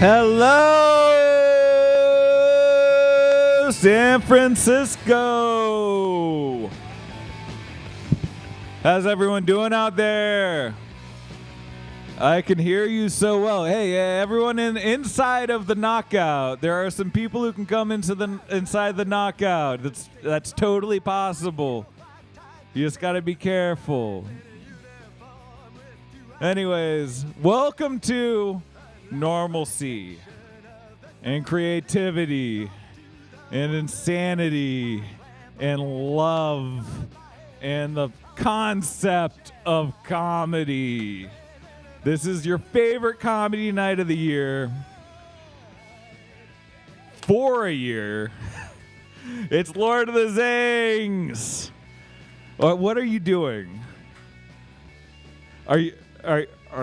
Hello, San Francisco. How's everyone doing out there? I can hear you so well. Hey, everyone inside of the knockout. There are some people who can come inside the knockout. That's totally possible. You just got to be careful. Anyways, welcome to normalcy and creativity and insanity and love and the concept of comedy. This is your favorite comedy night of the year for a year. It's Lord of the Zings. What are you doing? Are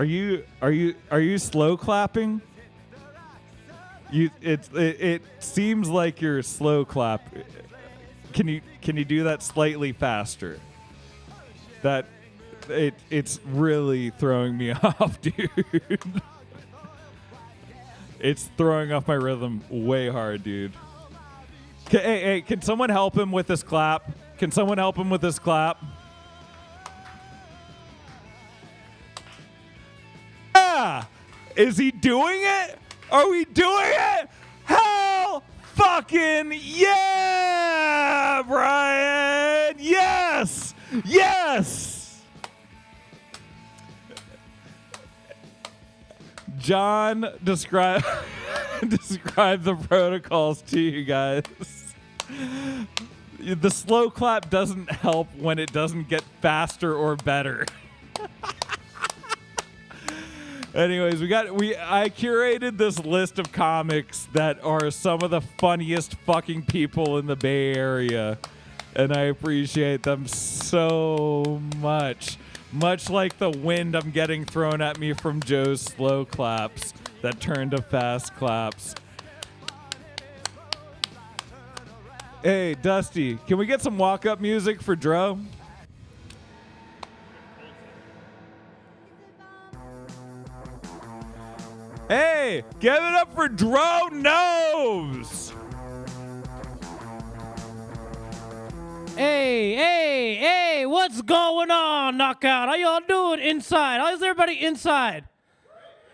you slow clapping? It seems like you're slow clap. Can you do that slightly faster? It's really throwing me off, dude. It's throwing off my rhythm way hard, dude. Hey, can someone help him with this clap? Can someone help him with this clap? Is he doing it? Are we doing it? Hell fucking yeah, Brian! Yes! Yes! John, describe the protocols to you guys. The slow clap doesn't help when it doesn't get faster or better. Anyways, I curated this list of comics that are some of the funniest fucking people in the Bay Area, and I appreciate them so much. Much like the wind I'm getting thrown at me from Joe's slow claps that turn to fast claps. Hey, Dusty, can we get some walk-up music for Dro? Hey, give it up for Dro Knows! Hey, what's going on, Knockout? How y'all doing inside? How's everybody inside?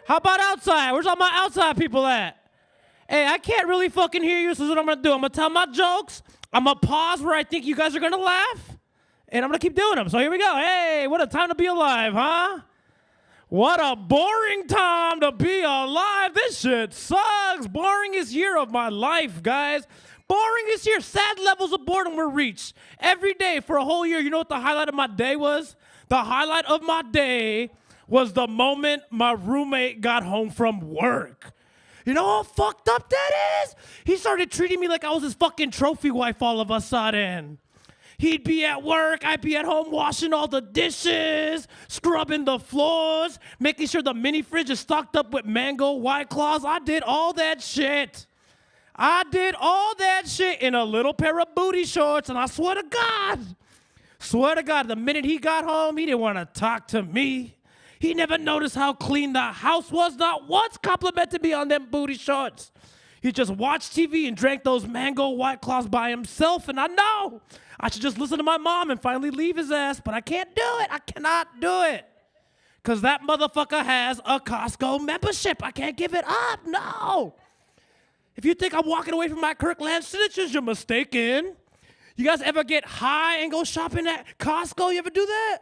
How about outside? Where's all my outside people at? Hey, I can't really fucking hear you, so this is what I'm gonna do. I'm gonna tell my jokes, I'm gonna pause where I think you guys are gonna laugh, and I'm gonna keep doing them. So here we go. Hey, what a time to be alive, huh? What a boring time to be alive. This shit sucks. Boringest year of my life, guys. Boringest year. Sad levels of boredom were reached. Every day for a whole year. You know what the highlight of my day was? The highlight of my day was the moment my roommate got home from work. You know how fucked up that is? He started treating me like I was his fucking trophy wife all of a sudden. He'd be at work, I'd be at home washing all the dishes, scrubbing the floors, making sure the mini fridge is stocked up with mango White Claws. I did all that shit. In a little pair of booty shorts, and I swear to God, the minute he got home, he didn't want to talk to me. He never noticed how clean the house was, not once complimented me on them booty shorts. He just watched TV and drank those mango White Claws by himself, and I know I should just listen to my mom and finally leave his ass, but I can't do it. I cannot do it. Because that motherfucker has a Costco membership. I can't give it up, no. If you think I'm walking away from my Kirkland signatures, you're mistaken. You guys ever get high and go shopping at Costco? You ever do that?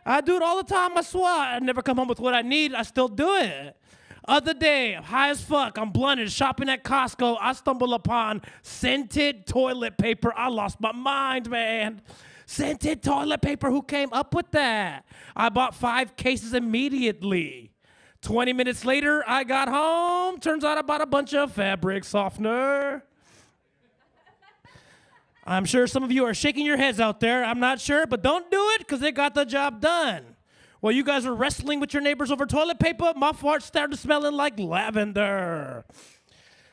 I do it all the time, I swear. I never come home with what I need. I still do it. Other day, high as fuck, I'm blunted, shopping at Costco. I stumble upon scented toilet paper. I lost my mind, man. Scented toilet paper, who came up with that? I bought 5 cases immediately. 20 minutes later, I got home. Turns out I bought a bunch of fabric softener. I'm sure some of you are shaking your heads out there. I'm not sure, but don't do it because they got the job done. While you guys are wrestling with your neighbors over toilet paper, my farts started smelling like lavender.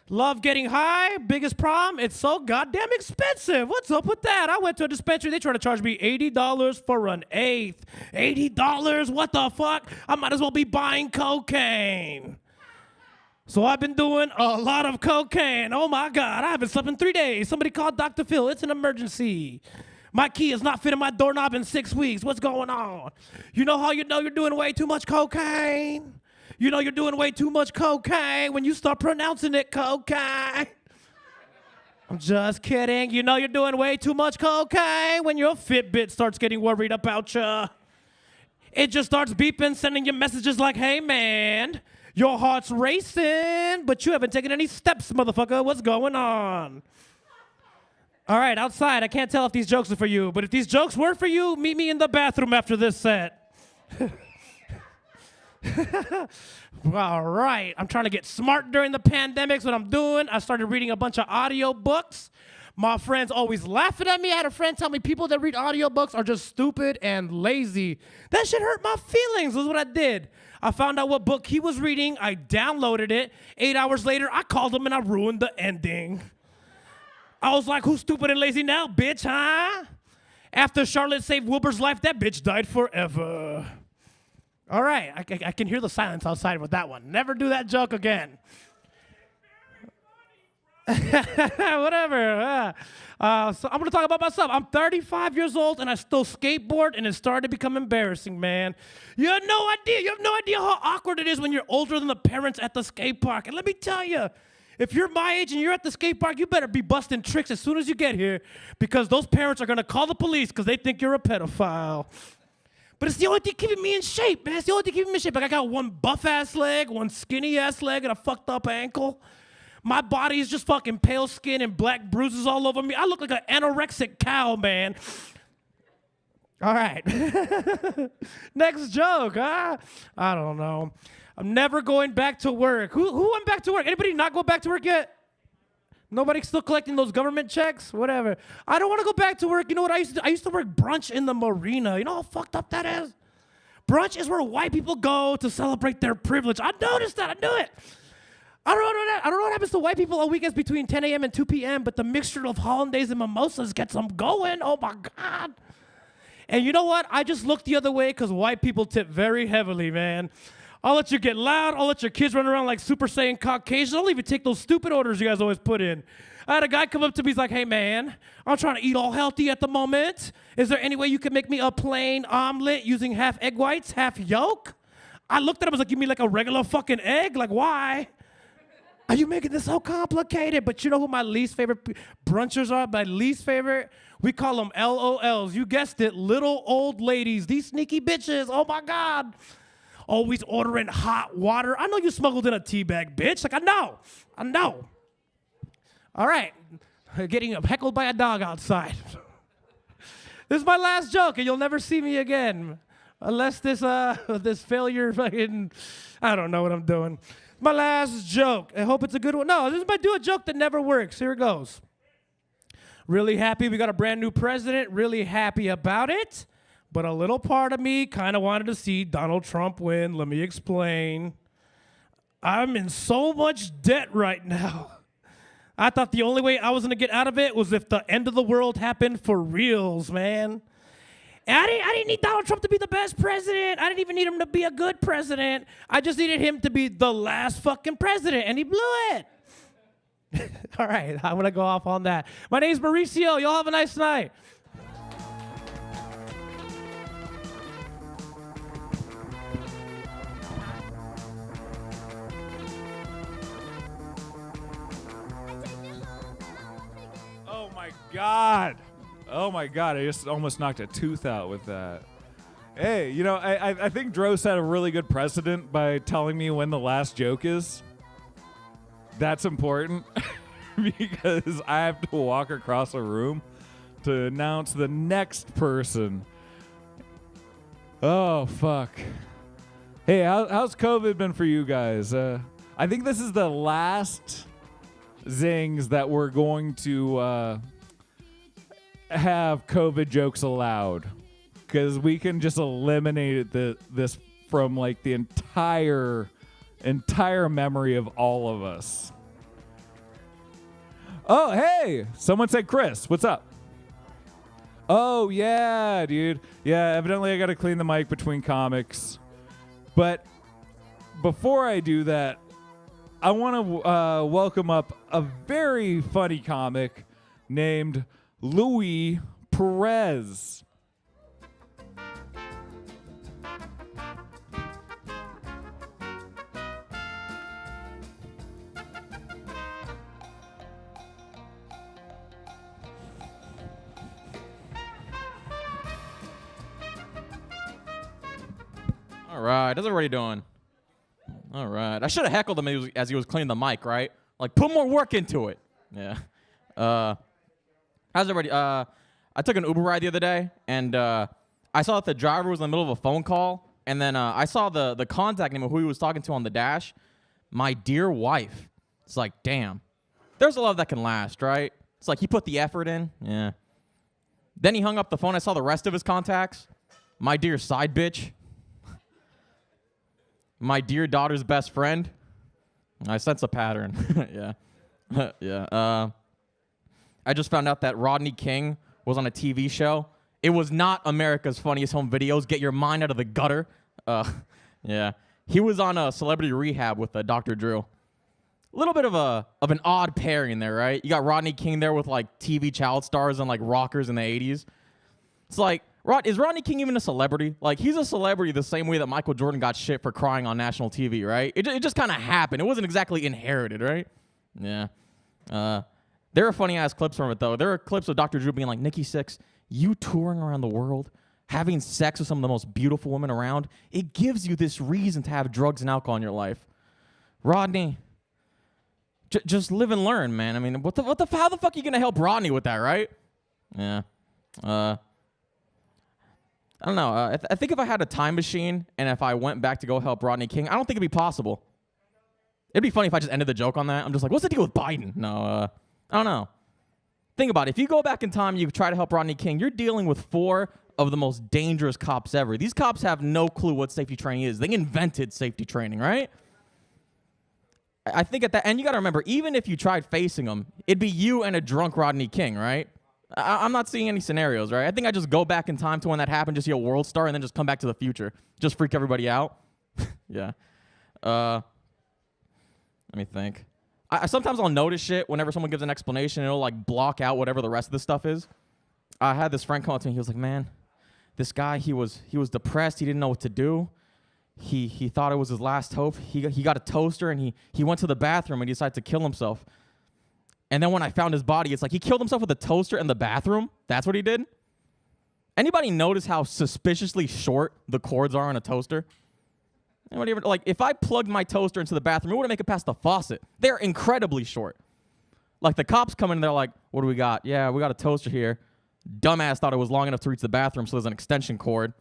Love getting high. Biggest problem, it's so goddamn expensive. What's up with that? I went to a dispensary. They tried to charge me $80 for an eighth. $80? What the fuck? I might as well be buying cocaine. So I've been doing a lot of cocaine. Oh my God, I haven't slept in 3 days. Somebody called Dr. Phil. It's an emergency. My key is not fitting my doorknob in 6 weeks. What's going on? You know how you know you're doing way too much cocaine? You know you're doing way too much cocaine when you start pronouncing it cocaine. I'm just kidding. You know you're doing way too much cocaine when your Fitbit starts getting worried about you. It just starts beeping, sending you messages like, hey man, your heart's racing, but you haven't taken any steps, motherfucker. What's going on? All right, outside, I can't tell if these jokes are for you, but if these jokes were for you, meet me in the bathroom after this set. All right, I'm trying to get smart during the pandemic. That's what I'm doing. I started reading a bunch of audio books. My friends always laughing at me. I had a friend tell me people that read audiobooks are just stupid and lazy. That shit hurt my feelings, was what I did. I found out what book he was reading. I downloaded it. 8 hours later, I called him and I ruined the ending. I was like, who's stupid and lazy now, bitch, huh? After Charlotte saved Wilbur's life, that bitch died forever. All right, I can hear the silence outside with that one. Never do that joke again. Whatever. So I'm going to talk about myself. I'm 35 years old, and I still skateboard, and it started to become embarrassing, man. You have no idea. You have no idea how awkward it is when you're older than the parents at the skate park. And let me tell you, if you're my age and you're at the skate park, you better be busting tricks as soon as you get here because those parents are going to call the police because they think you're a pedophile. But it's the only thing keeping me in shape, man. It's the only thing keeping me in shape. Like I got one buff-ass leg, one skinny-ass leg, and a fucked-up ankle. My body is just fucking pale skin and black bruises all over me. I look like an anorexic cow, man. All right. Next joke, huh? I don't know. I'm never going back to work. Who went back to work? Anybody not go back to work yet? Nobody still collecting those government checks? Whatever. I don't want to go back to work. You know what I used to do? I used to work brunch in the marina. You know how fucked up that is? Brunch is where white people go to celebrate their privilege. I noticed that. I knew it. I don't know what happens to white people on weekends between 10 a.m. and 2 p.m., but the mixture of hollandaise and mimosas gets them going. Oh, my God. And you know what? I just look the other way because white people tip very heavily, man. I'll let you get loud. I'll let your kids run around like Super Saiyan Caucasians. I'll even take those stupid orders you guys always put in. I had a guy come up to me. He's like, hey, man, I'm trying to eat all healthy at the moment. Is there any way you could make me a plain omelet using half egg whites, half yolk? I looked at him. I was like, you mean like a regular fucking egg? Like, why? Are you making this so complicated? But you know who my least favorite brunchers are? My least favorite? We call them LOLs. You guessed it, little old ladies. These sneaky bitches. Oh, my God. Always ordering hot water. I know you smuggled in a tea bag, bitch. Like, I know. All right. Getting heckled by a dog outside. This is my last joke, and you'll never see me again. Unless this failure fucking, I don't know what I'm doing. My last joke. I hope it's a good one. No, this might do a joke that never works. Here it goes. Really happy we got a brand new president. Really happy about it. But a little part of me kind of wanted to see Donald Trump win. Let me explain. I'm in so much debt right now. I thought the only way I was going to get out of it was if the end of the world happened for reals, man. And I didn't need Donald Trump to be the best president. I didn't even need him to be a good president. I just needed him to be the last fucking president, and he blew it. All right, I'm going to go off on that. My name's Mauricio. Y'all have a nice night. God. Oh my God, I just almost knocked a tooth out with that. Hey, you know, I think Dro set a really good precedent by telling me when the last joke is. That's important because I have to walk across a room to announce the next person. Oh, fuck. Hey, how's COVID been for you guys? I think this is the last Zings that we're going to have COVID jokes allowed, because we can just eliminate this from like the entire memory of all of us. Oh, hey, someone said Chris. What's up? Oh, yeah, dude. Yeah, evidently I got to clean the mic between comics. But before I do that, I want to welcome up a very funny comic named Louis Perez. All right, how's everybody doing? All right, I should have heckled him as he was cleaning the mic, right? Like, put more work into it. Yeah. How's everybody? I took an Uber ride the other day, and I saw that the driver was in the middle of a phone call, and then I saw the contact name of who he was talking to on the dash. My dear wife. It's like, damn. There's a love that can last, right? It's like he put the effort in. Yeah. Then he hung up the phone. I saw the rest of his contacts. My dear side bitch. My dear daughter's best friend. I sense a pattern. Yeah. Yeah. I just found out that Rodney King was on a TV show. It was not America's Funniest Home Videos. Get your mind out of the gutter. Yeah. He was on a Celebrity Rehab with Dr. Drew. A little bit of an odd pairing there, right? You got Rodney King there with like TV child stars and like rockers in the 80s. It's like, is Rodney King even a celebrity? Like, he's a celebrity the same way that Michael Jordan got shit for crying on national TV, right? It just kind of happened. It wasn't exactly inherited, right? Yeah. There are funny-ass clips from it, though. There are clips of Dr. Drew being like, Nikki Sixx, you touring around the world, having sex with some of the most beautiful women around, it gives you this reason to have drugs and alcohol in your life. Rodney, just live and learn, man. I mean, how the fuck are you going to help Rodney with that, right? Yeah. I don't know. I think if I had a time machine and if I went back to go help Rodney King, I don't think it'd be possible. It'd be funny if I just ended the joke on that. I'm just like, what's the deal with Biden? No, I don't know. Think about it. If you go back in time and you try to help Rodney King, you're dealing with 4 of the most dangerous cops ever. These cops have no clue what safety training is. They invented safety training, right? I think at that, and you got to remember, even if you tried facing them, it'd be you and a drunk Rodney King, right? I'm not seeing any scenarios, right? I think I just go back in time to when that happened, just see a world star, and then just come back to the future. Just freak everybody out. Yeah. Let me think. Sometimes I'll notice shit whenever someone gives an explanation, and it'll like block out whatever the rest of the stuff is. I had this friend come up to me. He was like, man, this guy, he was depressed. He didn't know what to do. He thought it was his last hope. He got a toaster, and he went to the bathroom, and he decided to kill himself. And then when I found his body, it's like he killed himself with a toaster in the bathroom. That's what he did. Anybody notice how suspiciously short the cords are on a toaster? Anybody ever, like, if I plugged my toaster into the bathroom, it wouldn't make it past the faucet. They're incredibly short. Like, the cops come in and they're like, what do we got? Yeah, we got a toaster here. Dumbass thought it was long enough to reach the bathroom, so there's an extension cord.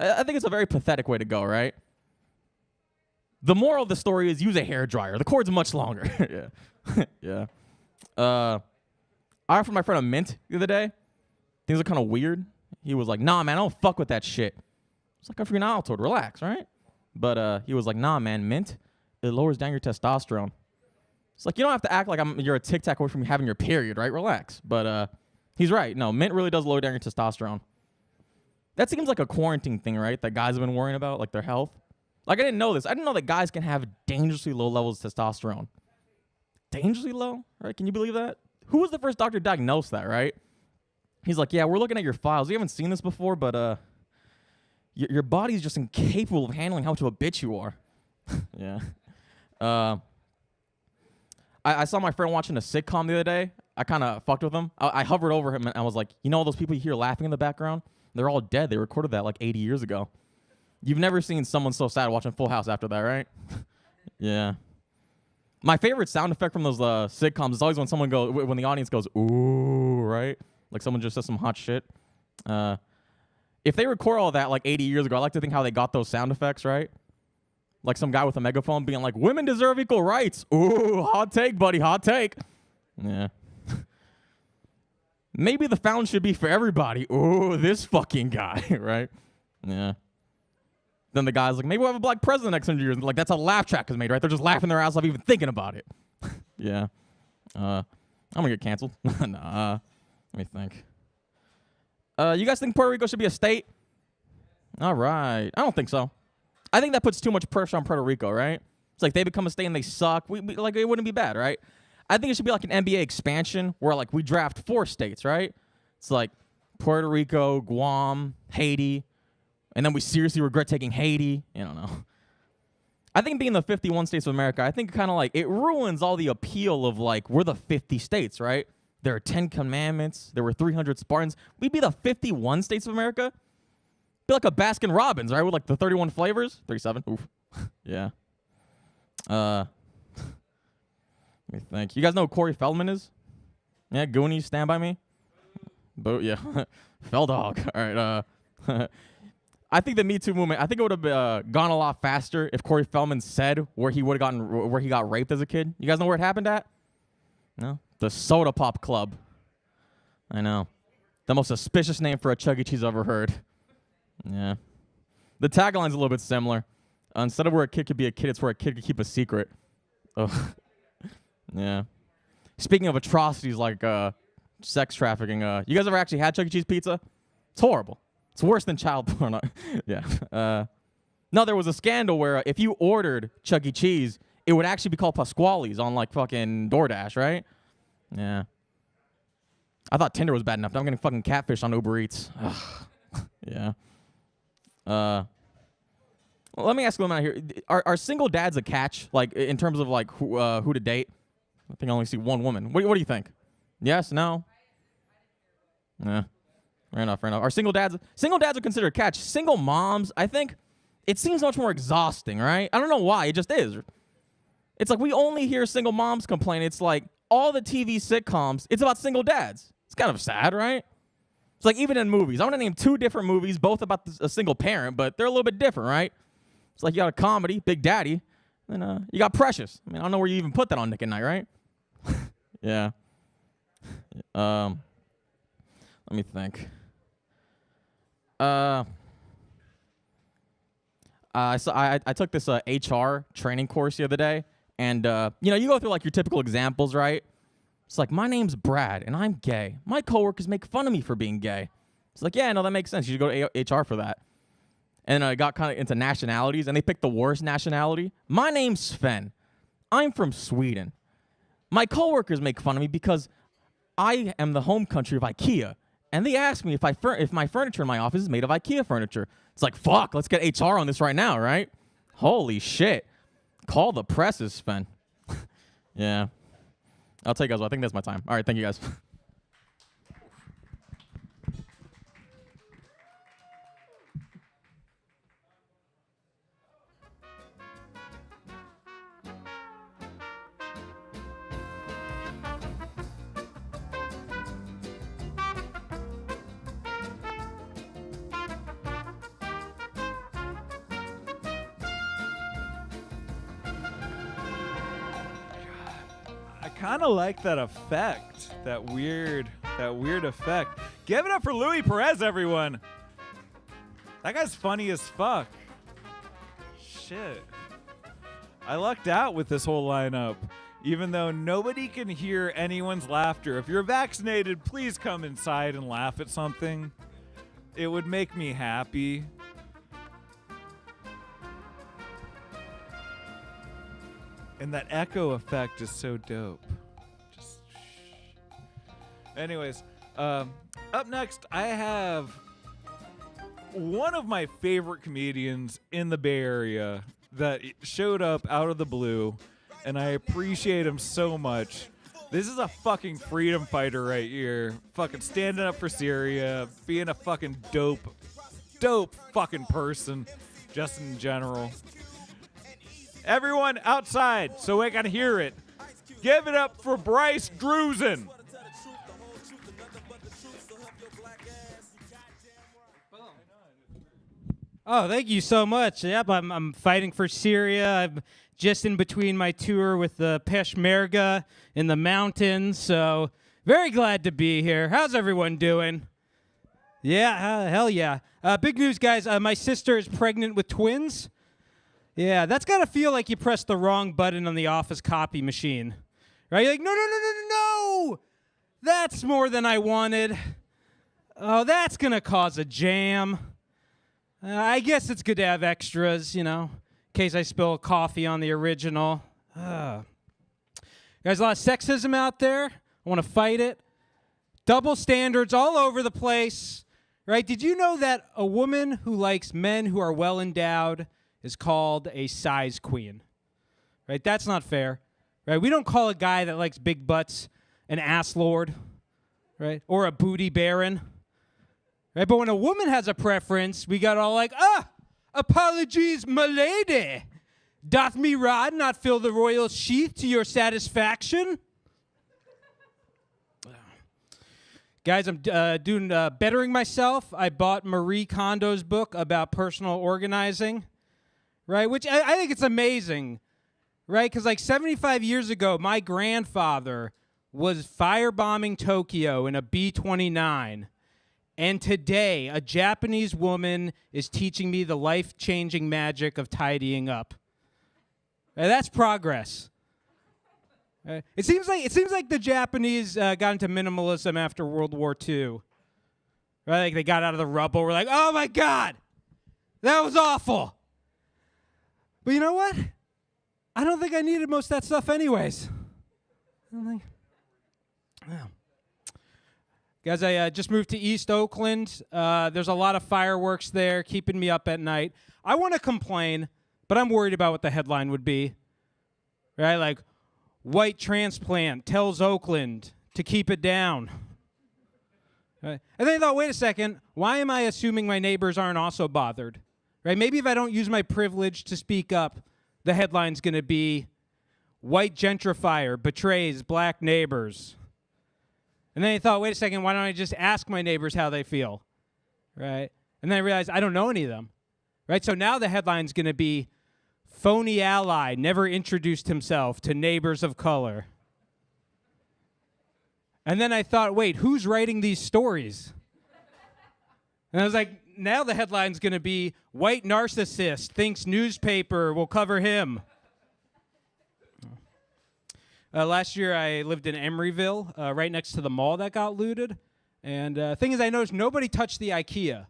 I think it's a very pathetic way to go, right? The moral of the story is use a hairdryer. The cord's much longer. Yeah. Yeah. I offered my friend a mint the other day. Things are kind of weird. He was like, nah, man, I don't fuck with that shit. It's like, I'm freaking Altoid, relax, right? But he was like, nah, man, mint, it lowers down your testosterone. It's like, you don't have to act like you're a tic tac away from having your period, right? Relax. But he's right. No, mint really does lower down your testosterone. That seems like a quarantine thing, right? That guys have been worrying about, like their health. Like, I didn't know this. I didn't know that guys can have dangerously low levels of testosterone. Dangerously low, right? Can you believe that? Who was the first doctor to diagnose that, right? He's like, yeah, we're looking at your files. We haven't seen this before, but your body's just incapable of handling how much of a bitch you are. Yeah. I saw my friend watching a sitcom the other day. I kind of fucked with him. I hovered over him and I was like, you know all those people you hear laughing in the background? They're all dead. They recorded that like 80 years ago. You've never seen someone so sad watching Full House after that, right? Yeah. My favorite sound effect from those sitcoms is always when when the audience goes, ooh, right? Like someone just says some hot shit. If they record all that like 80 years ago, I like to think how they got those sound effects, right? Like some guy with a megaphone being like, women deserve equal rights. Ooh, hot take, buddy, hot take. Yeah. Maybe the fountain should be for everybody. Ooh, this fucking guy, right? Yeah. Then the guy's like, maybe we'll have a black president next 100 years. And like, that's how laugh track is made, right? They're just laughing their ass off even thinking about it. Yeah. I'm gonna get canceled. Nah. Let me think. You guys think Puerto Rico should be a state? All right. I don't think so. I think that puts too much pressure on Puerto Rico, right? It's like they become a state and they suck. Like it wouldn't be bad, right? I think it should be like an NBA expansion where like we draft 4 states, right? It's like Puerto Rico, Guam, Haiti, and then we seriously regret taking Haiti. I don't know. I think being the 51 states of America, I think kind of like it ruins all the appeal of like we're the 50 states, right? There are 10 commandments. There were 300 Spartans. We'd be the 51 states of America. Be like a Baskin Robbins, right? With like the 31 flavors. 37. Oof. Yeah. Let me think. You guys know who Corey Feldman is? Yeah, Goonies, Stand By Me? Yeah. Feldog. All right. I think the Me Too movement, I think it would have gone a lot faster if Corey Feldman said where he got raped as a kid. You guys know where it happened at? No? The Soda Pop Club. I know. The most suspicious name for a Chuck E. Cheese I've ever heard. Yeah. The tagline's a little bit similar. Instead of where a kid could be a kid, it's where a kid could keep a secret. Oh. Yeah. Speaking of atrocities like sex trafficking, you guys ever actually had Chuck E. Cheese pizza? It's horrible. It's worse than child porn. Yeah. No, there was a scandal where if you ordered Chuck E. Cheese, it would actually be called Pasquale's on like fucking DoorDash, right? Yeah. I thought Tinder was bad enough. Now I'm getting fucking catfish on Uber Eats. Yeah. Well, let me ask you out here. Are single dads a catch? Like in terms of like who to date? I think I only see one woman. What do you think? Yes? No? Yeah. Fair enough. Are single dads are considered a catch? Single moms, I think it seems much more exhausting, right? I don't know why. It just is. It's like we only hear single moms complain. It's like all the TV sitcoms, it's about single dads. It's kind of sad, right? It's like even in movies. I want to name 2 different movies, both about a single parent, but they're a little bit different, right? It's like you got a comedy, Big Daddy, and you got Precious. I mean, I don't know where you even put that on Nick at Night, right? Yeah. Let me think. I took this HR training course the other day, and you go through like your typical examples, right? It's like, my name's Brad, and I'm gay. My coworkers make fun of me for being gay. It's like, yeah, no, that makes sense. You should go to HR for that. And I got kind of into nationalities, and they picked the worst nationality. My name's Sven. I'm from Sweden. My coworkers make fun of me because I am the home country of IKEA. And they asked me if my furniture in my office is made of IKEA furniture. It's like, fuck, let's get HR on this right now, right? Holy shit. Call the presses, Sven. Yeah. I'll tell you guys what, I think that's my time. All right, thank you guys. I kind of like that effect, that weird effect. Give it up for Louis Perez, everyone. That guy's funny as fuck. Shit. I lucked out with this whole lineup, even though nobody can hear anyone's laughter. If you're vaccinated, please come inside and laugh at something. It would make me happy. And that echo effect is so dope. Just anyways, up next, I have one of my favorite comedians in the Bay Area that showed up out of the blue, and I appreciate him so much. This is a fucking freedom fighter right here. Fucking standing up for Syria, being a fucking dope fucking person, just in general. Everyone outside, so we can hear it. Give it up for Bryce Drusen. Oh, thank you so much. Yep, I'm fighting for Syria. I'm just in between my tour with the Peshmerga in the mountains, so very glad to be here. How's everyone doing? Yeah, hell yeah. Big news, guys. My sister is pregnant with twins. Yeah, that's got to feel like you pressed the wrong button on the office copy machine. Right? You're like, no. That's more than I wanted. Oh, that's going to cause a jam. I guess it's good to have extras, case I spill coffee on the original. Guys, a lot of sexism out there. I want to fight it. Double standards all over the place. Right? Did you know that a woman who likes men who are well endowed is called a size queen? Right? That's not fair. Right? We don't call a guy that likes big butts an ass lord, right? Or a booty baron. Right? But when a woman has a preference, we got all like, apologies, my lady. Doth me rod not fill the royal sheath to your satisfaction? Guys, I'm bettering myself. I bought Marie Kondo's book about personal organizing, right? Which I think it's amazing, right? Because like 75 years ago, my grandfather was firebombing Tokyo in a B-29. And today, a Japanese woman is teaching me the life-changing magic of tidying up. That's progress. It seems like the Japanese got into minimalism after World War II. Right? Like they got out of the rubble. We're like, oh my God, that was awful. But you know what? I don't think I needed most of that stuff anyways. Guys, I just moved to East Oakland. There's a lot of fireworks there, keeping me up at night. I want to complain, but I'm worried about what the headline would be. Right? Like, white transplant tells Oakland to keep it down. Right? And then I thought, wait a second, why am I assuming my neighbors aren't also bothered? Right? Maybe if I don't use my privilege to speak up, the headline's going to be, white gentrifier betrays black neighbors. And then I thought, wait a second, why don't I just ask my neighbors how they feel? Right? And then I realized I don't know any of them. Right? So now the headline's going to be, phony ally never introduced himself to neighbors of color. And then I thought, wait, who's writing these stories? And I was like, now the headline's going to be, white narcissist thinks newspaper will cover him. Last year I lived in Emeryville, right next to the mall that got looted. And the thing is, I noticed nobody touched the IKEA.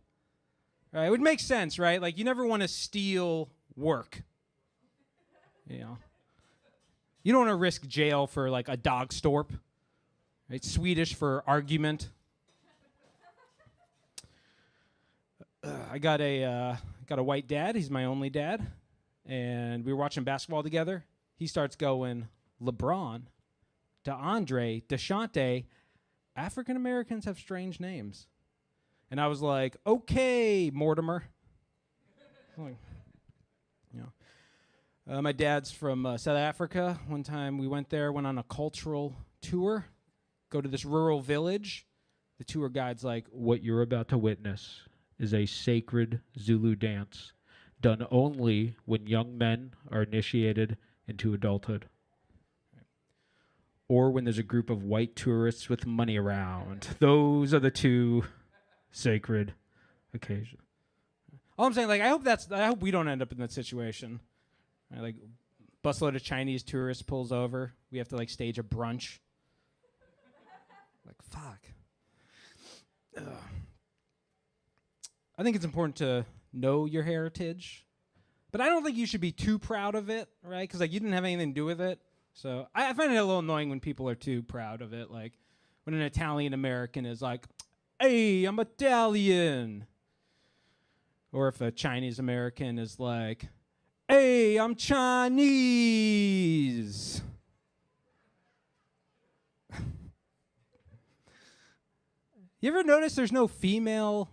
Right? It would make sense, right? Like, you never want to steal work. You know, you don't want to risk jail for like a dog storp. Right? Swedish for argument. I got a white dad. He's my only dad, and we were watching basketball together. He starts going, LeBron, DeAndre, DeShante. African Americans have strange names, and I was like, okay, Mortimer. Like, you know. My dad's from South Africa. One time we went on a cultural tour, go to this rural village. The tour guide's like, what you're about to witness is a sacred Zulu dance done only when young men are initiated into adulthood. Or when there's a group of white tourists with money around. Those are the two sacred occasions. All I'm saying, like, I hope we don't end up in that situation. Right, like, busload of Chinese tourists pulls over. We have to like stage a brunch. Like, fuck. Ugh. I think it's important to know your heritage, but I don't think you should be too proud of it, right? Because like you didn't have anything to do with it. So I find it a little annoying when people are too proud of it. Like when an Italian American is like, "Hey, I'm Italian," or if a Chinese American is like, "Hey, I'm Chinese." You ever notice there's no female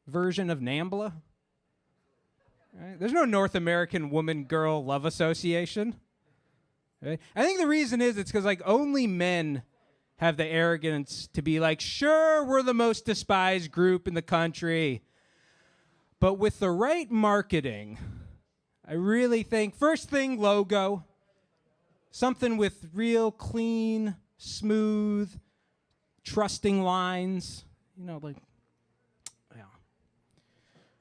version of NAMBLA? Right? There's no North American woman-girl love association. Right? I think the reason is it's because like only men have the arrogance to be like, sure, we're the most despised group in the country. But with the right marketing, I really think, first thing, logo. Something with real clean, smooth, trusting lines. You know, like, yeah.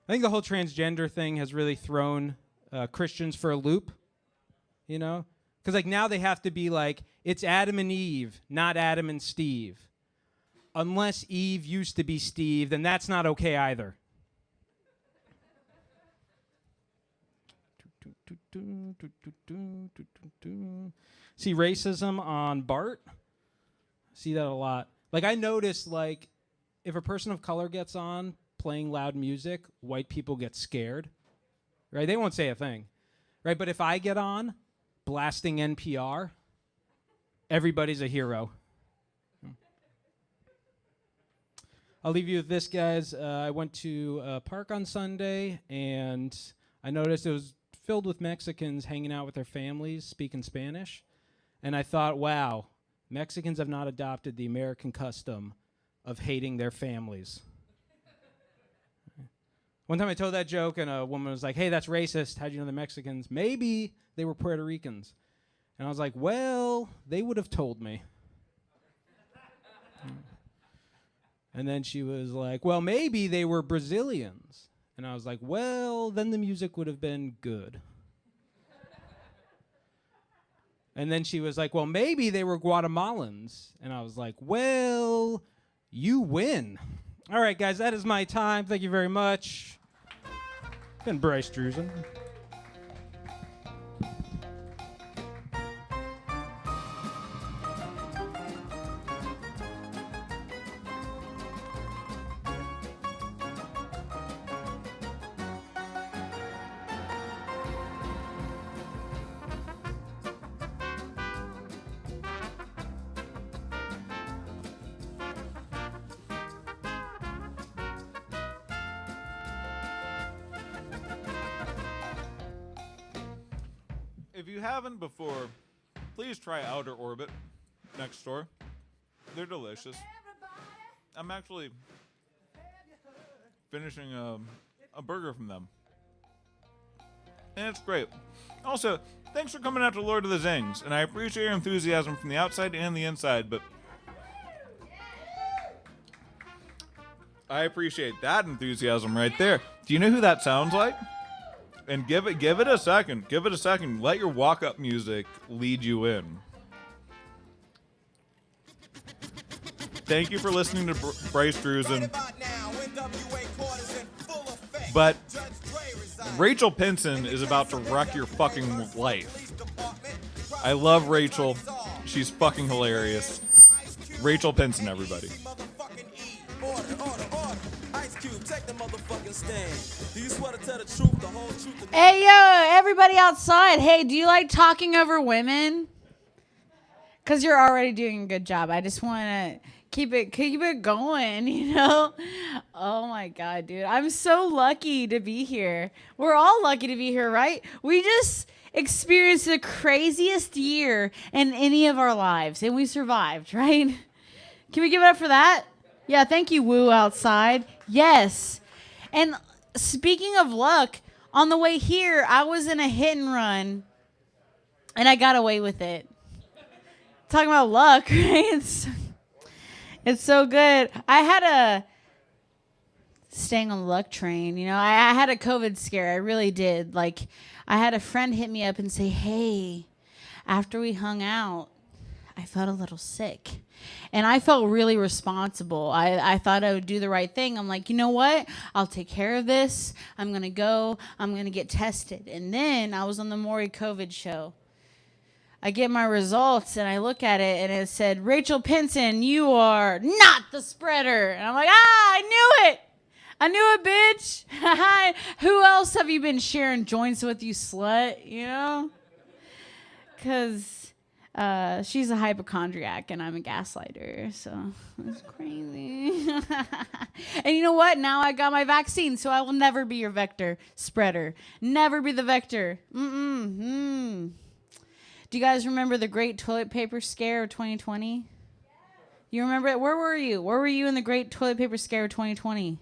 I think the whole transgender thing has really thrown Christians for a loop, you know? Because, like, now they have to be like, it's Adam and Eve, not Adam and Steve. Unless Eve used to be Steve, then that's not okay either. See racism on Bart. See that a lot. Like I noticed, like if a person of color gets on playing loud music, white people get scared. Right? They won't say a thing. Right? But if I get on blasting NPR, everybody's a hero. I'll leave you with this, guys. I went to a park on Sunday, and I noticed it was filled with Mexicans hanging out with their families, speaking Spanish. And I thought, wow, Mexicans have not adopted the American custom of hating their families. One time I told that joke, and a woman was like, hey, that's racist. How'd you know they're Mexicans? Maybe they were Puerto Ricans. And I was like, well, they would have told me. And then she was like, well, maybe they were Brazilians. And I was like, well, then the music would have been good. And then she was like, well, maybe they were Guatemalans. And I was like, well, you win. All right, guys, that is my time. Thank you very much. Been Bryce Drusen. If you haven't before, please try Outer Orbit next door. They're delicious. I'm actually finishing a burger from them. And it's great. Also, thanks for coming out to Lord of the Zings, and I appreciate your enthusiasm from the outside and the inside, but I appreciate that enthusiasm right there. Do you know who that sounds like? And give it a second. Give it a second. Let your walk-up music lead you in. Thank you for listening to Bryce Drusen. But Rachel Pinson is about to wreck your fucking life. I love Rachel. She's fucking hilarious. Rachel Pinson, everybody. Hey, yo, everybody outside. Hey, do you like talking over women? Because you're already doing a good job. I just want to keep it going, you know? Oh, my God, dude. I'm so lucky to be here. We're all lucky to be here, right? We just experienced the craziest year in any of our lives, and we survived, right? Can we give it up for that? Yeah, thank you, Woo, outside. Yes. And speaking of luck, on the way here, I was in a hit and run, and I got away with it. Talking about luck, right? It's so good. I had a staying on the luck train, you know. I had a COVID scare. I really did. Like, I had a friend hit me up and say, hey, after we hung out, I felt a little sick. And I felt really responsible. I thought I would do the right thing. I'm like, you know what? I'll take care of this. I'm going to go. I'm going to get tested. And then I was on the Maury COVID show. I get my results, and I look at it, and it said, Rachel Pinson, you are not the spreader. And I'm like, I knew it. I knew it, bitch. Who else have you been sharing joints with, you slut? You know? Because she's a hypochondriac, and I'm a gaslighter, so it's crazy. And you know what? Now I got my vaccine, so I will never be your vector spreader. Never be the vector. Do you guys remember the great toilet paper scare of 2020? You remember it? Where were you? Where were you in the great toilet paper scare of 2020?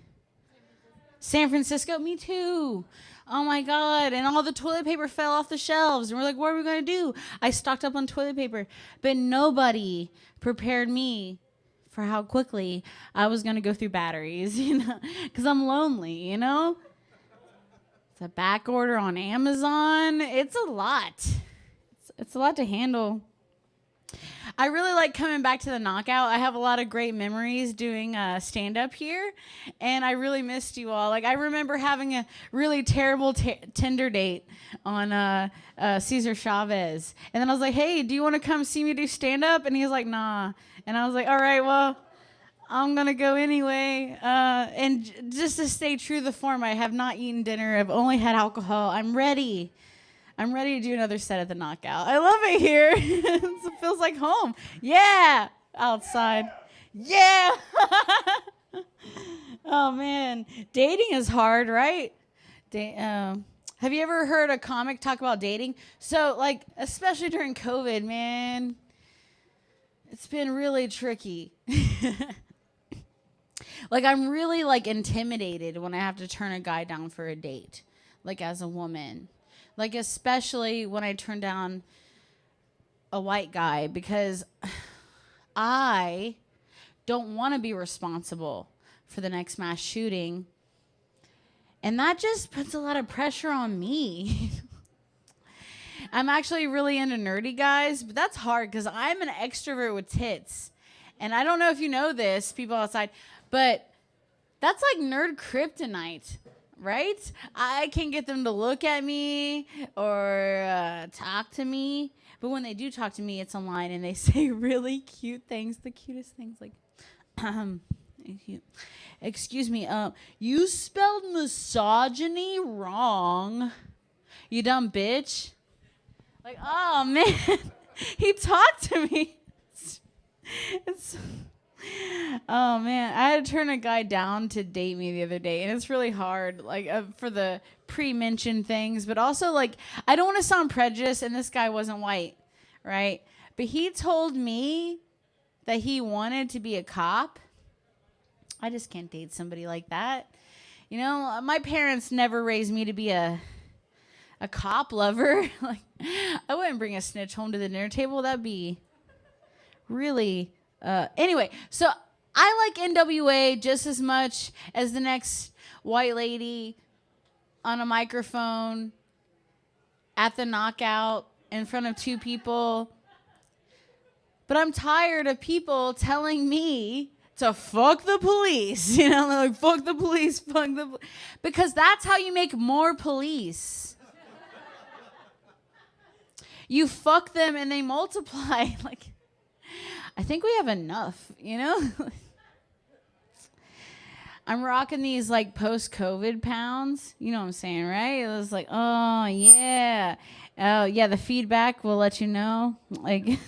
San Francisco? Me too. Oh my God. And all the toilet paper fell off the shelves. And we're like, what are we going to do? I stocked up on toilet paper. But nobody prepared me for how quickly I was going to go through batteries, you know, because I'm lonely, you know. It's a back order on Amazon. It's a lot. It's a lot to handle. I really like coming back to the Knockout. I have a lot of great memories doing stand-up here, and I really missed you all. Like, I remember having a really terrible Tinder date on Cesar Chavez, and then I was like, hey, do you want to come see me do stand-up? And he was like, nah. And I was like, all right, well, I'm going to go anyway. And just to stay true to the form, I have not eaten dinner. I've only had alcohol. I'm ready to do another set at the Knockout. I love it here. It feels like home. Yeah. Outside. Yeah. Oh, man. Dating is hard, right? Have you ever heard a comic talk about dating? So, like, especially during COVID, man, it's been really tricky. Like, I'm really, like, intimidated when I have to turn a guy down for a date, like, as a woman. Like, especially when I turn down a white guy, because I don't want to be responsible for the next mass shooting. And that just puts a lot of pressure on me. I'm actually really into nerdy guys, but that's hard because I'm an extrovert with tits. And I don't know if you know this, people outside, but that's like nerd kryptonite, right? I can't get them to look at me or talk to me. But when they do talk to me, it's online, and they say really cute things, the cutest things, like, excuse me, you spelled misogyny wrong, you dumb bitch. Like, oh, man, he talked to me. Oh, man, I had to turn a guy down to date me the other day, and it's really hard, like, for the pre-mentioned things, but also, like, I don't want to sound prejudiced, and this guy wasn't white, right? But he told me that he wanted to be a cop. I just can't date somebody like that. You know, my parents never raised me to be a cop lover. Like, I wouldn't bring a snitch home to the dinner table. That'd be really... Anyway, so I like NWA just as much as the next white lady on a microphone at the Knockout in front of two people. But I'm tired of people telling me to fuck the police. You know, like, fuck the police, fuck the police. Because that's how you make more police. You fuck them and they multiply. Like, I think we have enough, you know? I'm rocking these, like, post-COVID pounds. You know what I'm saying, right? It was like, oh, yeah. Oh, yeah, the feedback will let you know. Like,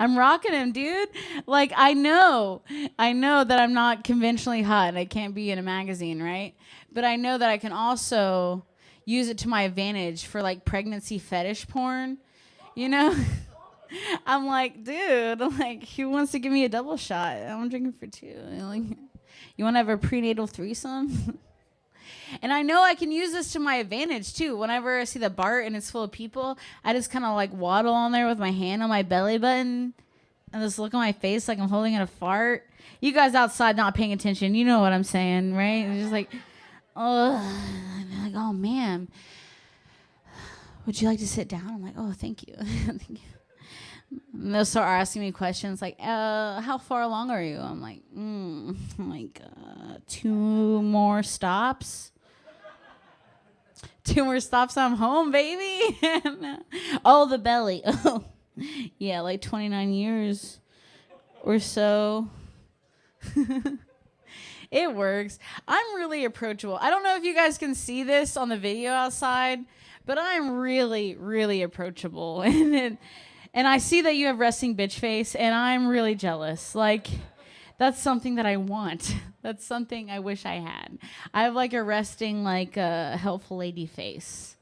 I'm rocking them, dude. Like, I know that I'm not conventionally hot and I can't be in a magazine, right? But I know that I can also use it to my advantage for, like, pregnancy fetish porn, you know? I'm like, dude, like, who wants to give me a double shot? I'm drinking for two. Like, you want to have a prenatal threesome? And I know I can use this to my advantage, too. Whenever I see the BART and it's full of people, I just kind of, like, waddle on there with my hand on my belly button and just look on my face like I'm holding in a fart. You guys outside not paying attention, you know what I'm saying, right? It's just like, oh, I'm like, oh, man. Would you like to sit down? I'm like, oh, thank you. Thank you. And they'll start asking me questions like, how far along are you? I'm like, like 2 more stops. 2 more stops, I'm home, baby. Oh, the belly. Oh, yeah, like 29 years or so. It works. I'm really approachable. I don't know if you guys can see this on the video outside, but I'm really, really approachable. And I see that you have resting bitch face, and I'm really jealous. Like, that's something that I want. That's something I wish I had. I have, like, a resting, like, helpful lady face.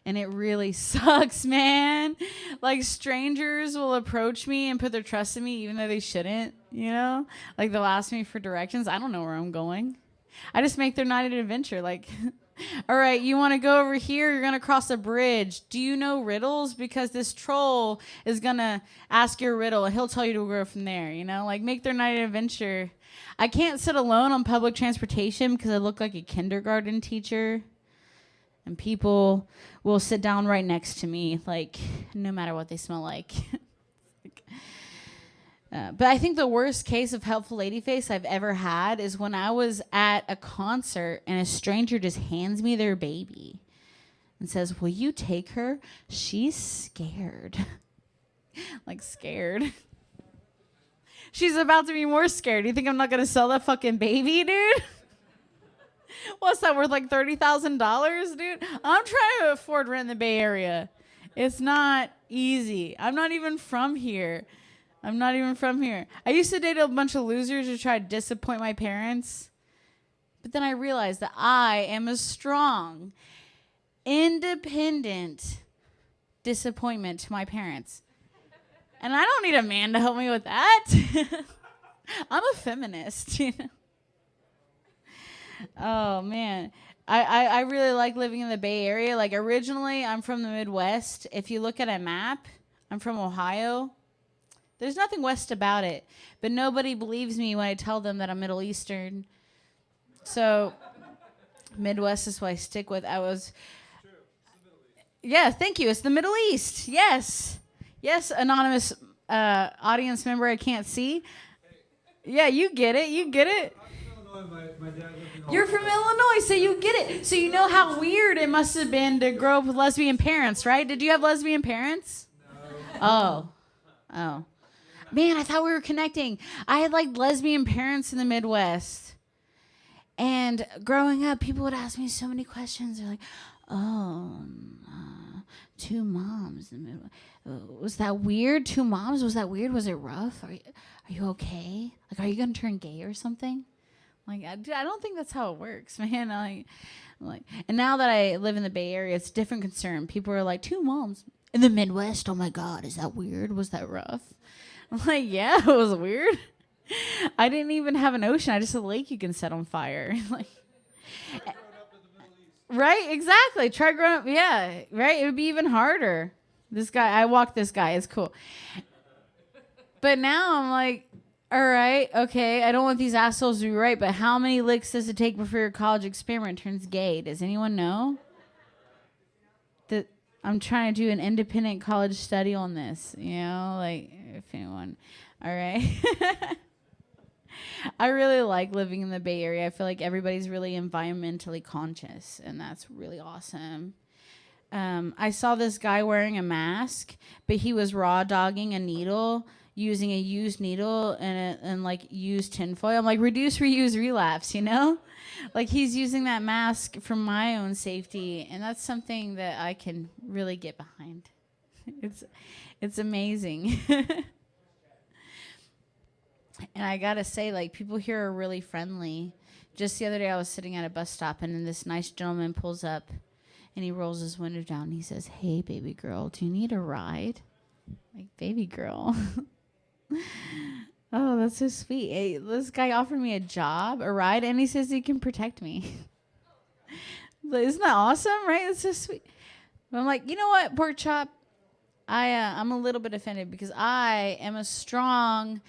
And it really sucks, man. Like, strangers will approach me and put their trust in me even though they shouldn't, you know? Like, they'll ask me for directions. I don't know where I'm going. I just make their night an adventure, like... All right, you want to go over here? You're going to cross a bridge. Do you know riddles? Because this troll is going to ask you a riddle, and he'll tell you to go from there, you know? Like, make their night an adventure. I can't sit alone on public transportation because I look like a kindergarten teacher. And people will sit down right next to me, like, no matter what they smell like. But I think the worst case of helpful lady face I've ever had is when I was at a concert and a stranger just hands me their baby and says, "Will you take her? She's scared." Like scared. She's about to be more scared. You think I'm not going to sell that fucking baby, dude? What's that worth, like $30,000, dude? I'm trying to afford rent in the Bay Area. It's not easy. I'm not even from here. I used to date a bunch of losers who tried to disappoint my parents. But then I realized that I am a strong, independent disappointment to my parents. And I don't need a man to help me with that. I'm a feminist, you know. Oh, man. I really like living in the Bay Area. Like, originally, I'm from the Midwest. If you look at a map, I'm from Ohio. There's nothing west about it. But nobody believes me when I tell them that I'm Middle Eastern. So, Midwest is what I stick with. Yeah, thank you. It's the Middle East. Yes. Yes, anonymous audience member I can't see. Yeah, you get it. You're from Illinois, so you get it. So you know how weird it must have been to grow up with lesbian parents, right? Did you have lesbian parents? No. Oh. Man, I thought we were connecting. I had like lesbian parents in the Midwest. And growing up, people would ask me so many questions. They're like, two moms in the Midwest. Was that weird? Two moms? Was that weird? Was it rough? Are you okay? Like, are you going to turn gay or something? Like, I don't think that's how it works, man. Like, and now that I live in the Bay Area, it's a different concern. People are like, two moms in the Midwest. Oh my God, is that weird? Was that rough? I'm like, yeah, it was weird. I didn't even have an ocean. I just had a lake you can set on fire. Like, right? Exactly. Try growing up. Yeah, right. It would be even harder. I walked this guy. It's cool. But now I'm like, all right, okay, I don't want these assholes to be right, but how many licks does it take before your college experiment turns gay? Does anyone know? I'm trying to do an independent college study on this, you know, like, if anyone. All right. I really like living in the Bay Area. I feel like everybody's really environmentally conscious, and that's really awesome. I saw this guy wearing a mask, but he was raw dogging a needle using a used needle and like used tinfoil. I'm like, reduce, reuse, relapse, you know? Like, he's using that mask for my own safety, and that's something that I can really get behind. It's amazing. And I gotta say, like, people here are really friendly. Just the other day I was sitting at a bus stop, and then this nice gentleman pulls up, and he rolls his window down, and he says, "Hey, baby girl, do you need a ride?" Like, baby girl. Oh, that's so sweet. Hey, this guy offered me a ride, and he says he can protect me. Isn't that awesome, right? That's so sweet. But I'm like, you know what, pork chop? I'm a little bit offended because I am a strong,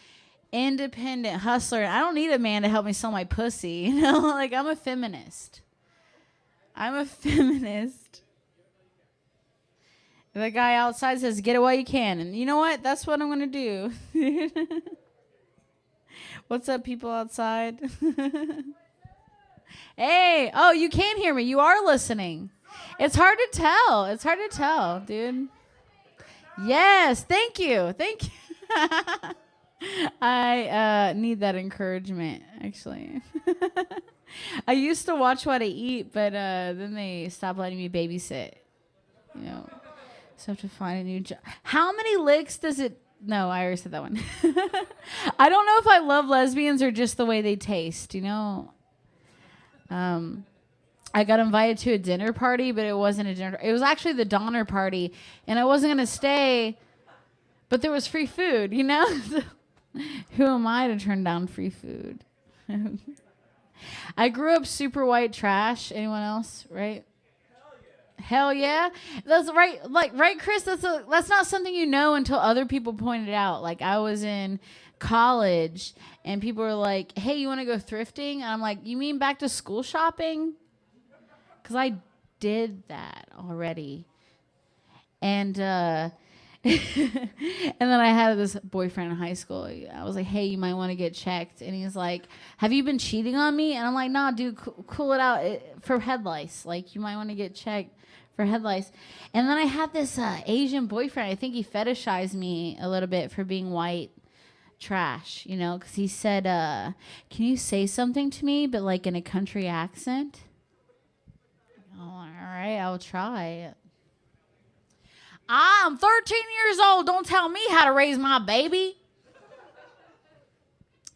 independent hustler. I don't need a man to help me sell my pussy. You know, like, I'm a feminist. The guy outside says, "Get it while you can." And you know what? That's what I'm going to do. What's up, people outside? Hey, oh, you can hear me. You are listening. It's hard to tell, dude. Yes, thank you. I need that encouragement, actually. I used to watch what I eat, but then they stopped letting me babysit. You know, so I have to find a new job. How many licks does it... No, I already said that one. I don't know if I love lesbians or just the way they taste, you know? I got invited to a dinner party, but it wasn't a dinner. It was actually the Donner Party, and I wasn't going to stay, but there was free food, you know? Who am I to turn down free food? I grew up super white trash. Anyone else, right? Hell yeah. That's right. Like, right, Chris? That's not something you know until other people point it out. Like, I was in college and people were like, "Hey, you want to go thrifting?" And I'm like, "You mean back to school shopping?" Because I did that already. And And then I had this boyfriend in high school. I was like, hey, you might want to get checked. And he's like, have you been cheating on me? And I'm like, nah, dude, cool it out for head lice. Like, you might want to get checked for head lice. And then I had this Asian boyfriend. I think he fetishized me a little bit for being white trash, you know, because he said, can you say something to me, but like in a country accent? Oh, all right, I'll try. I'm 13 years old. Don't tell me how to raise my baby.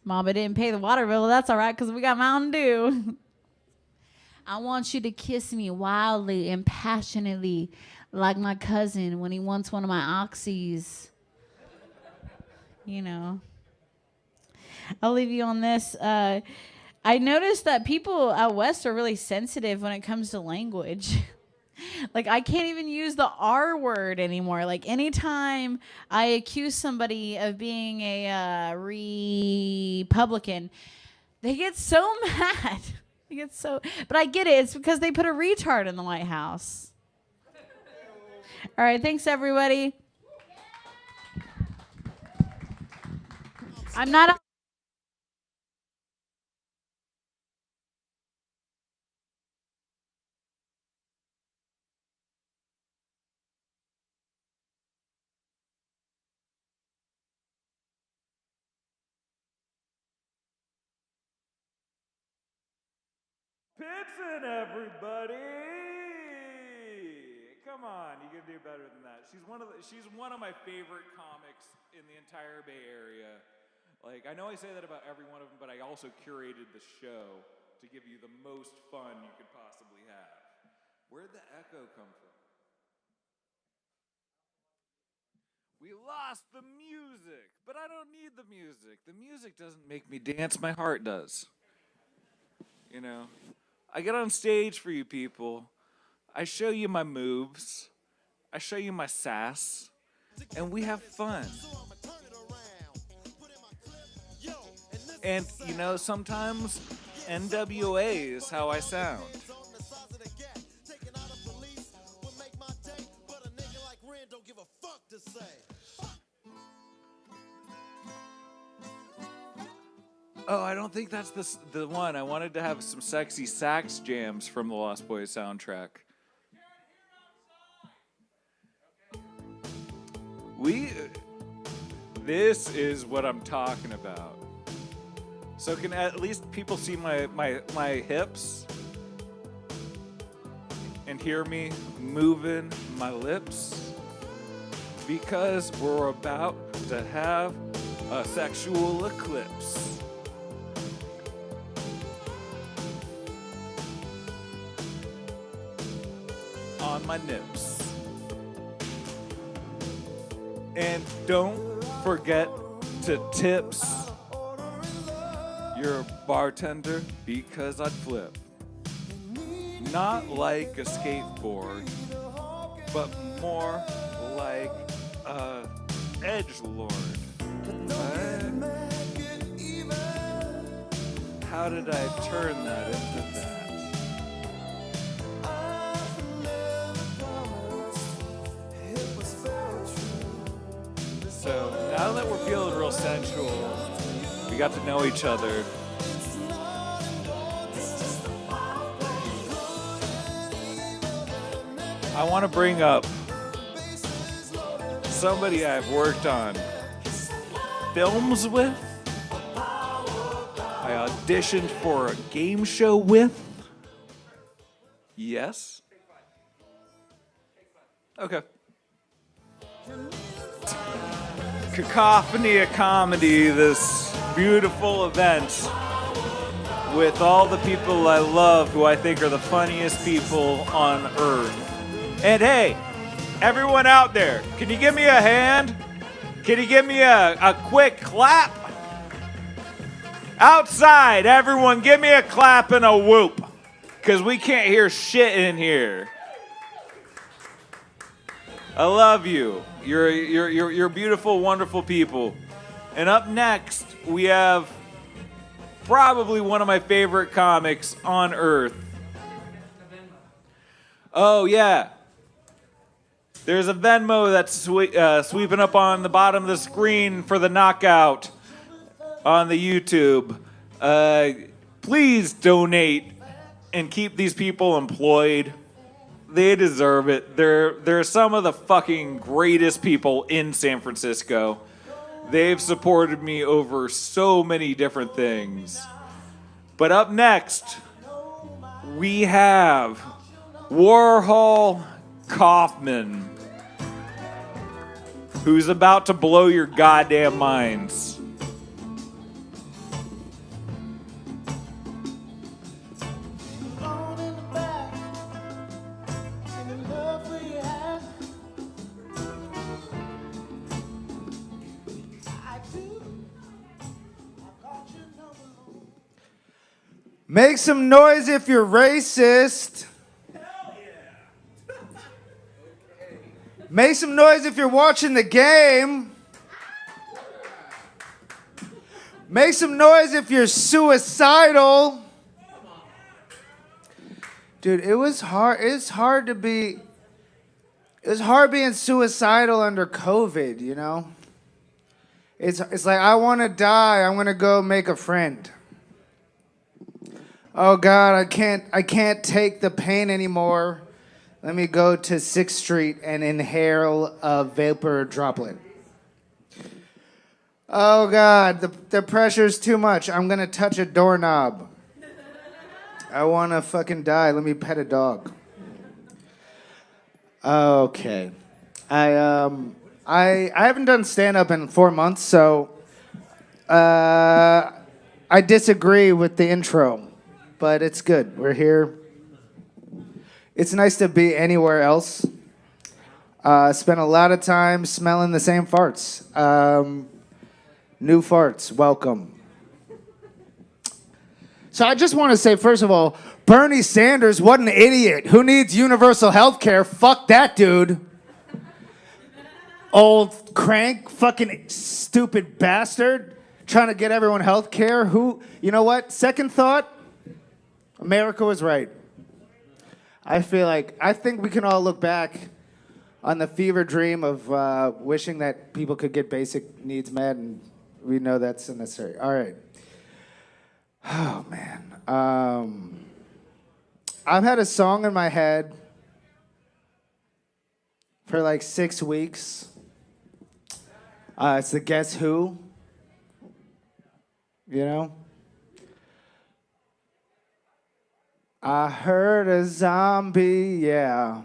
Mama didn't pay the water bill. That's all right, because we got Mountain Dew. I want you to kiss me wildly and passionately like my cousin when he wants one of my oxys. You know. I'll leave you on this. I noticed that people out west are really sensitive when it comes to language. Like, I can't even use the R word anymore. Like, anytime I accuse somebody of being a Republican, they get so mad. But I get it. It's because they put a retard in the White House. All right, thanks, everybody. I'm not... Pitson, everybody! Come on, you can do better than that. She's one of my favorite comics in the entire Bay Area. Like, I know I say that about every one of them, but I also curated the show to give you the most fun you could possibly have. Where'd the echo come from? We lost the music, but I don't need the music. The music doesn't make me dance, my heart does. You know? I get on stage for you people. I show you my moves. I show you my sass. And we have fun. And, you know, sometimes NWA is how I sound. Oh, I don't think that's the one. I wanted to have some sexy sax jams from the Lost Boys soundtrack. This is what I'm talking about. So can at least people see my hips and hear me moving my lips? Because we're about to have a sexual eclipse. On my nips. And don't forget to tips your bartender because I'd flip. Not like a skateboard, but more like a edgelord. How did I turn that into that? So now that we're feeling real sensual, we got to know each other. I want to bring up somebody I've worked on films with. I auditioned for a game show with. Yes? Okay. Cacophony of Comedy, this beautiful event with all the people I love who I think are the funniest people on earth. And hey, everyone out there, can you give me a hand? Can you give me a quick clap? Outside, everyone, give me a clap and a whoop, because we can't hear shit in here. I love you. You're beautiful, wonderful people. And up next, we have probably one of my favorite comics on earth. Oh, yeah. There's a Venmo that's sweeping up on the bottom of the screen for the knockout on the YouTube. Please donate and keep these people employed. They deserve it. They're some of the fucking greatest people in San Francisco. They've supported me over so many different things. But up next, we have Warhol Kaufman, who's about to blow your goddamn minds. Make some noise if you're racist. Make some noise if you're watching the game. Make some noise if you're suicidal. Dude, it was hard. It was hard being suicidal under COVID, you know? It's like, I want to die. I'm going to go make a friend. Oh God, I can't take the pain anymore. Let me go to 6th Street and inhale a vapor droplet. Oh God, the pressure's too much. I'm gonna touch a doorknob. I wanna fucking die. Let me pet a dog. Okay. I haven't done stand-up in 4 months, so I disagree with the intro. But it's good. We're here. It's nice to be anywhere else. Spent a lot of time smelling the same farts. New farts, welcome. So I just want to say, first of all, Bernie Sanders, what an idiot. Who needs universal health care? Fuck that dude. Old crank, fucking stupid bastard. Trying to get everyone health care. Who, you know what? Second thought. America was right. I think we can all look back on the fever dream of wishing that people could get basic needs met, and we know that's unnecessary. All right. Oh, man. I've had a song in my head for like 6 weeks. It's the Guess Who. You know? I heard a zombie, yeah.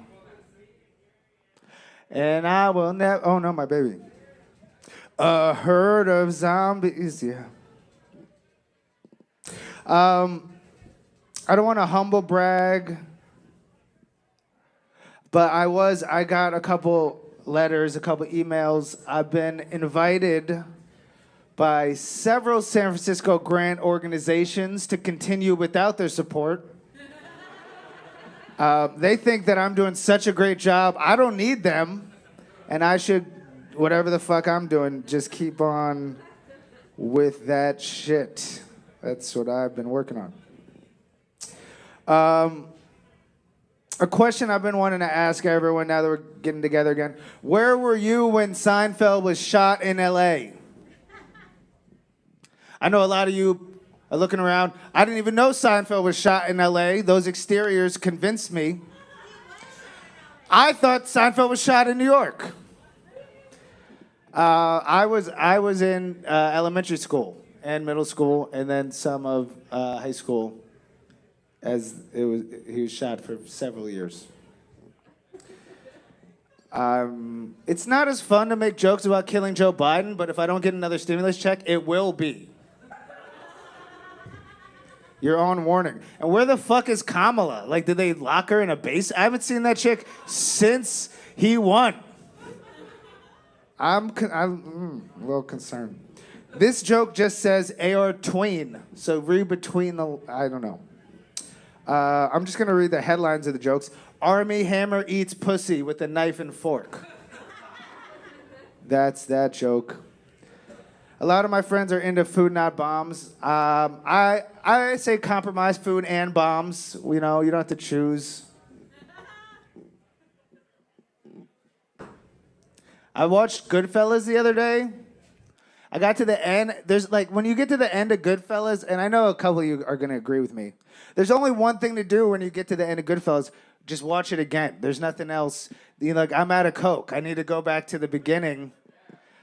And I will never, oh no, my baby. A herd of zombies, yeah. I don't want to humble brag, but I got a couple letters, a couple emails. I've been invited by several San Francisco grant organizations to continue without their support. They think that I'm doing such a great job. I don't need them, and I should, whatever the fuck I'm doing, just keep on with that shit. That's what I've been working on. A question I've been wanting to ask everyone now that we're getting together again. Where were you when Seinfeld was shot in LA? I know a lot of you are looking around. I didn't even know Seinfeld was shot in LA. Those exteriors convinced me. I thought Seinfeld was shot in New York. I was in elementary school and middle school, and then some of high school. He was shot for several years. It's not as fun to make jokes about killing Joe Biden, but if I don't get another stimulus check, it will be. You're on warning. And where the fuck is Kamala? Like, did they lock her in a base? I haven't seen that chick since he won. I'm a little concerned. This joke just says AR tween, so read between the, I don't know. I'm just going to read the headlines of the jokes. Army Hammer eats pussy with a knife and fork. That's that joke. A lot of my friends are into food, not bombs. I say compromise food and bombs. You know, you don't have to choose. I watched Goodfellas the other day. I got to the end. There's like, when you get to the end of Goodfellas, and I know a couple of you are going to agree with me, there's only one thing to do when you get to the end of Goodfellas. Just watch it again. There's nothing else. You're like, I'm out of Coke. I need to go back to the beginning.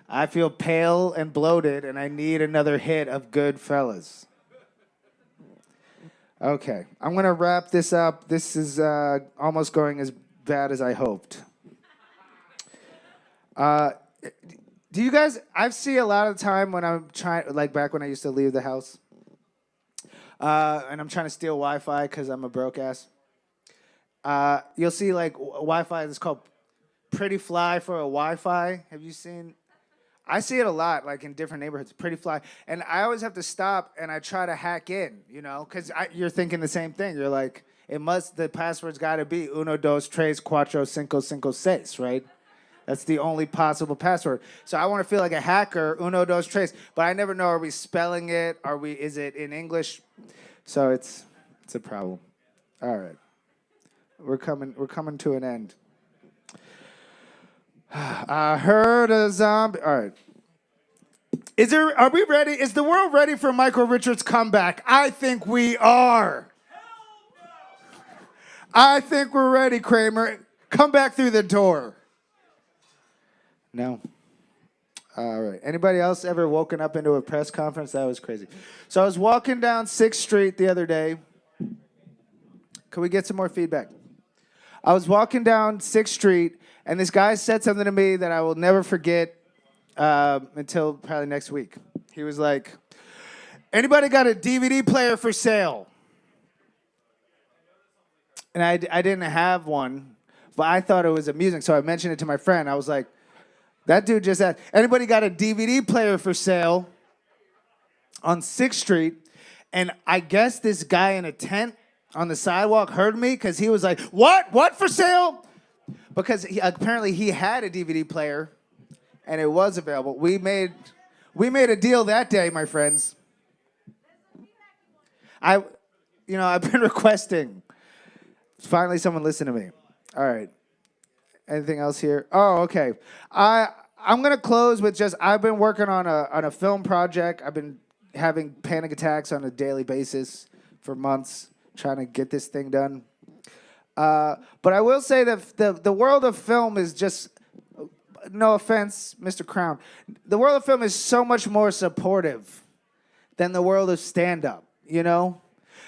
I feel pale and bloated, and I need another hit of Goodfellas. Okay, I'm going to wrap this up. This is almost going as bad as I hoped. Do you guys, I see a lot of time when I'm trying, like back when I used to leave the house, and I'm trying to steal Wi-Fi because I'm a broke ass. You'll see like Wi-Fi that's called Pretty Fly for a Wi-Fi. Have you seen? I see it a lot, like in different neighborhoods, Pretty Fly. And I always have to stop and I try to hack in, you know, because you're thinking the same thing. You're like, the password's got to be 1, 2, 3, 4, 5, 5, 6, right? That's the only possible password. So I want to feel like a hacker, 1, 2, 3, but I never know, are we spelling it? Is it in English? So it's a problem. All right. We're coming to an end. I heard a zombie. All right. Are we ready? Is the world ready for Michael Richards' comeback? I think we are. I think we're ready, Kramer. Come back through the door. No. All right. Anybody else ever woken up into a press conference? That was crazy. So I was walking down 6th Street the other day. Can we get some more feedback? I was walking down 6th Street, and this guy said something to me that I will never forget until probably next week. He was like, anybody got a DVD player for sale? And I didn't have one, but I thought it was amusing, so I mentioned it to my friend. I was like, that dude just asked, anybody got a DVD player for sale on 6th Street? And I guess this guy in a tent on the sidewalk heard me because he was like, what? What for sale? Because apparently he had a DVD player and it was available. We made a deal that day, my friends. I've been requesting. Finally, someone listened to me. All right. Anything else here? Oh, okay. I'm gonna close with I've been working on a film project. I've been having panic attacks on a daily basis for months, trying to get this thing done. But I will say that the world of film is just, no offense, Mr. Crown, the world of film is so much more supportive than the world of stand-up, you know?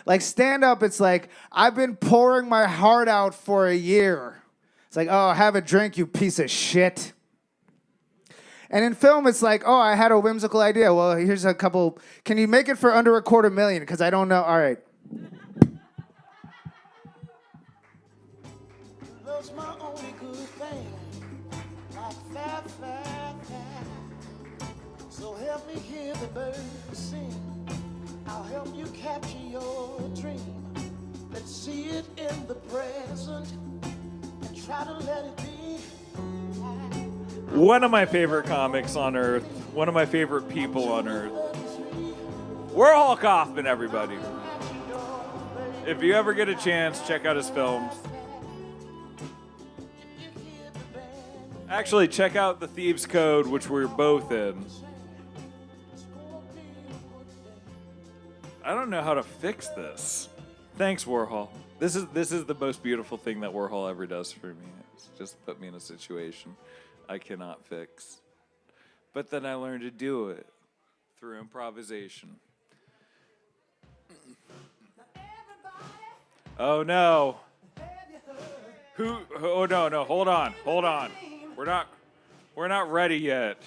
Like stand-up, it's like, I've been pouring my heart out for a year. It's like, oh, have a drink, you piece of shit. And in film, it's like, oh, I had a whimsical idea. Well, here's a couple. Can you make it for under $250,000? Because I don't know. All right. Love's my only good thing. So help me hear the birds sing. I'll help you capture your dream. Let's see it in the present and try to let it be. One of my favorite comics on earth. One of my favorite people on earth. Warhol Kaufman, everybody. If you ever get a chance, check out his films. Actually, check out The Thieves' Code, which we're both in. I don't know how to fix this. Thanks, Warhol. This is the most beautiful thing that Warhol ever does for me. It's just put me in a situation I cannot fix. But then I learned to do it through improvisation. Oh no. Oh no, hold on. We're not ready yet.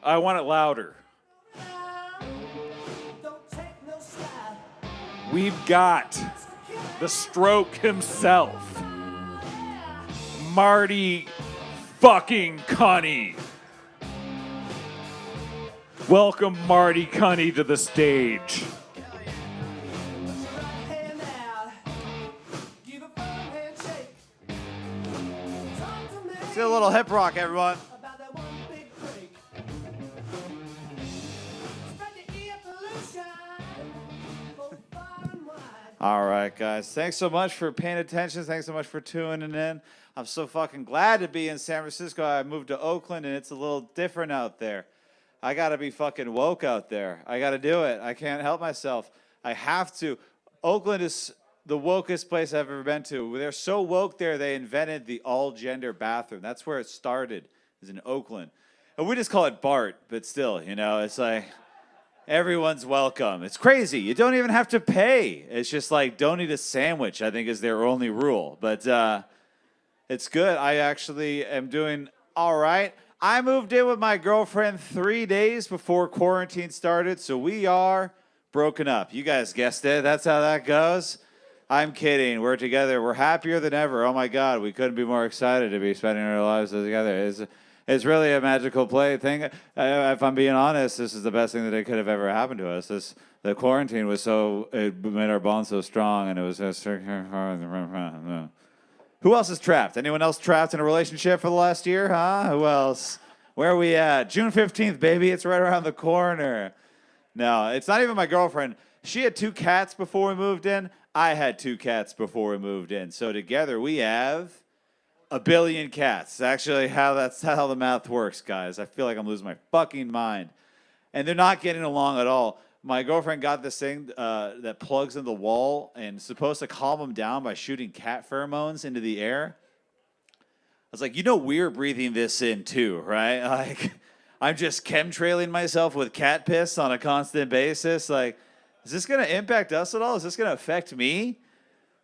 I want it louder. We've got the Stroke himself, Marty fucking Cunny. Welcome Marty Cunny to the stage. Let's do a little hip rock, everyone. All right, guys. Thanks so much for paying attention. Thanks so much for tuning in. I'm so fucking glad to be in San Francisco. I moved to Oakland, and it's a little different out there. I got to be fucking woke out there. I got to do it. I can't help myself. I have to. Oakland is the wokest place I've ever been to. They're so woke there, they invented the all-gender bathroom. That's where it started, is in Oakland. And we just call it BART, but still, you know, it's like everyone's welcome. It's crazy. You don't even have to pay. It's just like, don't eat a sandwich, I think is their only rule. But it's good. I actually am doing all right. I moved in with my girlfriend 3 days before quarantine started, so we are broken up. You guys guessed it. That's how that goes. I'm kidding. We're together. We're happier than ever. Oh, my God. We couldn't be more excited to be spending our lives together. It's really a magical thing. If I'm being honest, this is the best thing that could have ever happened to us. The quarantine was it made our bond so strong, and it was just... Who else is trapped? Anyone else trapped in a relationship for the last year, huh? Who else? Where are we at? June 15th, baby. It's right around the corner. No, it's not even my girlfriend. She had 2 cats before we moved in. I had 2 cats before we moved in. So together we have 1 billion cats. Actually, that's how the math works, guys. I feel like I'm losing my fucking mind. And they're not getting along at all. My girlfriend got this thing that plugs in the wall and is supposed to calm them down by shooting cat pheromones into the air. I was like, you know we're breathing this in too, right? Like, I'm just chemtrailing myself with cat piss on a constant basis. Like, is this going to impact us at all? Is this going to affect me?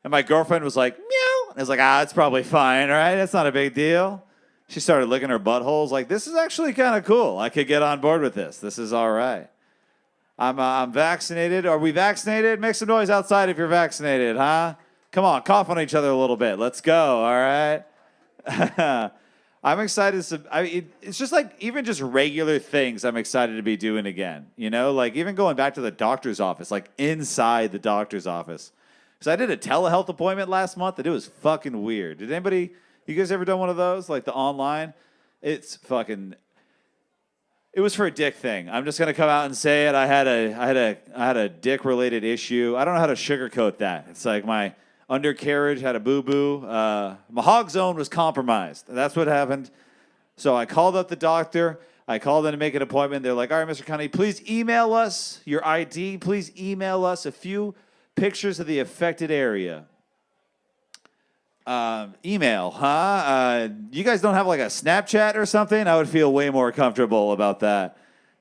And my girlfriend was like, meow. And I was like, it's probably fine, right? That's not a big deal. She started licking her buttholes like, this is actually kind of cool. I could get on board with this. This is all right. I'm vaccinated. Are we vaccinated? Make some noise outside if you're vaccinated, huh? Come on, cough on each other a little bit. Let's go, all right? I'm excited. It's just like even just regular things I'm excited to be doing again. You know, like even going back to the doctor's office, like inside the doctor's office. Because I did a telehealth appointment last month and it was fucking weird. You guys ever done one of those? Like the online? It was for a dick thing. I'm just gonna come out and say it. I had a dick related issue. I don't know how to sugarcoat that. It's like my undercarriage had a boo-boo. My hog zone was compromised. That's what happened. So I called up the doctor. I called in to make an appointment. They're like, all right, Mr. Connie, please email us your ID. Please email us a few pictures of the affected area. Email, huh? You guys don't have like a Snapchat or something? I would feel way more comfortable about that.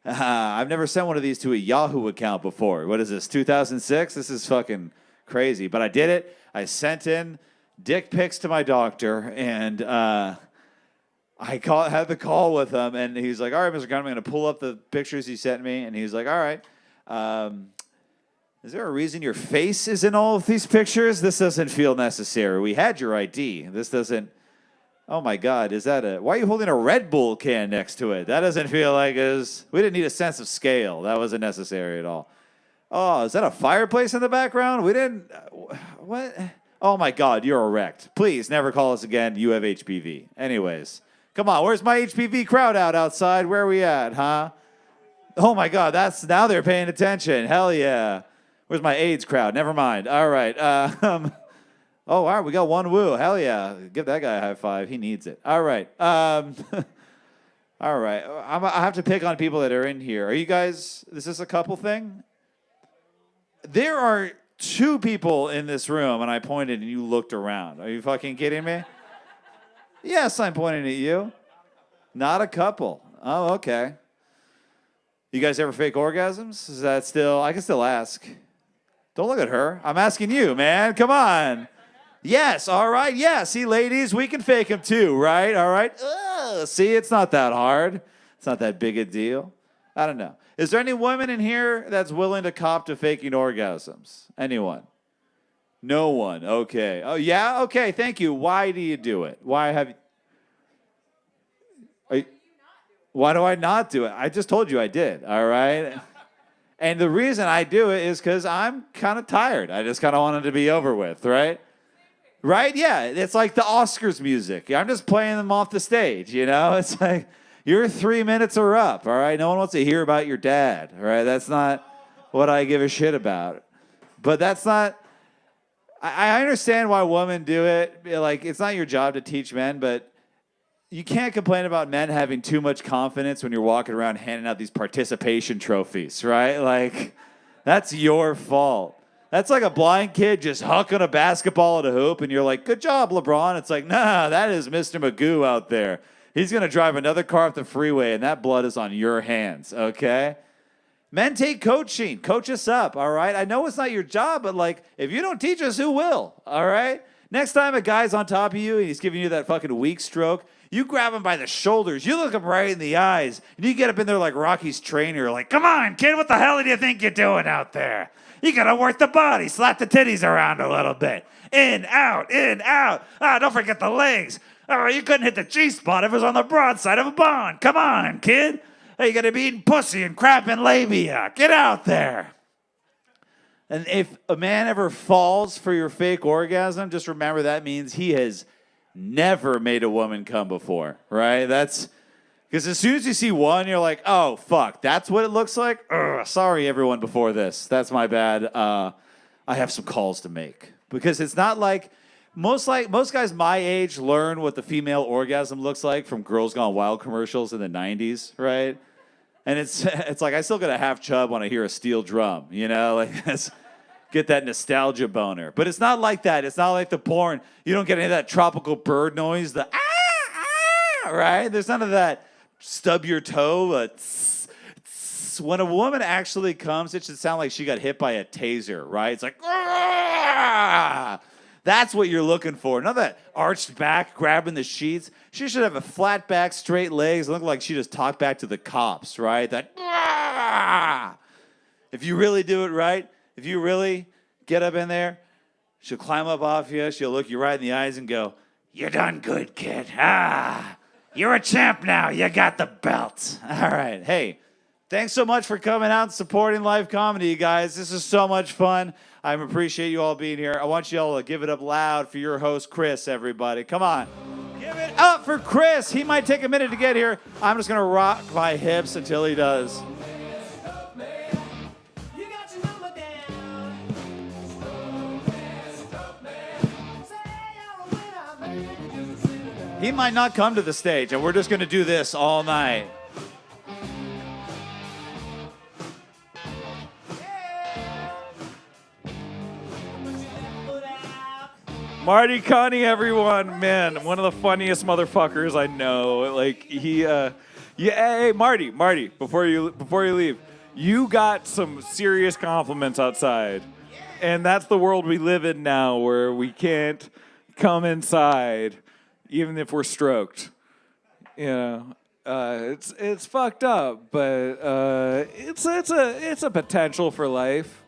I've never sent one of these to a Yahoo account before. What is this, 2006? This is fucking crazy. But I did it. I sent in dick pics to my doctor, and I had the call with him, and he's like, all right, Mr. Gunn, I'm going to pull up the pictures he sent me. And he's like, all right. Is there a reason your face is in all of these pictures? This doesn't feel necessary. We had your ID. This doesn't... Oh, my God. Why are you holding a Red Bull can next to it? That doesn't feel like we didn't need a sense of scale. That wasn't necessary at all. Oh, is that a fireplace in the background? We didn't... What? Oh, my God. You're erect. Please, never call us again. You have HPV. Anyways. Come on. Where's my HPV crowd outside? Where are we at, huh? Oh, my God. Now they're paying attention. Hell yeah. Where's my AIDS crowd? Never mind. All right. Oh, all right. We got one woo. Hell yeah. Give that guy a high five. He needs it. All right. All right. I have to pick on people that are in here. Are you guys, is this a couple thing? There are 2 people in this room, and I pointed, and you looked around. Are you fucking kidding me? Yes, I'm pointing at you. Not a couple. Oh, okay. You guys ever fake orgasms? Is that still, I can still ask. Don't look at her. I'm asking you, man. Come on. Yes, all right. Yeah, see, ladies, we can fake them too, right? All right. See, it's not that hard. It's not that big a deal. I don't know. Is there any woman in here that's willing to cop to faking orgasms? Anyone? No one. Okay. Oh, yeah? Okay, thank you. Why do you do it? Why do I not do it? I just told you I did, all right? And the reason I do it is because I'm kind of tired. I just kind of want it to be over with, right? Right? Yeah, it's like the Oscars music. I'm just playing them off the stage, you know? It's like, your 3 minutes are up, all right? No one wants to hear about your dad, all right? That's not what I give a shit about. But that's not... I understand why women do it. Like, it's not your job to teach men, but you can't complain about men having too much confidence when you're walking around handing out these participation trophies, right? Like, that's your fault. That's like a blind kid just hucking a basketball at a hoop, and you're like, good job, LeBron. It's like, nah, that is Mr. Magoo out there. He's going to drive another car off the freeway, and that blood is on your hands, okay? Men take coaching. Coach us up, all right? I know it's not your job, but, like, if you don't teach us, who will, all right? Next time a guy's on top of you and he's giving you that fucking weak stroke, you grab him by the shoulders. You look him right in the eyes, and you get up in there like Rocky's trainer, like, come on, kid, what the hell do you think you're doing out there? You got to work the body, slap the titties around a little bit. In, out, in, out. Ah, don't forget the legs. Oh, you couldn't hit the G-spot if it was on the broadside of a bond. Come on, kid. Hey, you got to be eating pussy and crapping labia. Get out there. And if a man ever falls for your fake orgasm, just remember that means he has never made a woman come before, right? That's because as soon as you see one, you're like, oh, fuck, that's what it looks like? Ugh, sorry, everyone before this. That's my bad. I have some calls to make. Because it's not like most guys my age learn what the female orgasm looks like from Girls Gone Wild commercials in the 90s, right? And it's like I still got a half chub when I hear a steel drum, you know? Like, get that nostalgia boner. But it's not like that. It's not like the porn. You don't get any of that tropical bird noise, the right? There's none of that stub your toe, tss, tss. When a woman actually comes, it should sound like she got hit by a taser, right? It's like, that's what you're looking for. None of that arched back, grabbing the sheets. She should have a flat back, straight legs, look like she just talked back to the cops, right? That, if you really do it right, if you really get up in there, she'll climb up off you, she'll look you right in the eyes and go, "You done good, kid. You're a champ now. You got the belt." All right. Hey, thanks so much for coming out and supporting live comedy, you guys. This is so much fun. I appreciate you all being here. I want you all to give it up loud for your host, Chris, everybody. Come on. Give it up for Chris. He might take a minute to get here. I'm just going to rock my hips until he does. He might not come to the stage, and we're just going to do this all night. Marty Connie, everyone, man, one of the funniest motherfuckers I know. Like hey, Marty, before you leave, you got some serious compliments outside, and that's the world we live in now, where we can't come inside, even if we're stroked. You know, it's fucked up, but it's a potential for life.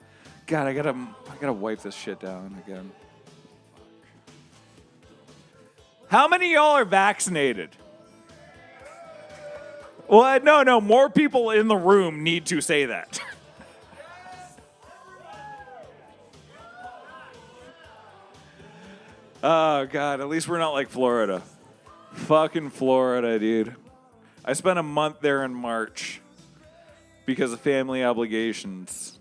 God, I gotta wipe this shit down again. How many of y'all are vaccinated? Well, no, more people in the room need to say that. Oh, God, at least we're not like Florida. Fucking Florida, dude. I spent a month there in March because of family obligations.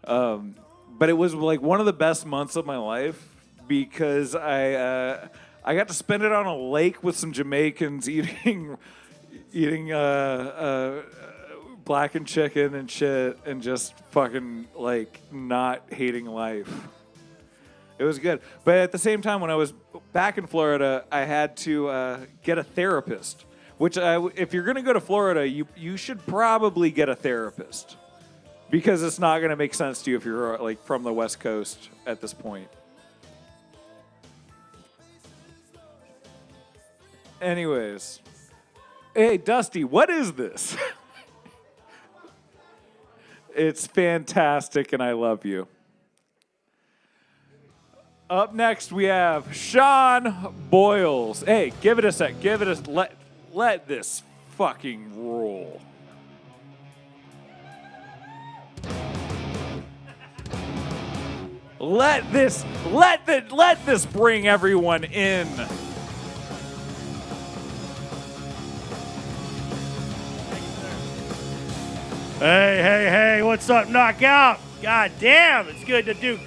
But it was like one of the best months of my life because I got to spend it on a lake with some Jamaicans eating blackened chicken and shit and just fucking like not hating life. It was good. But at the same time, when I was back in Florida, I had to get a therapist, which if you're going to go to Florida, you should probably get a therapist because it's not going to make sense to you if you're like from the West Coast at this point. Anyways, hey, Dusty, what is this? It's fantastic, and I love you. Up next, we have Sean Boyles. Hey, give it a sec. Let this fucking roll. Let this bring everyone in. Hey, what's up, Knockout? God damn, it's good to do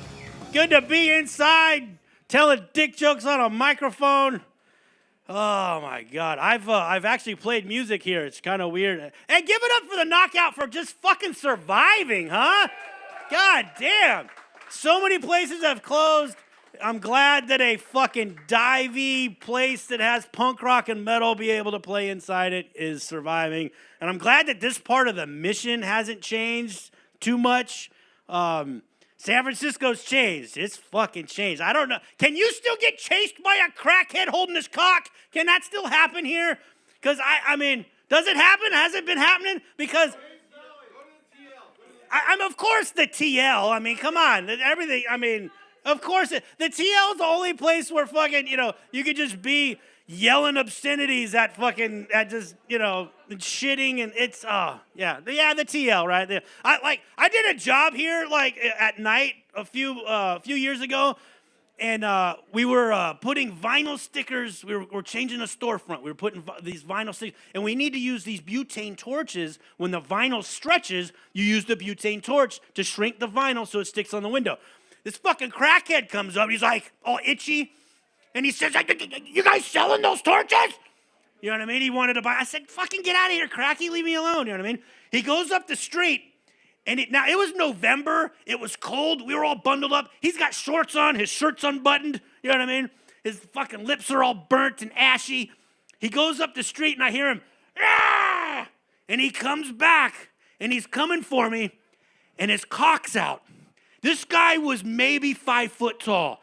Good to be inside, telling dick jokes on a microphone. Oh my God, I've actually played music here. It's kind of weird. Hey, give it up for the knockout for just fucking surviving, huh? God damn. So many places have closed. I'm glad that a fucking divey place that has punk rock and metal be able to play inside it is surviving. And I'm glad that this part of the mission hasn't changed too much. San Francisco's changed. It's fucking changed. I don't know. Can you still get chased by a crackhead holding his cock? Can that still happen here? Because, I mean, does it happen? Has it been happening? Because, I'm of course the TL. I mean, come on. Everything, I mean, of course. The TL is the only place where fucking, you could just be yelling obscenities at just, shitting, and it's, the TL, right? I did a job here, at night a few years ago, and we were putting vinyl stickers. We're changing a storefront. We were putting these vinyl stickers, and we need to use these butane torches. When the vinyl stretches, you use the butane torch to shrink the vinyl so it sticks on the window. This fucking crackhead comes up, he's like all itchy, and he says, "You guys selling those torches?" You know what I mean? He wanted to buy. I said, "Fucking get out of here, cracky, leave me alone." You know what I mean? He goes up the street, and it was November. It was cold. We were all bundled up. He's got shorts on. His shirt's unbuttoned. You know what I mean? His fucking lips are all burnt and ashy. He goes up the street, and I hear him, "Ah!" And he comes back, and he's coming for me, and his cock's out. This guy was maybe 5 foot tall.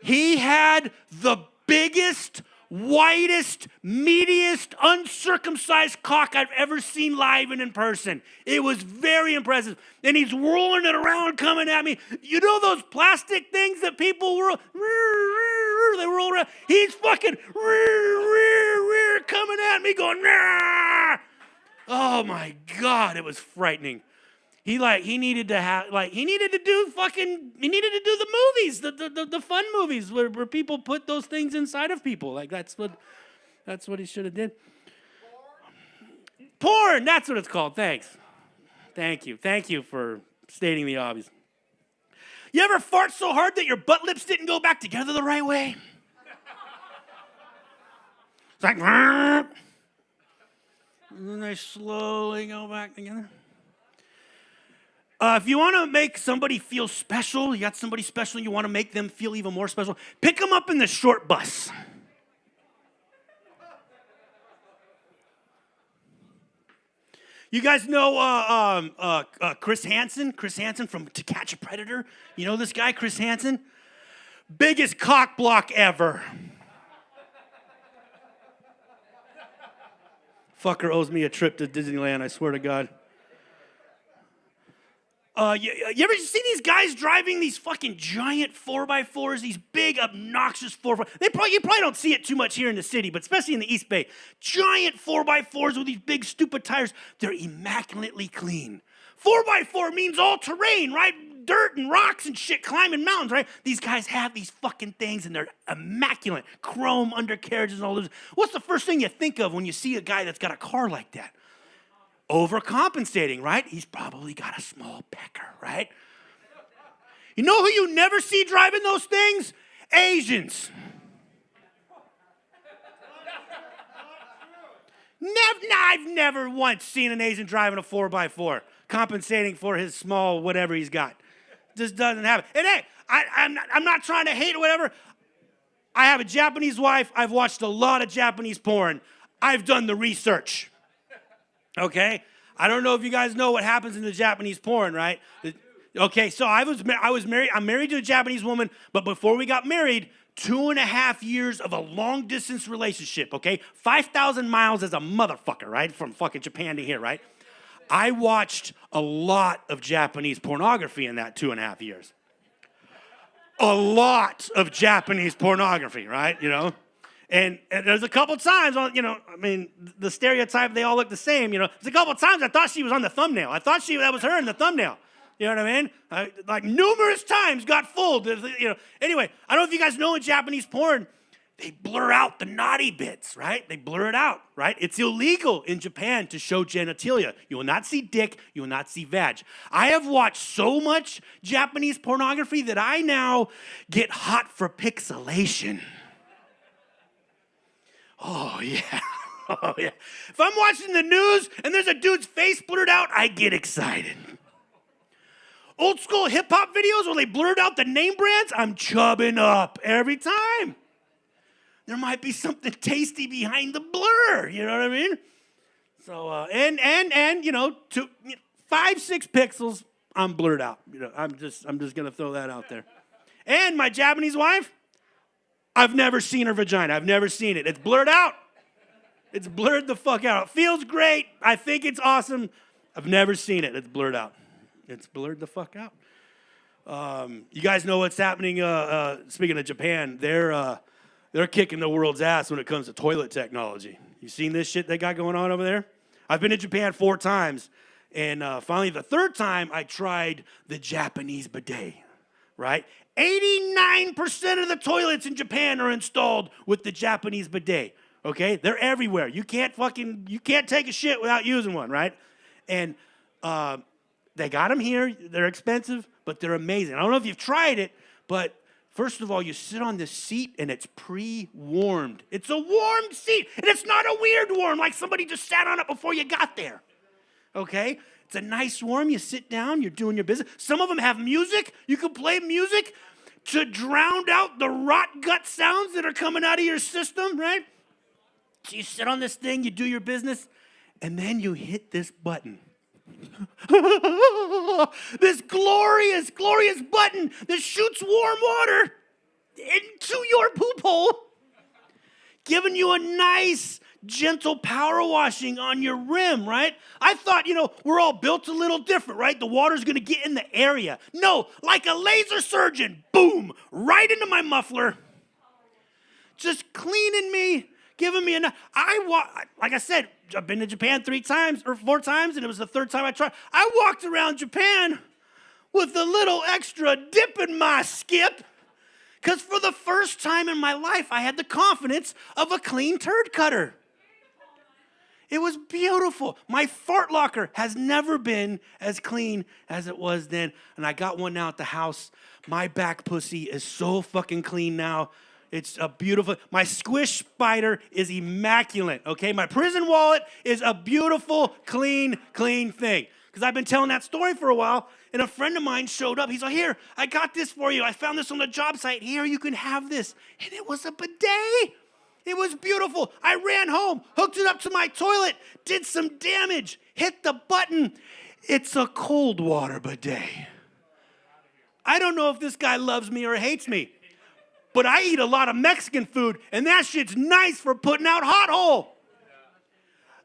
He had the biggest, whitest, meatiest, uncircumcised cock I've ever seen live and in person. It was very impressive. And he's rolling it around, coming at me. You know those plastic things that people roll? They roll around. He's fucking coming at me, going, "Nah!" Oh my God, it was frightening. He needed to do the movies, the fun movies where people put those things inside of people. Like that's what he should have did. Porn, that's what it's called. Thanks. Thank you for stating the obvious. You ever fart so hard that your butt lips didn't go back together the right way? It's like, and then they slowly go back together. If you want to make somebody feel special, you got somebody special, you want to make them feel even more special, pick them up in the short bus. You guys know Chris Hansen? Chris Hansen from To Catch a Predator? You know this guy, Chris Hansen? Biggest cock block ever. Fucker owes me a trip to Disneyland, I swear to God. You ever see these guys driving these fucking giant 4x4s, these big, obnoxious 4x4s? You probably don't see it too much here in the city, but especially in the East Bay. Giant 4x4s with these big, stupid tires. They're immaculately clean. 4x4 means all terrain, right? Dirt and rocks and shit, climbing mountains, right? These guys have these fucking things, and they're immaculate. Chrome undercarriages and all this. What's the first thing you think of when you see a guy that's got a car like that? Overcompensating, right? He's probably got a small pecker, right? You know who you never see driving those things? Asians. I've never once seen an Asian driving a 4x4, compensating for his small whatever he's got. Just doesn't happen. And hey, I'm not trying to hate or whatever. I have a Japanese wife. I've watched a lot of Japanese porn. I've done the research. Okay? I don't know if you guys know what happens in the Japanese porn, right? Okay, so I was married. I'm married to a Japanese woman, but before we got married, 2.5 years of a long-distance relationship, okay? 5,000 miles as a motherfucker, right? From fucking Japan to here, right? I watched a lot of Japanese pornography in that 2.5 years. A lot of Japanese pornography, right? And there's a couple times, the stereotype, they all look the same, There's a couple times I thought she was on the thumbnail. I thought that was her in the thumbnail. You know what I mean? Like numerous times got fooled. Anyway, I don't know if you guys know in Japanese porn, they blur out the naughty bits, right? They blur it out, right? It's illegal in Japan to show genitalia. You will not see dick. You will not see vag. I have watched so much Japanese pornography that I now get hot for pixelation. Oh, yeah. Oh, yeah. If I'm watching the news and there's a dude's face blurred out, I get excited. Old school hip-hop videos where they blurred out the name brands, I'm chubbing up every time. There might be something tasty behind the blur, you know what I mean? So, and you know, 5-6 pixels, I'm blurred out. You know, I'm just gonna throw that out there. And my Japanese wife, I've never seen her vagina. I've never seen it. It's blurred out. It's blurred the fuck out. It feels great. I think it's awesome. I've never seen it. It's blurred out. It's blurred the fuck out. You guys know what's happening? Speaking of Japan, they're kicking the world's ass when it comes to toilet technology. You seen this shit they got going on over there? I've been to Japan 4 times, and finally the 3rd time I tried the Japanese bidet, right? 89% of the toilets in Japan are installed with the Japanese bidet, okay? They're everywhere. You can't take a shit without using one, right? And they got them here. They're expensive, but they're amazing. I don't know if you've tried it, but first of all, you sit on this seat and it's pre-warmed. It's a warmed seat, and it's not a weird warm like somebody just sat on it before you got there, okay? It's a nice warm. You sit down, you're doing your business. Some of them have music. You can play music to drown out the rot gut sounds that are coming out of your system, right? So you sit on this thing, you do your business, and then you hit this button. This glorious, glorious button that shoots warm water into your poop hole, giving you a nice, gentle power washing on your rim, right? I thought, we're all built a little different, right? The water's going to get in the area. No, like a laser surgeon, boom, right into my muffler, just cleaning me, giving me like I said, I've been to Japan 3 times or 4 times, and it was the 3rd time I tried. I walked around Japan with a little extra dip in my skip, because for the first time in my life, I had the confidence of a clean turd cutter. It was beautiful. My fart locker has never been as clean as it was then, and I got one now at the house. My back pussy is so fucking clean now. It's a beautiful, my squish spider is immaculate, okay? My prison wallet is a beautiful, clean thing. Because I've been telling that story for a while, and a friend of mine showed up. He's like, here, I got this for you. I found this on the job site. Here, you can have this. And it was a bidet. It was beautiful. I ran home, hooked it up to my toilet, did some damage, hit the button. It's a cold water bidet. I don't know if this guy loves me or hates me, but I eat a lot of Mexican food, and that shit's nice for putting out hot hole.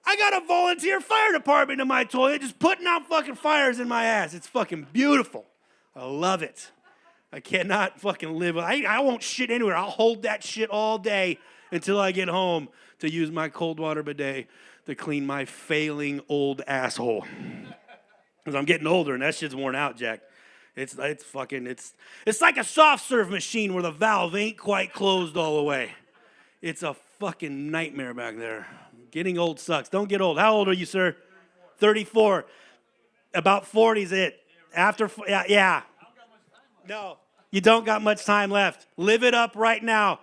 I got a volunteer fire department in my toilet just putting out fucking fires in my ass. It's fucking beautiful. I love it. I cannot fucking live. I won't shit anywhere. I'll hold that shit all day until I get home to use my cold water bidet to clean my failing old asshole. Because I'm getting older, and that shit's worn out, Jack. It's like a soft serve machine where the valve ain't quite closed all the way. It's a fucking nightmare back there. Getting old sucks. Don't get old. How old are you, sir? 34. About 40 is it. After, yeah. No, you don't got much time left. Live it up right now.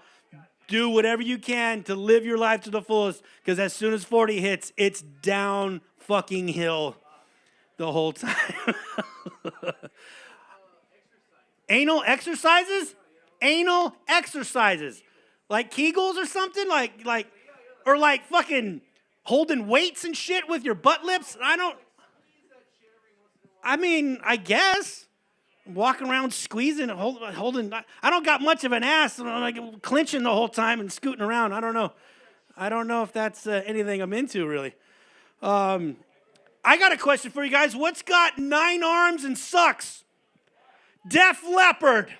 Do whatever you can to live your life to the fullest, because as soon as 40 hits, it's down fucking hill the whole time. Anal exercises? Anal exercises. Like Kegels or something? Or like fucking holding weights and shit with your butt lips? I guess. Walking around squeezing and holding. I don't got much of an ass. I'm like clenching the whole time and scooting around. I don't know. I don't know if that's anything I'm into, really. I got a question for you guys. What's got 9 arms and sucks? Def Leppard.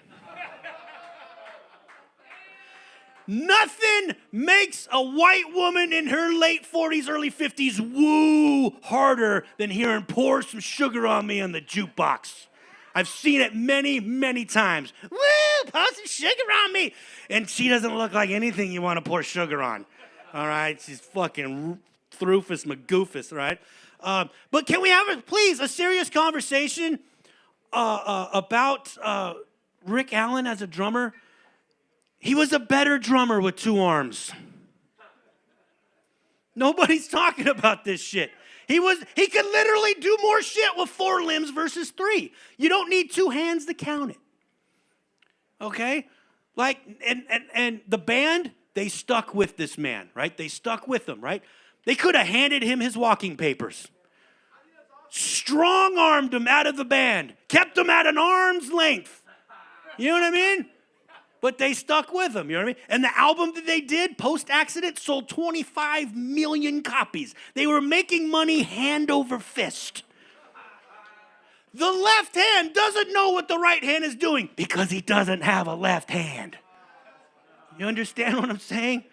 Nothing makes a white woman in her late 40s, early 50s woo harder than hearing "Pour Some Sugar on Me" on the jukebox. I've seen it many, many times. Woo! pour some sugar on me. And she doesn't look like anything you want to pour sugar on. All right? She's fucking Throofus McGoofus, right? But can we have, please, a serious conversation about Rick Allen as a drummer? He was a better drummer with 2 arms. Nobody's talking about this shit. He could literally do more shit with 4 limbs versus 3. You don't need 2 hands to count it. Okay? Like, and the band, they stuck with this man, right? They stuck with him, right? They could have handed him his walking papers. Strong-armed him out of the band. Kept him at an arm's length. You know what I mean? But they stuck with him, you know what I mean? And the album that they did, post-accident, sold 25 million copies. They were making money hand over fist. The left hand doesn't know what the right hand is doing because he doesn't have a left hand. You understand what I'm saying?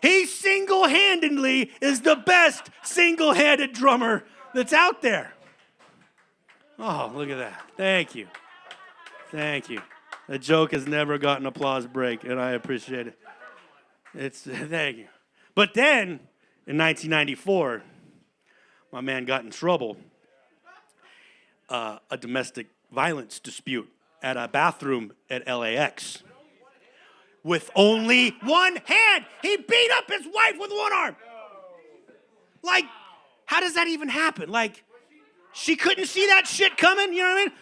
He single-handedly is the best single-handed drummer that's out there. Oh, look at that. Thank you. Thank you. The joke has never gotten applause break, and I appreciate it. Thank you. But then, in 1994, my man got in trouble. A domestic violence dispute at a bathroom at LAX. With only 1 hand. He beat up his wife with 1 arm. Like, how does that even happen? Like, she couldn't see that shit coming, you know what I mean?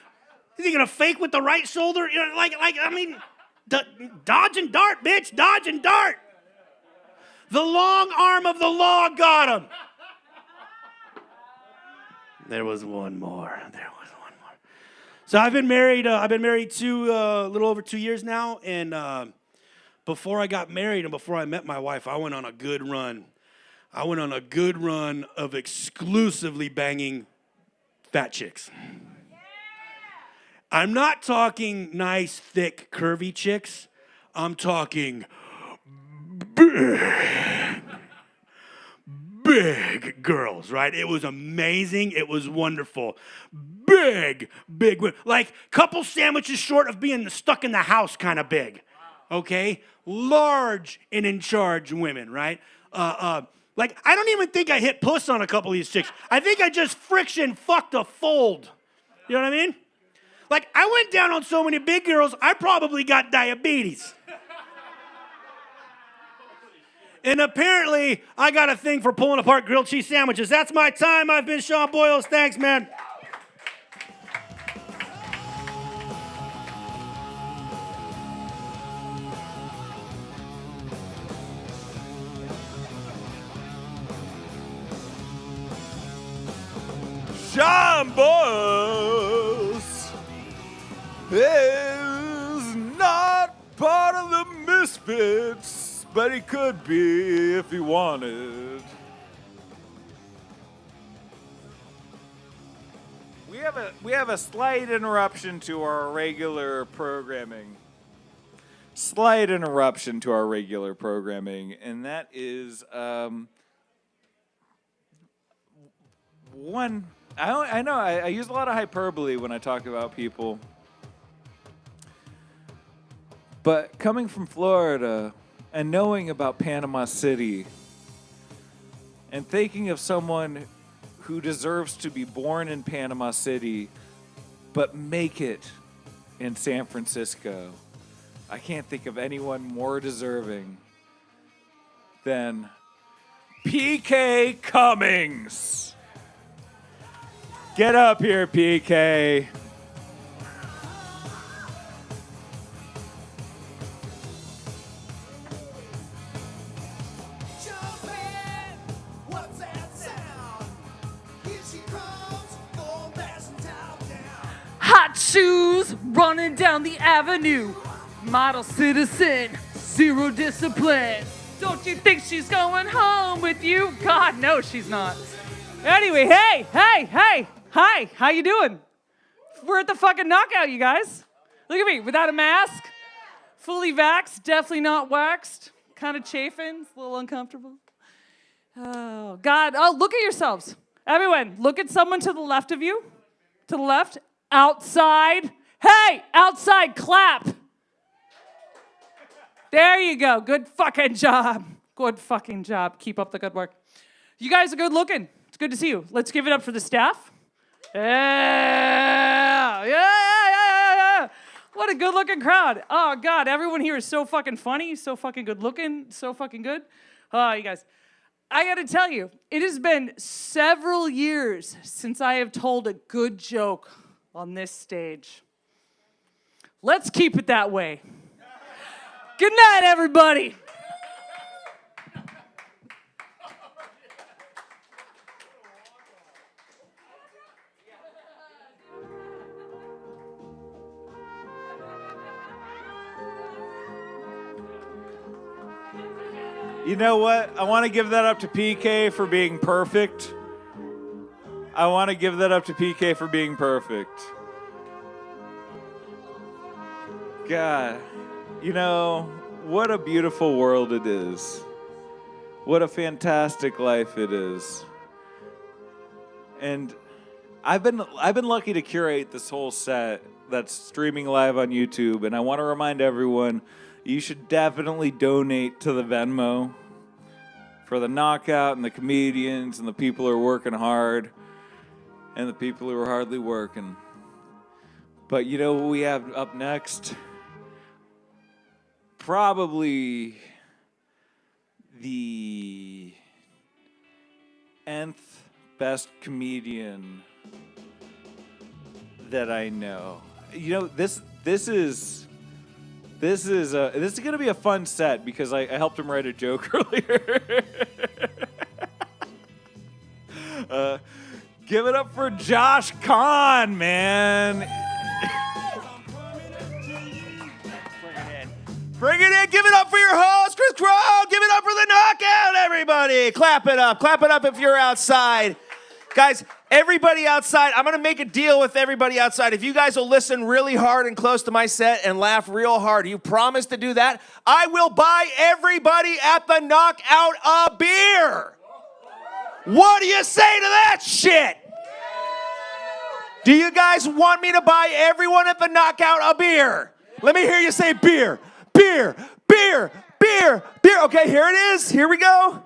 Is he gonna fake with the right shoulder? You know, I mean, dodge and dart, bitch, dodge and dart. The long arm of the law got him. There was one more. So I've been married. A little over 2 years now, and before I got married and before I met my wife, I went on a good run. I went on a good run of exclusively banging fat chicks. I'm not talking nice, thick, curvy chicks. I'm talking big girls, right? It was amazing. It was wonderful. Big, like couple sandwiches short of being stuck in the house kind of big, okay? Large and in charge women, right? Like, I don't even think I hit puss on a couple of these chicks. I think I just friction fucked a fold. You know what I mean? Like, I went down on so many big girls, I probably got diabetes. And apparently, I got a thing for pulling apart grilled cheese sandwiches. That's my time. I've been Sean Boyles. Thanks, man. Sean Boyles is not part of the Misfits, but he could be if he wanted. We have a slight interruption to our regular programming. And that is one. I know I use a lot of hyperbole when I talk about people. But coming from Florida and knowing about Panama City and thinking of someone who deserves to be born in Panama City but make it in San Francisco, I can't think of anyone more deserving than PK Cummings. Get up here, PK. Hot shoes running down the avenue. Model citizen, zero discipline. Don't you think she's going home with you? God, no, she's not. Anyway, hey, hi, how you doing? We're at the fucking knockout, you guys. Look at me, without a mask, fully vaxxed, definitely not waxed, kind of chafing, it's a little uncomfortable. Oh, God, look at yourselves. Everyone, look at someone to the left of you, to the left, outside. Hey, outside, clap. There you go. Good fucking job. Good fucking job. Keep up the good work. You guys are good looking. It's good to see you. Let's give it up for the staff. Yeah. What a good looking crowd. Oh, God. Everyone here is so fucking funny, so fucking good looking, so fucking good. Oh, you guys. I got to tell you, it has been several years since I have told a good joke on this stage. Let's keep it that way. Good night, everybody. You know what? I want to give that up to PK for being perfect. I want to give that up to PK for being perfect. God, you know, what a beautiful world it is. What a fantastic life it is. And I've been lucky to curate this whole set that's streaming live on YouTube, and I want to remind everyone, you should definitely donate to the Venmo for the knockout and the comedians and the people who are working hard and the people who are hardly working. But you know what we have up next? Probably the nth best comedian that I know. You know, this is going to be a fun set because I helped him write a joke earlier. Give it up for Josh Kahn, man. Bring it in. Give it up for your host, Chris Crow. Give it up for the knockout, everybody. Clap it up. Clap it up if you're outside. Guys, everybody outside, I'm going to make a deal with everybody outside. If you guys will listen really hard and close to my set and laugh real hard, you promise to do that, I will buy everybody at the knockout a beer. What do you say to that shit? Do you guys want me to buy everyone at the knockout a beer? Let me hear you say beer, beer, beer, beer, beer. Okay, here it is. Here we go.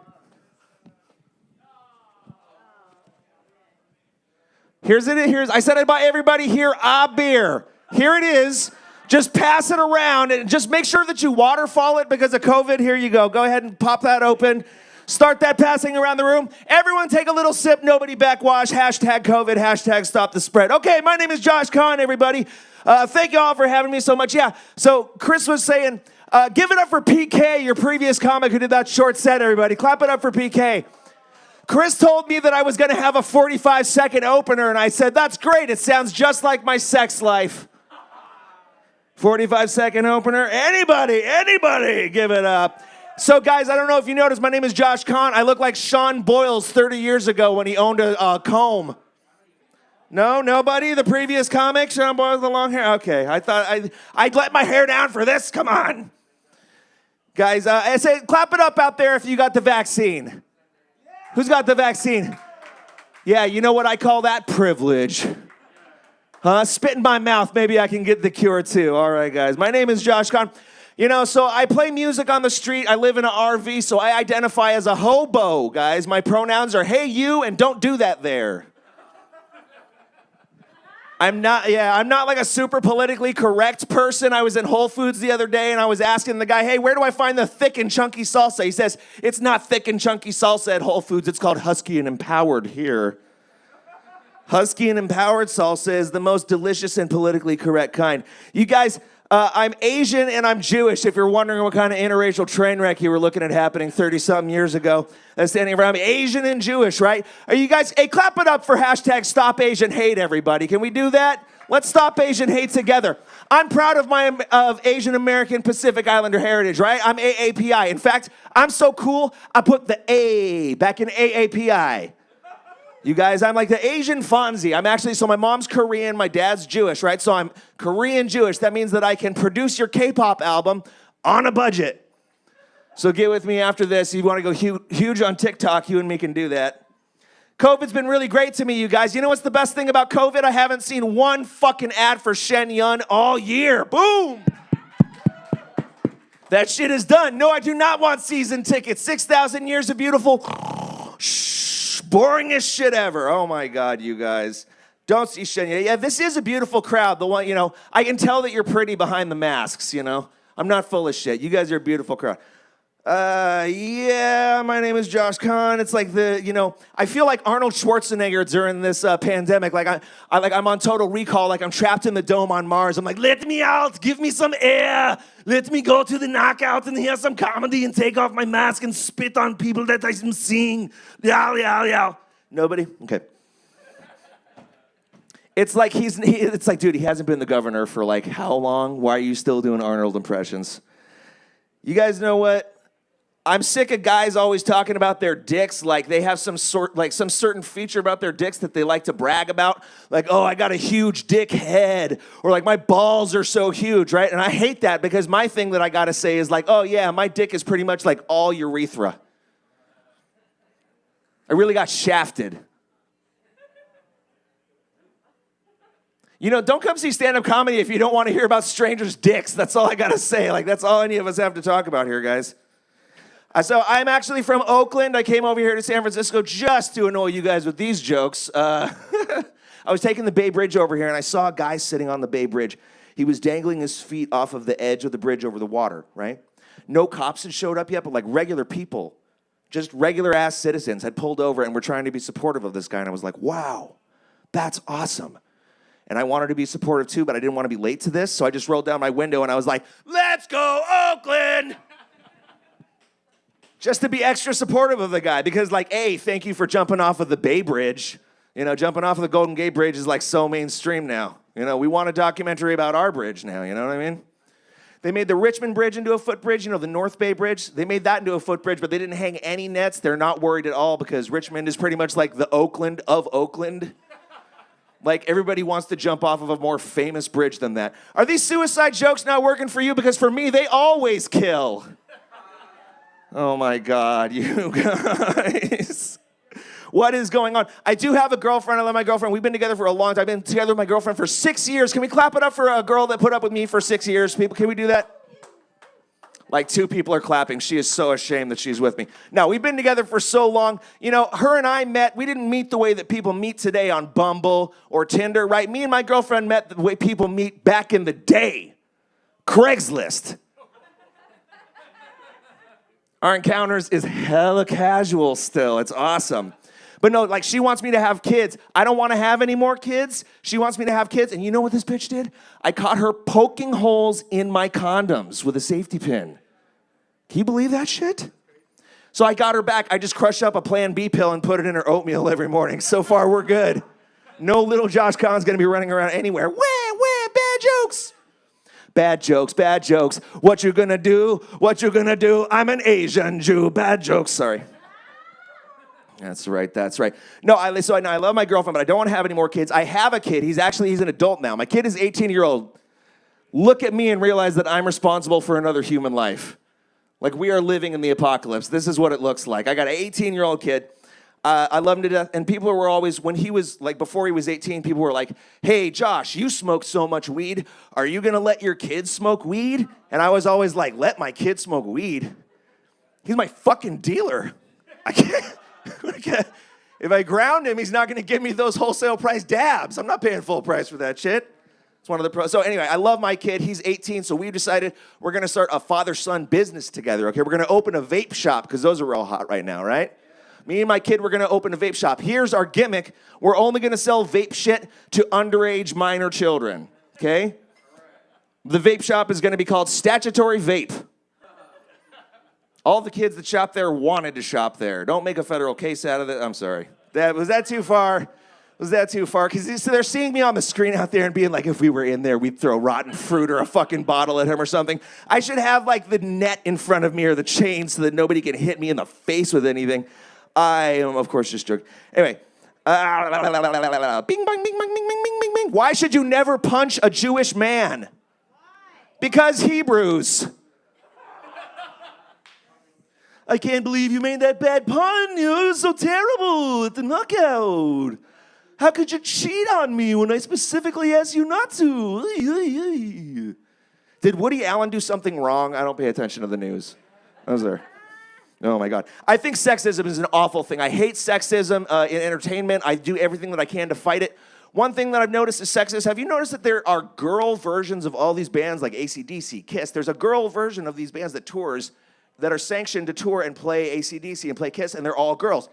Here's I said I'd buy everybody here a beer. Here it is. Just pass it around and just make sure that you waterfall it because of COVID. Here you go. Go ahead and pop that open. Start that passing around the room. Everyone take a little sip. Nobody backwash. Hashtag COVID. Hashtag stop the spread. Okay, my name is Josh Kahn, everybody. Thank you all for having me so much. Yeah, so Chris was saying, give it up for PK, your previous comic who did that short set, everybody. Clap it up for PK. Chris told me that I was going to have a 45-second opener, and I said, that's great. It sounds just like my sex life. 45-second opener. Anybody, give it up. So, guys, I don't know if you noticed, my name is Josh Kahn. I look like Sean Boyles 30 years ago when he owned a comb. No, nobody? The previous comic, Sean Boyles with the long hair? Okay, I thought I'd let my hair down for this. Come on. Guys, I say, clap it up out there if you got the vaccine. Who's got the vaccine? Yeah, you know what I call that? Privilege. Huh? Spit in my mouth. Maybe I can get the cure too. All right, guys. My name is Josh Kahn. You know, so I play music on the street. I live in an RV, so I identify as a hobo, guys. My pronouns are hey, you, and don't do that there. I'm not like a super politically correct person. I was in Whole Foods the other day and I was asking the guy, hey, where do I find the thick and chunky salsa? He says, it's not thick and chunky salsa at Whole Foods. It's called husky and empowered here. Husky and empowered salsa is the most delicious and politically correct kind. You guys, I'm Asian and I'm Jewish, if you're wondering what kind of interracial train wreck you were looking at happening 30-something years ago. Standing around me, Asian and Jewish, right? Are you guys, hey, clap it up for hashtag Stop Asian Hate, everybody. Can we do that? Let's stop Asian hate together. I'm proud of Asian American Pacific Islander heritage, right? I'm AAPI. In fact, I'm so cool, I put the A back in AAPI. You guys, I'm like the Asian Fonzie. So my mom's Korean, my dad's Jewish, right? So I'm Korean Jewish. That means that I can produce your K-pop album on a budget. So get with me after this. You want to go huge on TikTok, you and me can do that. COVID's been really great to me, you guys. You know what's the best thing about COVID? I haven't seen one fucking ad for Shen Yun all year. Boom! That shit is done. No, I do not want season tickets. 6,000 years of beautiful, boringest shit ever. Oh my God, you guys. Don't see shit. Yeah, this is a beautiful crowd. The one, I can tell that you're pretty behind the masks, I'm not full of shit. You guys are a beautiful crowd. Yeah, my name is Josh Kahn. It's like I feel like Arnold Schwarzenegger during this pandemic. Like I'm on Total Recall. Like I'm trapped in the dome on Mars. I'm like, let me out, give me some air, let me go to the knockout and hear some comedy and take off my mask and spit on people that I'm seeing. Yeah. Nobody? Okay. It's like dude, he hasn't been the governor for like how long? Why are you still doing Arnold impressions? You guys know what? I'm sick of guys always talking about their dicks like they have some certain feature about their dicks that they like to brag about. Like, oh, I got a huge dick head. Or like, my balls are so huge, right? And I hate that because my thing that I got to say is like, oh yeah, my dick is pretty much like all urethra. I really got shafted. Don't come see stand-up comedy if you don't want to hear about strangers' dicks. That's all I got to say. Like, that's all any of us have to talk about here, guys. So I'm actually from Oakland. I came over here to San Francisco just to annoy you guys with these jokes. I was taking the Bay Bridge over here, and I saw a guy sitting on the Bay Bridge. He was dangling his feet off of the edge of the bridge over the water, right? No cops had showed up yet, but like regular people, just regular-ass citizens had pulled over and were trying to be supportive of this guy. And I was like, wow, that's awesome. And I wanted to be supportive too, but I didn't want to be late to this. So I just rolled down my window and I was like, let's go Oakland! Just to be extra supportive of the guy. Because like, A, thank you for jumping off of the Bay Bridge. Jumping off of the Golden Gate Bridge is like so mainstream now. We want a documentary about our bridge now, you know what I mean? They made the Richmond Bridge into a footbridge, the North Bay Bridge. They made that into a footbridge, but they didn't hang any nets. They're not worried at all because Richmond is pretty much like the Oakland of Oakland. Like, everybody wants to jump off of a more famous bridge than that. Are these suicide jokes not working for you? Because for me, they always kill. Oh my God, you guys. What is going on? I do have a girlfriend. I love my girlfriend. We've been together for a long time. I've been together with my girlfriend for 6 years. Can we clap it up for a girl that put up with me for 6 years? People, can we do that? Like 2 people are clapping. She is so ashamed that she's with me. No, we've been together for so long. Her and I met. We didn't meet the way that people meet today on Bumble or Tinder, right? Me and my girlfriend met the way people meet back in the day. Craigslist. Our encounters is hella casual still. It's awesome. But no, like she wants me to have kids. I don't want to have any more kids. She wants me to have kids. And you know what this bitch did? I caught her poking holes in my condoms with a safety pin. Can you believe that shit? So I got her back. I just crushed up a Plan B pill and put it in her oatmeal every morning. So far, we're good. No little Josh Kahn's going to be running around anywhere. Bad jokes. Bad jokes, bad jokes. What you gonna do? What you gonna do? I'm an Asian Jew. Bad jokes, sorry. That's right. No, I love my girlfriend, but I don't want to have any more kids. I have a kid. He's an adult now. My kid is 18-year-old. Look at me and realize that I'm responsible for another human life. Like, we are living in the apocalypse. This is what it looks like. I got an 18-year-old kid. I love him to death. And people were always, when he was, like, before he was 18, people were like, hey, Josh, you smoke so much weed. Are you going to let your kids smoke weed? And I was always like, let my kid smoke weed? He's my fucking dealer. I can't. If I ground him, he's not going to give me those wholesale price dabs. I'm not paying full price for that shit. It's one of the pros. So anyway, I love my kid. He's 18, so we decided we're going to start a father-son business together, okay? We're going to open a vape shop because those are real hot right now, right? Me and my kid, we're going to open a vape shop. Here's our gimmick. We're only going to sell vape shit to underage minor children, okay? The vape shop is going to be called Statutory Vape. All the kids that shop there wanted to shop there. Don't make a federal case out of it. I'm sorry. Was that too far? Was that too far? Because they're seeing me on the screen out there and being like, if we were in there, we'd throw rotten fruit or a fucking bottle at him or something. I should have like the net in front of me or the chain so that nobody can hit me in the face with anything. I am, of course, just joking. Anyway. Bing, bong, bing, bong, bing, bing, bing, bing, bing. Why should you never punch a Jewish man? Why? Because Hebrews. I can't believe you made that bad pun. It was so terrible at the knockout. How could you cheat on me when I specifically asked you not to? Did Woody Allen do something wrong? I don't pay attention to the news. I was there. Oh my God. I think sexism is an awful thing. I hate sexism in entertainment. I do everything that I can to fight it. One thing that I've noticed is sexist. Have you noticed that there are girl versions of all these bands like AC/DC, Kiss? There's a girl version of these bands that tours that are sanctioned to tour and play AC/DC and play Kiss, and they're all girls.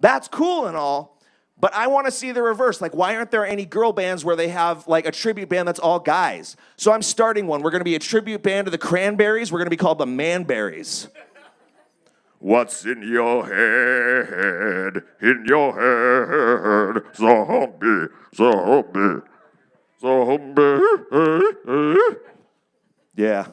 That's cool and all, but I want to see the reverse. Like, why aren't there any girl bands where they have like a tribute band that's all guys? So I'm starting one. We're going to be a tribute band to the Cranberries. We're going to be called the Manberries. What's in your head? In your head, zombie, zombie, zombie. Yeah.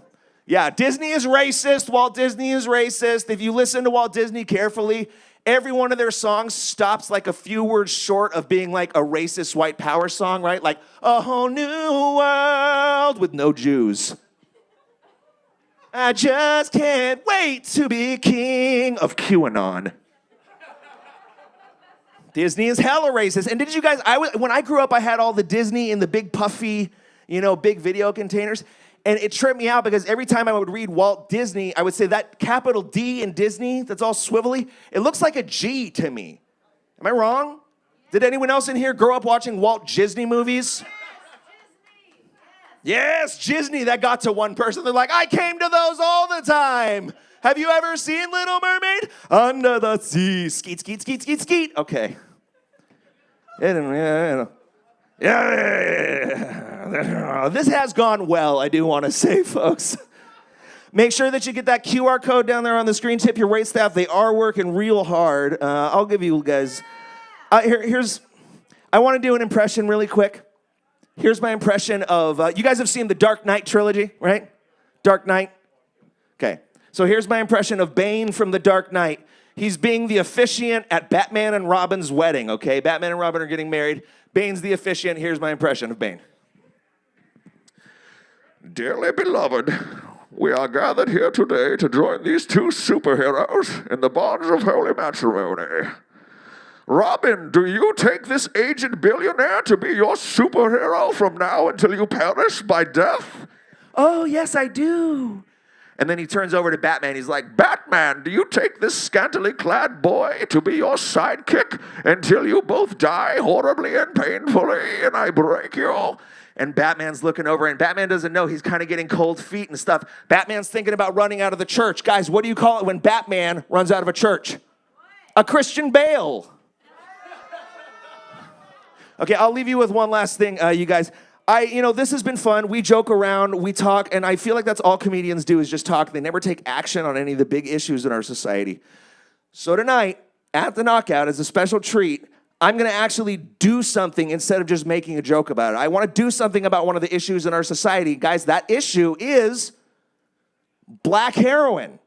Yeah, Disney is racist. Walt Disney is racist. If you listen to Walt Disney carefully, every one of their songs stops like a few words short of being like a racist white power song, right? Like, a whole new world with no Jews. I just can't wait to be king of QAnon. Disney is hella racist. And did you guys, when I grew up, I had all the Disney in the big puffy, big video containers. And it tripped me out because every time I would read Walt Disney, I would say that capital D in Disney, that's all swivelly, it looks like a G to me. Am I wrong? Did anyone else in here grow up watching Walt Disney movies? Yes, Disney. That got to one person. They're like, I came to those all the time. Have you ever seen Little Mermaid? Under the sea. Skeet, skeet, skeet, skeet, skeet. Okay. Yeah. This has gone well, I do want to say, folks. Make sure that you get that QR code down there on the screen. Tip your waitstaff. They are working real hard. I'll give you guys. I want to do an impression really quick. Here's my impression of, you guys have seen the Dark Knight trilogy, right? Dark Knight? Okay. So here's my impression of Bane from the Dark Knight. He's being the officiant at Batman and Robin's wedding, okay? Batman and Robin are getting married. Bane's the officiant. Here's my impression of Bane. Dearly beloved, we are gathered here today to join these two superheroes in the bonds of holy matrimony. Robin, do you take this aged billionaire to be your superhero from now until you perish by death? Oh, yes, I do. And then he turns over to Batman. He's like, Batman, do you take this scantily clad boy to be your sidekick until you both die horribly and painfully and I break you? And Batman's looking over, and Batman doesn't know. He's kind of getting cold feet and stuff. Batman's thinking about running out of the church. Guys, what do you call it when Batman runs out of a church? A Christian Bale. Okay, I'll leave you with one last thing, you guys. This has been fun. We joke around, we talk, and I feel like that's all comedians do is just talk. They never take action on any of the big issues in our society. So tonight, at the Knockout, as a special treat, I'm going to actually do something instead of just making a joke about it. I want to do something about one of the issues in our society. Guys, that issue is black heroin.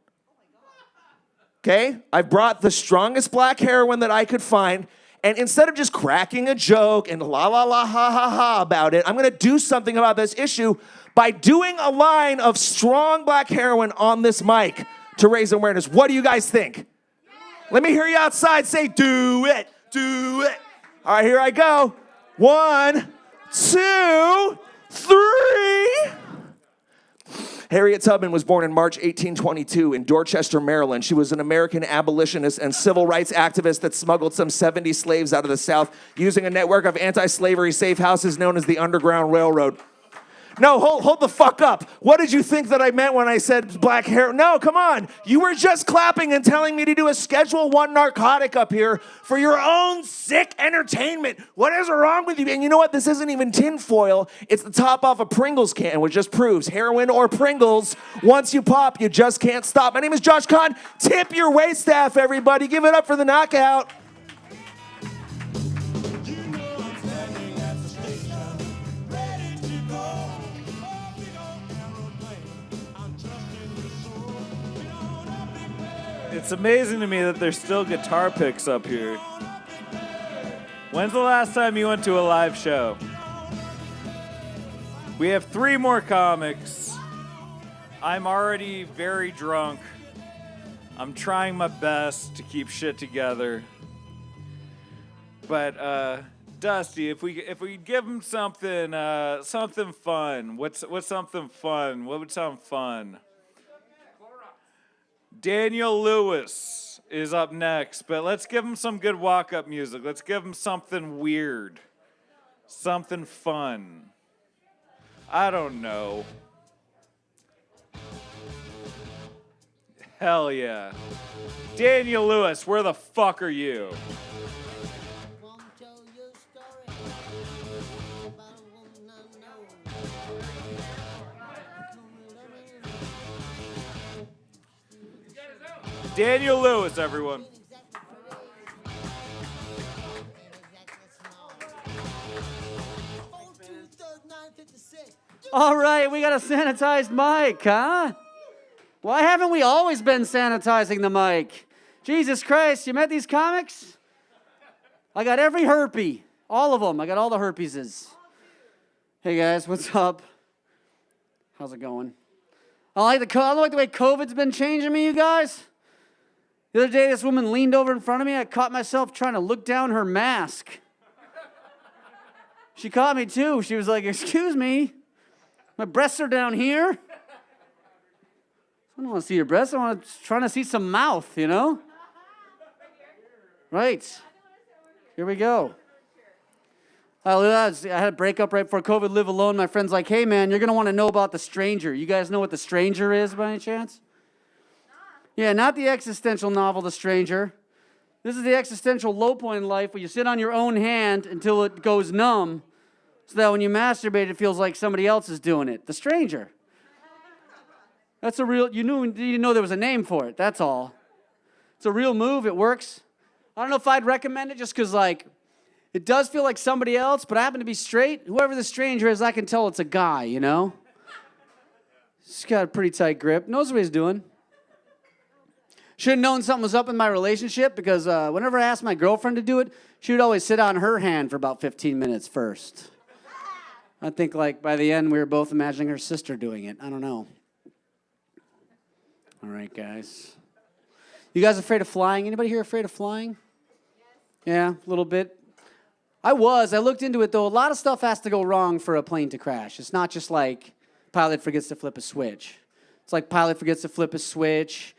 Okay? I brought the strongest black heroin that I could find. And instead of just cracking a joke and la la la ha ha ha about it, I'm going to do something about this issue by doing a line of strong black heroin on this mic to raise awareness. What do you guys think? Let me hear you outside say, do it, do it. All right, here I go. 1, 2, 3. Harriet Tubman was born in March 1822 in Dorchester, Maryland. She was an American abolitionist and civil rights activist that smuggled some 70 slaves out of the South using a network of anti-slavery safe houses known as the Underground Railroad. No, hold the fuck up. What did you think that I meant when I said black hair? No, come on. You were just clapping and telling me to do a Schedule 1 narcotic up here for your own sick entertainment. What is wrong with you? And you know what? This isn't even tinfoil. It's the top off a Pringles can, which just proves heroin or Pringles, once you pop, you just can't stop. My name is Josh Kahn. Tip your waitstaff, everybody. Give it up for the Knockout. It's amazing to me that there's still guitar picks up here. When's the last time you went to a live show? We have 3 more comics. I'm already very drunk. I'm trying my best to keep shit together. But Dusty, if we give him something something fun, what's something fun? What would sound fun? Daniel Lewis is up next, but let's give him some good walk-up music. Let's give him something weird, something fun. I don't know. Hell yeah. Daniel Lewis, where the fuck are you? Daniel Lewis, everyone. All right, we got a sanitized mic, huh? Why haven't we always been sanitizing the mic? Jesus Christ, you met these comics? I got every herpy. All of them. I got all the herpeses. Hey, guys, what's up? How's it going? I don't like the way COVID's been changing me, you guys. The other day, this woman leaned over in front of me. I caught myself trying to look down her mask. She caught me, too. She was like, excuse me, my breasts are down here. I don't want to see your breasts. I'm trying to see some mouth, you know? Right. Here we go. I had a breakup right before COVID, live alone. My friend's like, hey, man, you're going to want to know about The Stranger. You guys know what The Stranger is by any chance? Yeah, not the existential novel, The Stranger. This is the existential low point in life where you sit on your own hand until it goes numb so that when you masturbate, it feels like somebody else is doing it. The Stranger. That's a real, you didn't know there was a name for it, that's all. It's a real move, it works. I don't know if I'd recommend it just because, like, it does feel like somebody else, but I happen to be straight. Whoever the stranger is, I can tell it's a guy, you know? He's got a pretty tight grip, knows what he's doing. Should have known something was up in my relationship because whenever I asked my girlfriend to do it, she would always sit on her hand for about 15 minutes first. I think, like, by the end, we were both imagining her sister doing it. I don't know. All right, guys. You guys afraid of flying? Anybody here afraid of flying? Yeah, a little bit. I looked into it, though. A lot of stuff has to go wrong for a plane to crash. It's not just like pilot forgets to flip a switch. It's like pilot forgets to flip a switch,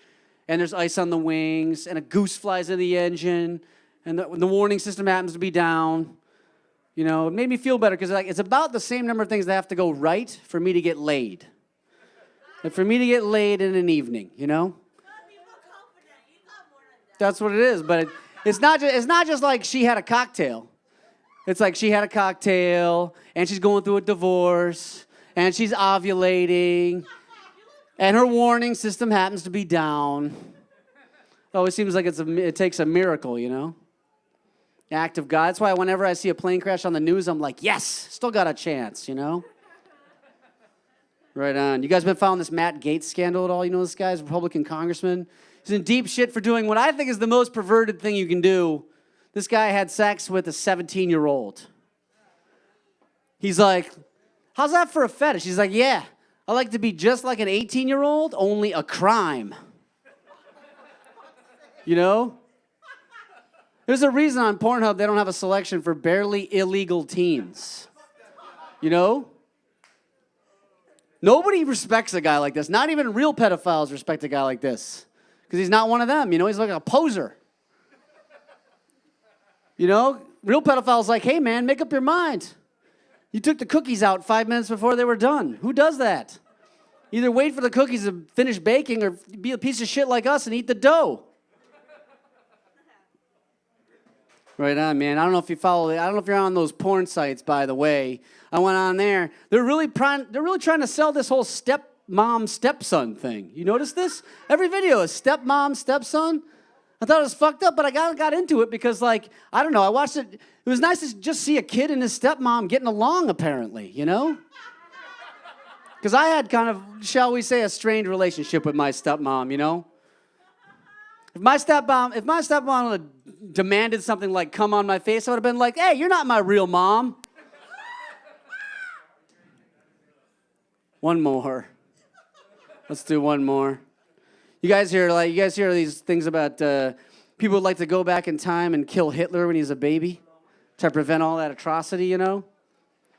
and there's ice on the wings, and a goose flies in the engine, and the warning system happens to be down. You know, it made me feel better because it's about the same number of things that have to go right for me to get laid. Like for me to get laid in an evening, you know? That's what it is, but it's not just like she had a cocktail. It's like she had a cocktail, and she's going through a divorce, and she's ovulating, and her warning system happens to be down. It always seems like it takes a miracle, you know? Act of God. That's why whenever I see a plane crash on the news, I'm like, yes, still got a chance, you know? Right on. You guys been following this Matt Gaetz scandal at all? You know this guy's a Republican congressman? He's in deep shit for doing what I think is the most perverted thing you can do. This guy had sex with a 17-year-old. He's like, how's that for a fetish? He's like, yeah, I like to be just like an 18-year-old, only a crime. You know? There's a reason on Pornhub they don't have a selection for barely illegal teens. You know? Nobody respects a guy like this. Not even real pedophiles respect a guy like this. Because he's not one of them, you know? He's like a poser. You know? Real pedophiles like, hey, man, make up your mind. You took the cookies out 5 minutes before they were done. Who does that? Either wait for the cookies to finish baking or be a piece of shit like us and eat the dough. Right on, man. I don't know if you follow it. I don't know if you're on those porn sites, by the way. I went on there. They're really trying to sell this whole stepmom, stepson thing. You notice this? Every video is stepmom, stepson. I thought it was fucked up, but I got into it because, like, I don't know. I watched it. It was nice to just see a kid and his stepmom getting along, apparently, you know? Because I had kind of, shall we say, a strained relationship with my stepmom, you know? If my stepmom would have demanded something like come on my face, I would have been like, hey, you're not my real mom. One more. Let's do one more. You guys hear these things about people would like to go back in time and kill Hitler when he was a baby? to prevent all that atrocity, you know?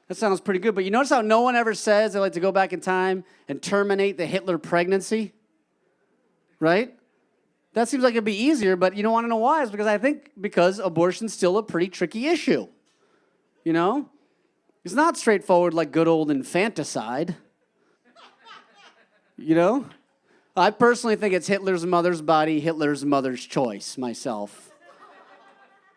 That sounds pretty good. But you notice how no one ever says they like to go back in time and terminate the Hitler pregnancy? Right? That seems like it'd be easier, but you don't want to know why. It's because abortion's still a pretty tricky issue. You know? It's not straightforward like good old infanticide. You know? I personally think it's Hitler's mother's body, Hitler's mother's choice, myself.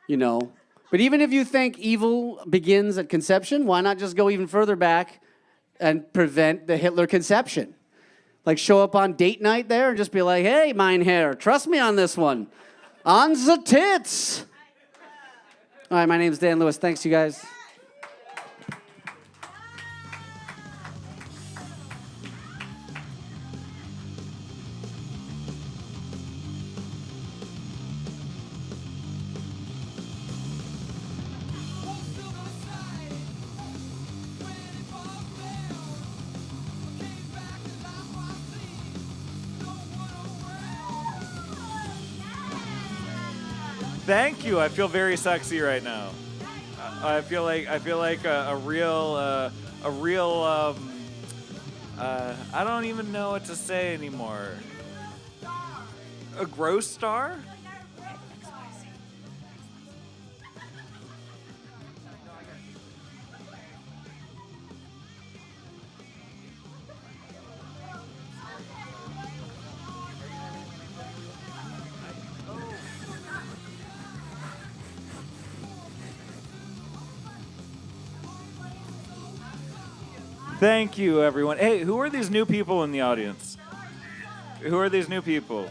You know? But even if you think evil begins at conception, why not just go even further back and prevent the Hitler conception? Like show up on date night there and just be like, hey, mein Herr, trust me on this one. On the tits. All right, my name's Dan Lewis. Thanks, you guys. Thank you. I feel very sexy right now. I feel like a real I don't even know what to say anymore. A gross star? Thank you, everyone. Hey, who are these new people in the audience? Who are these new people?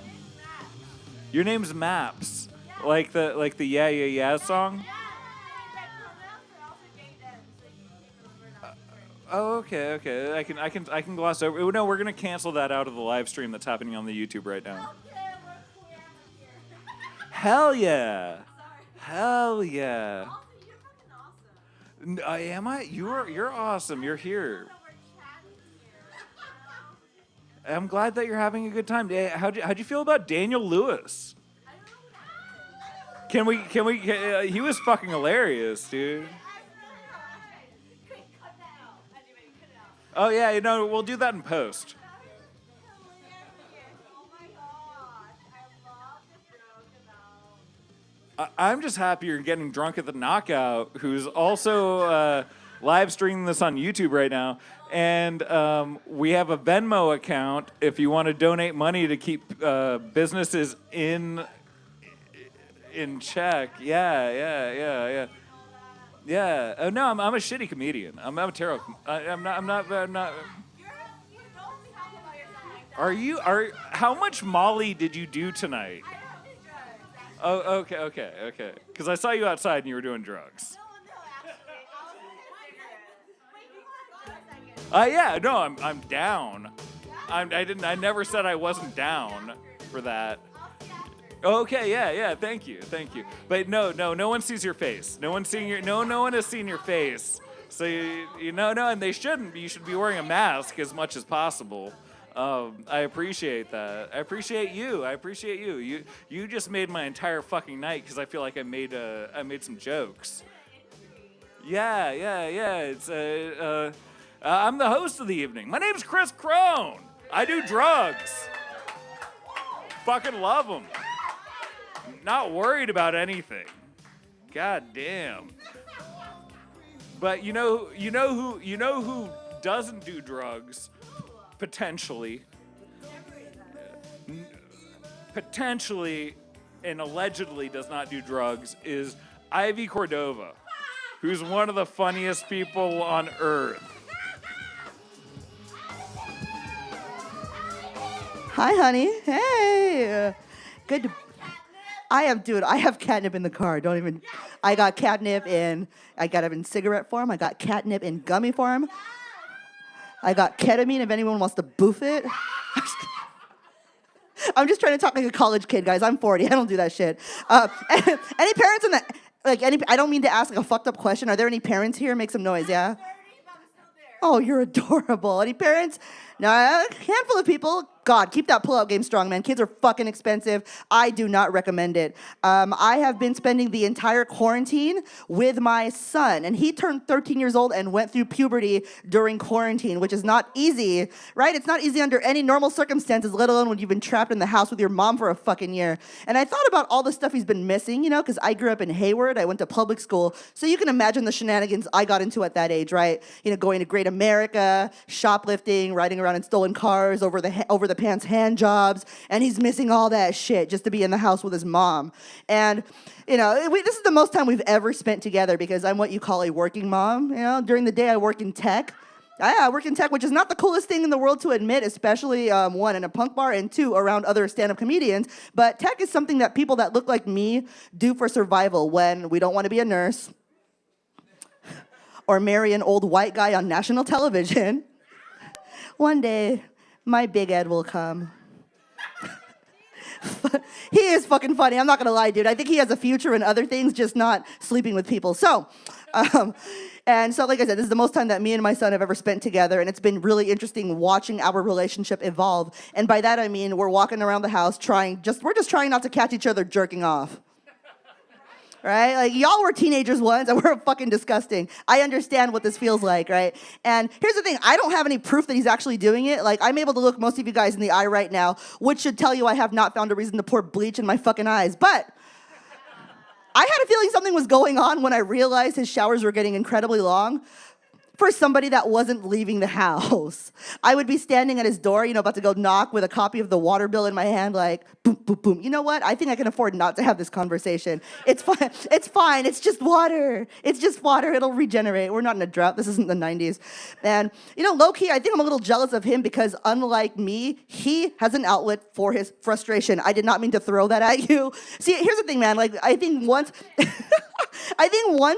Your name's Maps, like the Yeah Yeah Yeah song. Oh, okay. I can gloss over. No, we're gonna cancel that out of the live stream that's happening on the YouTube right now. Hell yeah! Hell yeah! Am I? You're awesome. You're here. I'm glad that you're having a good time. How'd you feel about Daniel Lewis? Can we? He was fucking hilarious, dude. Oh yeah, we'll do that in post. I'm just happy you're getting drunk at the Knockout, who's also live streaming this on YouTube right now. And we have a Venmo account if you want to donate money to keep businesses in check. Yeah. Oh no, I'm a shitty comedian. I'm a terrible. I'm not. How much Molly did you do tonight? Oh, okay. Because I saw you outside and you were doing drugs. Yeah, no, I'm down. I never said I wasn't down for that. Okay, yeah, thank you. But no one sees your face. No one has seen your face. So and they shouldn't. You should be wearing a mask as much as possible. I appreciate that. I appreciate you. You just made my entire fucking night because I feel like I made some jokes. Yeah. It's I'm the host of the evening. My name's Chris Crone. I do drugs. Fucking love them. Not worried about anything. God damn. But you know who doesn't do drugs? Potentially and allegedly does not do drugs is Ivy Cordova, who's one of the funniest people on earth. Hi, honey. Hey. Good to... I have catnip in the car. I got catnip in cigarette form. I got catnip in gummy form. I got ketamine if anyone wants to boof it. I'm just trying to talk like a college kid, guys. I'm 40. I don't do that shit. Any parents in that, I don't mean to ask like a fucked up question. Are there any parents here? Make some noise, yeah? Oh, you're adorable. Any parents? No, a handful of people. God, keep that pull-out game strong, man. Kids are fucking expensive. I do not recommend it. I have been spending the entire quarantine with my son, and he turned 13 years old and went through puberty during quarantine, which is not easy, right? It's not easy under any normal circumstances, let alone when you've been trapped in the house with your mom for a fucking year. And I thought about all the stuff he's been missing, you know, because I grew up in Hayward. I went to public school, so you can imagine the shenanigans I got into at that age, right? You know, going to Great America, shoplifting, riding around in stolen cars, over the pants hand jobs, and he's missing all that shit just to be in the house with his mom. And you know, this is the most time we've ever spent together because I'm what you call a working mom. You know, during the day I work in tech. I work in tech, which is not the coolest thing in the world to admit, especially one, in a punk bar, and two, around other stand-up comedians. But tech is something that people that look like me do for survival when we don't want to be a nurse or marry an old white guy on national television. One day, my Big Ed will come. He is fucking funny. I'm not going to lie, dude. I think he has a future in other things, just not sleeping with people. So, and so, like I said, this is the most time that me and my son have ever spent together, and it's been really interesting watching our relationship evolve. And by that, I mean we're walking around the house we're just trying not to catch each other jerking off. Right? Like, y'all were teenagers once, and we're fucking disgusting. I understand what this feels like, right? And here's the thing. I don't have any proof that he's actually doing it. Like, I'm able to look most of you guys in the eye right now, which should tell you I have not found a reason to pour bleach in my fucking eyes. But I had a feeling something was going on when I realized his showers were getting incredibly long. For somebody that wasn't leaving the house, I would be standing at his door, you know, about to go knock with a copy of the water bill in my hand, like, boom, boom, boom. You know what? I think I can afford not to have this conversation. It's fine. It's fine. It's just water. It's just water. It'll regenerate. We're not in a drought. This isn't the 90s. And, you know, low-key, I think I'm a little jealous of him because, unlike me, he has an outlet for his frustration. I did not mean to throw that at you. See, here's the thing, man. Like, I think once,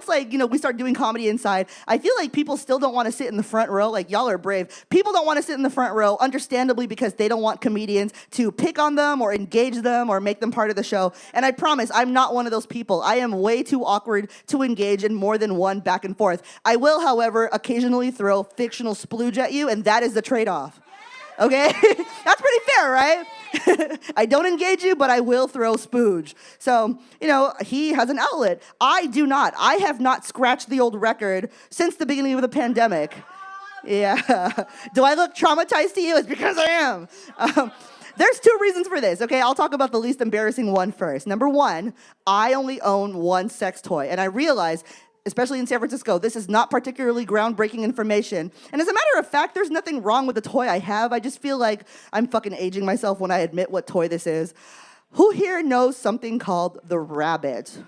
like, you know, we start doing comedy inside, I feel like people still don't want to sit in the front row. Like, y'all are brave. People don't want to sit in the front row, understandably, because they don't want comedians to pick on them or engage them or make them part of the show. And I promise, I'm not one of those people. I am way too awkward to engage in more than one back and forth. I will, however, occasionally throw fictional splooge at you, and that is the trade-off. Okay? That's pretty fair, right? I don't engage you, but I will throw spooge. So, you know, he has an outlet. I do not. I have not scratched the old record since the beginning of the pandemic. Yeah. Do I look traumatized to you? It's because I am. There's two reasons for this, okay? I'll talk about the least embarrassing one first. Number one, I only own one sex toy, and I realize, especially in San Francisco, this is not particularly groundbreaking information. And as a matter of fact, there's nothing wrong with the toy I have. I just feel like I'm fucking aging myself when I admit what toy this is. Who here knows something called the rabbit?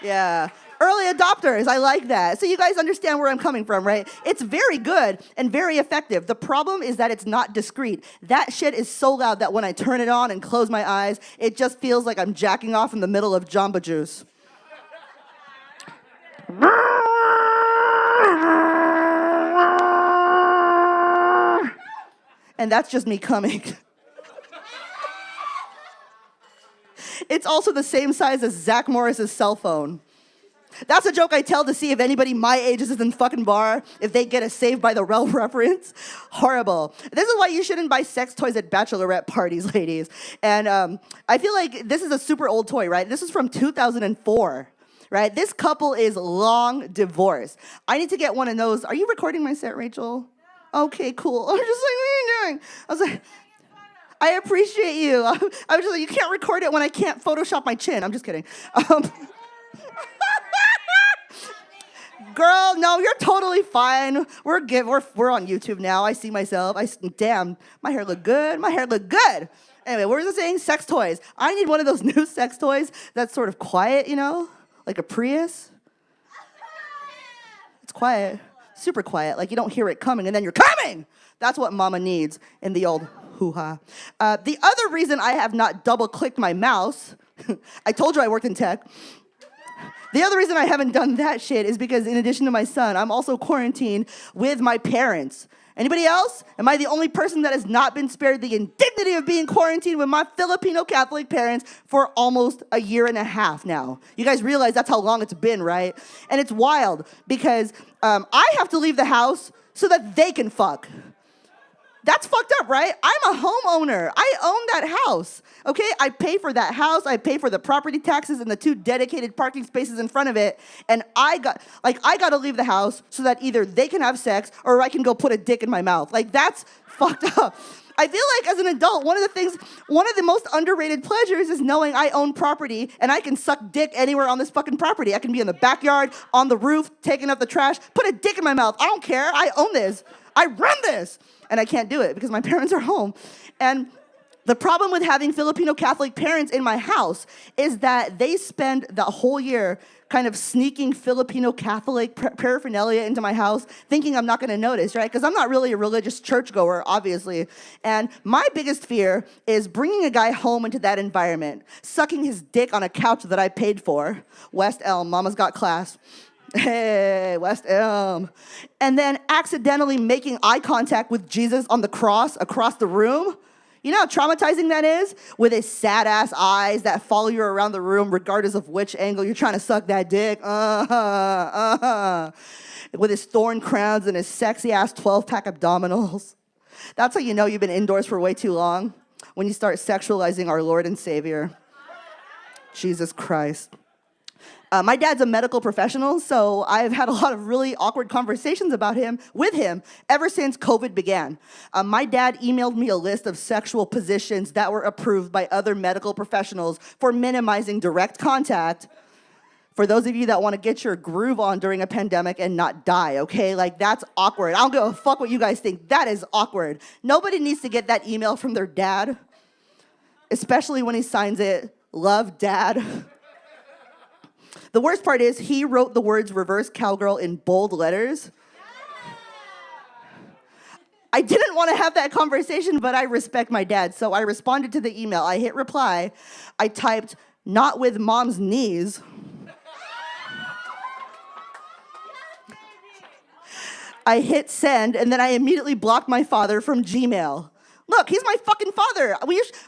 Yeah. Early adopters, I like that. So you guys understand where I'm coming from, right? It's very good and very effective. The problem is that it's not discreet. That shit is so loud that when I turn it on and close my eyes, it just feels like I'm jacking off in the middle of Jamba Juice. And that's just me coming. It's also the same size as Zach Morris's cell phone. That's a joke I tell to see if anybody my age is in the fucking bar, if they get a Saved by the Rel reference. Horrible. This is why you shouldn't buy sex toys at bachelorette parties, ladies. And I feel like this is a super old toy, right? This is from 2004. Right? This couple is long divorced. I need to get one of those. Are you recording my set, Rachel? Okay, cool. I'm just like, what are you doing? I was like, I appreciate you. I was just like, you can't record it when I can't Photoshop my chin. I'm just kidding. Girl, no, you're totally fine. We're on YouTube now. I see myself. Damn, my hair look good. My hair look good. Anyway, what was I saying? Sex toys. I need one of those new sex toys that's sort of quiet, you know? Like a Prius. It's quiet, super quiet, like you don't hear it coming and then you're coming. That's what mama needs in the old hoo-ha. The other reason I have not double-clicked my mouse, I told you I worked in tech. The other reason I haven't done that shit is because in addition to my son, I'm also quarantined with my parents. Anybody else? Am I the only person that has not been spared the indignity of being quarantined with my Filipino Catholic parents for almost a year and a half now? You guys realize that's how long it's been, right? And it's wild because I have to leave the house so that they can fuck. That's fucked up, right? I'm a homeowner. I own that house, okay? I pay for that house. I pay for the property taxes and the 2 dedicated parking spaces in front of it. And I got to leave the house so that either they can have sex or I can go put a dick in my mouth. Like, that's fucked up. I feel like as an adult, one of the most underrated pleasures is knowing I own property and I can suck dick anywhere on this fucking property. I can be in the backyard, on the roof, taking up the trash, put a dick in my mouth. I don't care. I own this. I run this. And I can't do it because my parents are home. And the problem with having Filipino Catholic parents in my house is that they spend the whole year kind of sneaking Filipino Catholic paraphernalia into my house, thinking I'm not going to notice, right? Because I'm not really a religious churchgoer, obviously. And my biggest fear is bringing a guy home into that environment, sucking his dick on a couch that I paid for. West Elm, Mama's got class. Hey, West Elm. And then accidentally making eye contact with Jesus on the cross across the room. You know how traumatizing that is? With his sad-ass eyes that follow you around the room regardless of which angle you're trying to suck that dick. With his thorn crowns and his sexy-ass 12-pack abdominals. That's how you know you've been indoors for way too long. When you start sexualizing our Lord and Savior. Jesus Christ. My dad's a medical professional, so I've had a lot of really awkward conversations with him ever since COVID began. My dad emailed me a list of sexual positions that were approved by other medical professionals for minimizing direct contact. For those of you that want to get your groove on during a pandemic and not die, okay? Like, that's awkward. I don't give a fuck what you guys think. That is awkward. Nobody needs to get that email from their dad, especially when he signs it, "Love, Dad." The worst part is he wrote the words "reverse cowgirl" in bold letters. I didn't want to have that conversation, but I respect my dad, so I responded to the email. I hit reply. I typed, "Not with mom's knees." I hit send, and then I immediately blocked my father from Gmail. Look, he's my fucking father.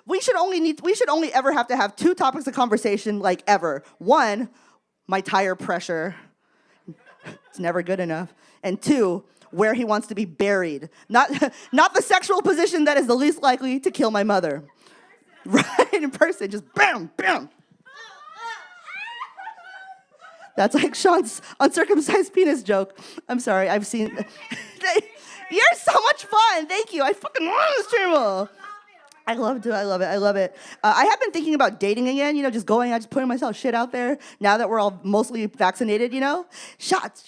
We should only ever have to have 2 topics of conversation, like, ever. 1, my tire pressure. It's never good enough. And 2, where he wants to be buried. Not the sexual position that is the least likely to kill my mother. Right, in person, just bam, bam. That's like Sean's uncircumcised penis joke. I'm sorry, I've seen... You're so much fun. Thank you. I fucking love this table. I love it. I have been thinking about dating again, just going out, just putting myself shit out there now that we're all mostly vaccinated, Shot.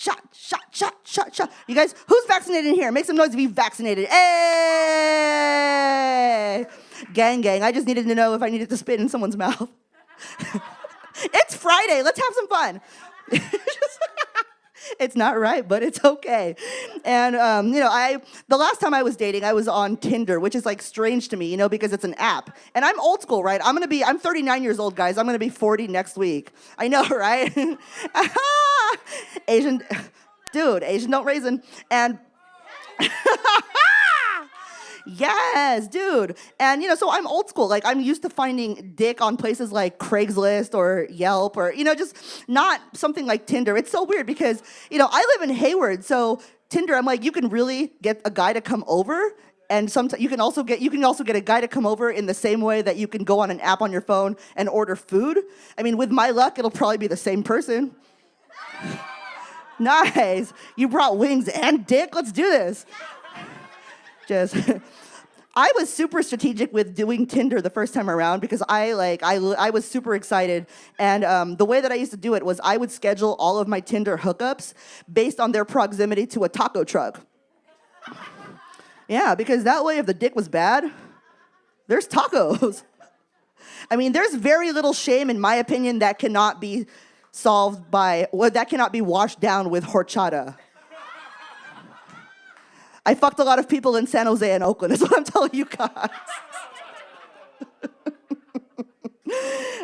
You guys, who's vaccinated in here? Make some noise if you're vaccinated. Hey! Gang. I just needed to know if I needed to spit in someone's mouth. It's Friday. Let's have some fun. It's not right, but it's okay. And, the last time I was dating, I was on Tinder, which is, like, strange to me, because it's an app. And I'm old school, right? I'm 39 years old, guys. I'm going to be 40 next week. I know, right? Asian don't raisin. And... Yes, dude. And, so I'm old school. Like, I'm used to finding dick on places like Craigslist or Yelp or, just not something like Tinder. It's so weird because, I live in Hayward. So Tinder, I'm like, you can really get a guy to come over. And sometimes you can also get a guy to come over in the same way that you can go on an app on your phone and order food. I mean, with my luck, it'll probably be the same person. Nice. You brought wings and dick. Let's do this. I was super strategic with doing Tinder the first time around because I was super excited. And the way that I used to do it was I would schedule all of my Tinder hookups based on their proximity to a taco truck. Yeah, because that way if the dick was bad, there's tacos. I mean, there's very little shame, in my opinion, that cannot be that cannot be washed down with horchata. I fucked a lot of people in San Jose and Oakland, is what I'm telling you guys.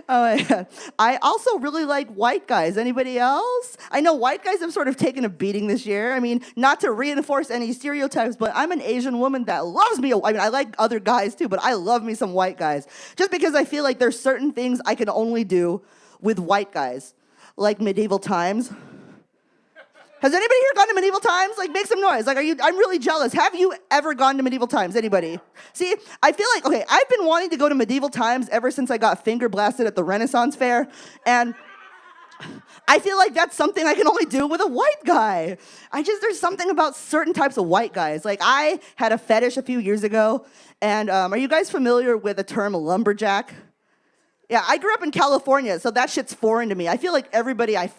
Oh my God. I also really like white guys. Anybody else? I know white guys have sort of taken a beating this year. I mean, not to reinforce any stereotypes, but I'm an Asian woman that loves me. I mean, I like other guys too, but I love me some white guys. Just because I feel like there's certain things I can only do with white guys. Like medieval times. Has anybody here gone to medieval times? Like, make some noise. Like, I'm really jealous. Have you ever gone to medieval times? Anybody? See, I feel like, okay, I've been wanting to go to medieval times ever since I got finger blasted at the Renaissance Fair. And I feel like that's something I can only do with a white guy. There's something about certain types of white guys. Like, I had a fetish a few years ago. And are you guys familiar with the term lumberjack? Yeah, I grew up in California, so that shit's foreign to me. I feel like everybody I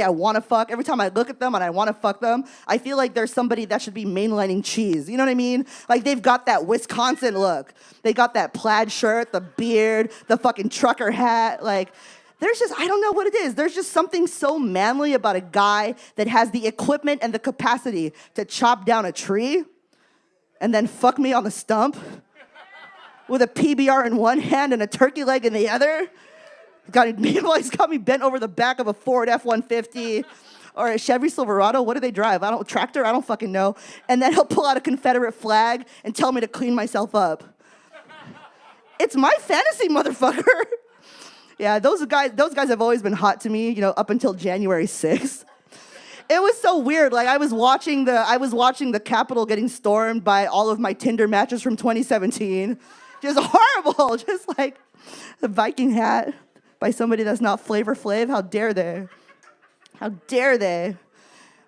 want to fuck, every time I look at them and I want to fuck them, I feel like there's somebody that should be mainlining cheese. You know what I mean? Like, they've got that Wisconsin look. They got that plaid shirt, the beard, the fucking trucker hat. Like, I don't know what it is. There's just something so manly about a guy that has the equipment and the capacity to chop down a tree and then fuck me on the stump with a PBR in one hand and a turkey leg in the other. He's got me bent over the back of a Ford F-150 or a Chevy Silverado. What do they drive? Tractor? I don't fucking know. And then he'll pull out a Confederate flag and tell me to clean myself up. It's my fantasy, motherfucker. Yeah, those guys have always been hot to me, up until January 6th. It was so weird. Like, I was watching the Capitol getting stormed by all of my Tinder matches from 2017. Just horrible. Just like the Viking hat by somebody that's not Flavor Flav. How dare they? How dare they?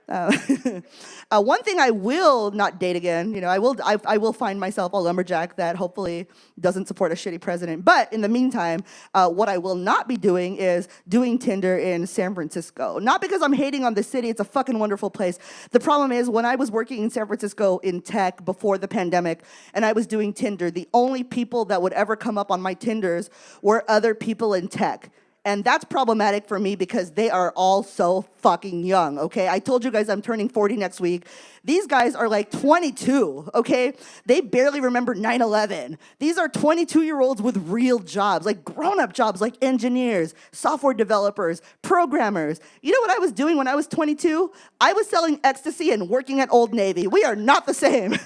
One thing I will not date again. I will find myself a lumberjack that hopefully doesn't support a shitty president. But in the meantime, what I will not be doing is doing Tinder in San Francisco. Not because I'm hating on the city. It's a fucking wonderful place. The problem is when I was working in San Francisco in tech before the pandemic and I was doing Tinder, the only people that would ever come up on my Tinders were other people in tech. And that's problematic for me because they are all so fucking young, okay? I told you guys I'm turning 40 next week. These guys are like 22, okay? They barely remember 9/11. These are 22-year-olds with real jobs, like grown-up jobs, like engineers, software developers, programmers. You know what I was doing when I was 22? I was selling ecstasy and working at Old Navy. We are not the same.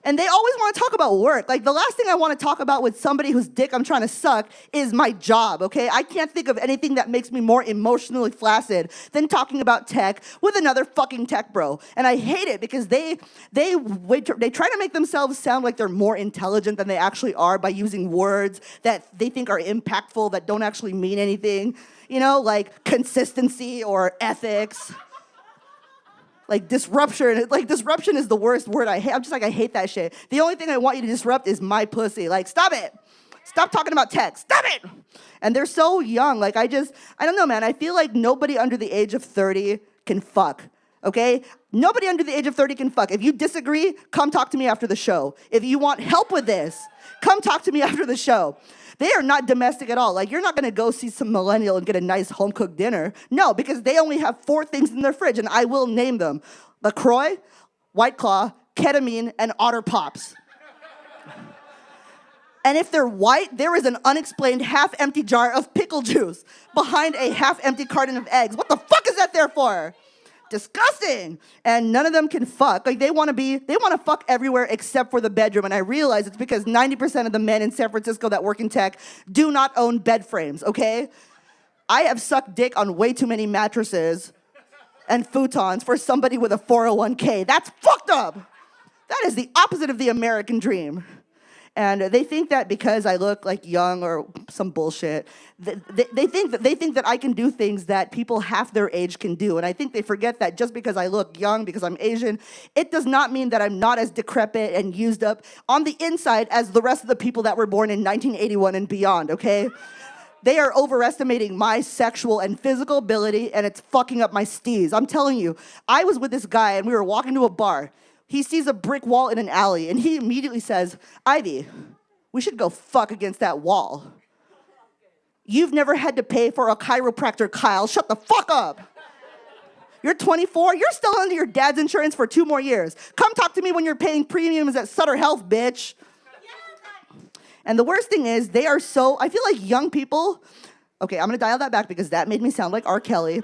And they always want to talk about work. Like, the last thing I want to talk about with somebody whose dick I'm trying to suck is my job, okay? I can't think of anything that makes me more emotionally flaccid than talking about tech with another fucking tech bro. And I hate it because they try to make themselves sound like they're more intelligent than they actually are by using words that they think are impactful that don't actually mean anything. Like consistency or ethics. Like disruption is the worst word I hate. I'm just like, I hate that shit. The only thing I want you to disrupt is my pussy. Like, stop it. Stop talking about tech. Stop it. And they're so young. Like, I don't know, man. I feel like nobody under the age of 30 can fuck, okay? Nobody under the age of 30 can fuck. If you disagree, come talk to me after the show. If you want help with this, come talk to me after the show. They are not domestic at all. Like, you're not going to go see some millennial and get a nice home-cooked dinner. No, because they only have 4 things in their fridge, and I will name them. LaCroix, White Claw, ketamine, and Otter Pops. And if they're white, there is an unexplained half-empty jar of pickle juice behind a half-empty carton of eggs. What the fuck is that there for? Disgusting. And none of them can fuck. Like, they want to fuck everywhere except for the bedroom. And I realize it's because 90% of the men in San Francisco that work in tech do not own bed frames, okay? I have sucked dick on way too many mattresses and futons for somebody with a 401k. That's fucked up. That is the opposite of the American dream. And they think that because I look like young or some bullshit, they think that I can do things that people half their age can do. And I think they forget that just because I look young, because I'm Asian, it does not mean that I'm not as decrepit and used up on the inside as the rest of the people that were born in 1981 and beyond, okay? They are overestimating my sexual and physical ability, and it's fucking up my steez. I'm telling you, I was with this guy, and we were walking to a bar. He sees a brick wall in an alley, and he immediately says, Ivy, we should go fuck against that wall. You've never had to pay for a chiropractor, Kyle. Shut the fuck up. You're 24. You're still under your dad's insurance for 2 more years. Come talk to me when you're paying premiums at Sutter Health, bitch. And the worst thing is, I feel like young people, okay, I'm going to dial that back because that made me sound like R. Kelly.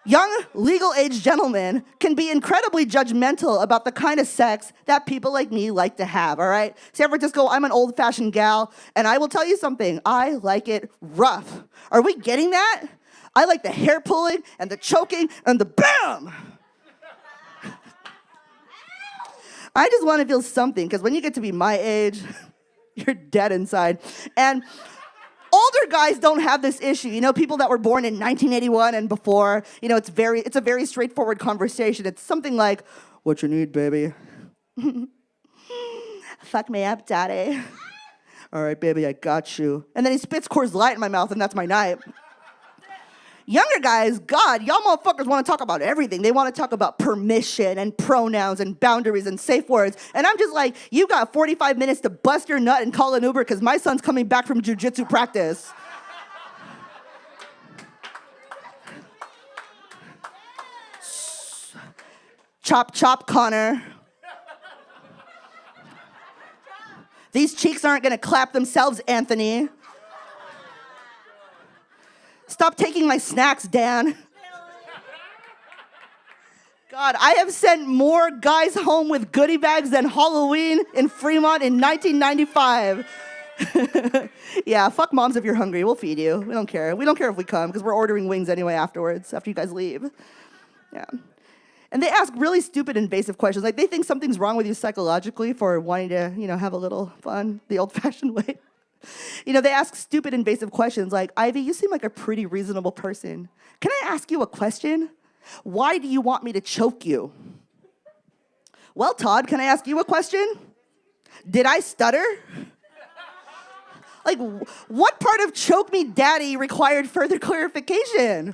Young, legal-age gentlemen can be incredibly judgmental about the kind of sex that people like me like to have, all right? San Francisco, I'm an old-fashioned gal, and I will tell you something. I like it rough. Are we getting that? I like the hair pulling and the choking and the BAM! I just want to feel something, because when you get to be my age, you're dead inside. And older guys don't have this issue. You know, people that were born in 1981 and before, you know, it's a very straightforward conversation. It's something like, what you need, baby? Fuck me up, daddy. All right, baby, I got you. And then he spits Coors Light in my mouth, and that's my night. Younger guys, God, y'all motherfuckers want to talk about everything. They want to talk about permission and pronouns and boundaries and safe words. And I'm just like, you got 45 minutes to bust your nut and call an Uber because my son's coming back from jujitsu practice. Chop, chop, Connor. These cheeks aren't going to clap themselves, Anthony. Stop taking my snacks, Dan. God, I have sent more guys home with goodie bags than Halloween in Fremont in 1995. Yeah, fuck moms if you're hungry. We'll feed you. We don't care. We don't care if we come because we're ordering wings anyway afterwards, after you guys leave. Yeah. And they ask really stupid, invasive questions. Like, they think something's wrong with you psychologically for wanting to, you know, have a little fun the old-fashioned way. You know, they ask stupid, invasive questions like, Ivy, you seem like a pretty reasonable person. Can I ask you a question? Why do you want me to choke you? Well, Todd, can I ask you a question? Did I stutter? Like, what part of choke me daddy required further clarification?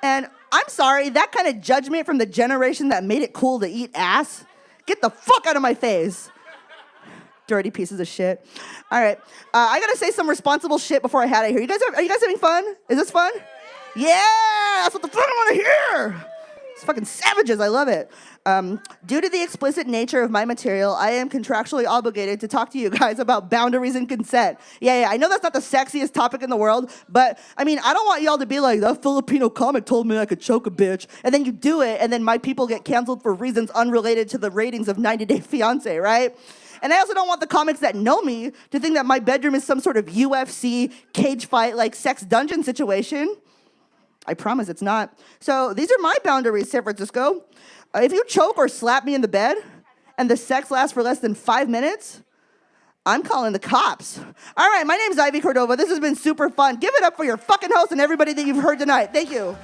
And I'm sorry, that kind of judgment from the generation that made it cool to eat ass, get the fuck out of my face. Dirty pieces of shit. All right, I gotta say some responsible shit before I head out of here. Are you guys having fun? Is this fun? Yeah, that's what the fuck I want to hear. It's fucking savages. I love it. Due to the explicit nature of my material, I am contractually obligated to talk to you guys about boundaries and consent. Yeah, I know that's not the sexiest topic in the world, but I mean, I don't want y'all to be like, that Filipino comic told me I could choke a bitch, and then you do it, and then my people get canceled for reasons unrelated to the ratings of 90 Day Fiancé, right? And I also don't want the comics that know me to think that my bedroom is some sort of UFC cage fight, like sex dungeon situation. I promise it's not. So these are my boundaries, San Francisco. If you choke or slap me in the bed and the sex lasts for less than 5 minutes, I'm calling the cops. All right, my name's Ivy Cordova. This has been super fun. Give it up for your fucking host and everybody that you've heard tonight. Thank you.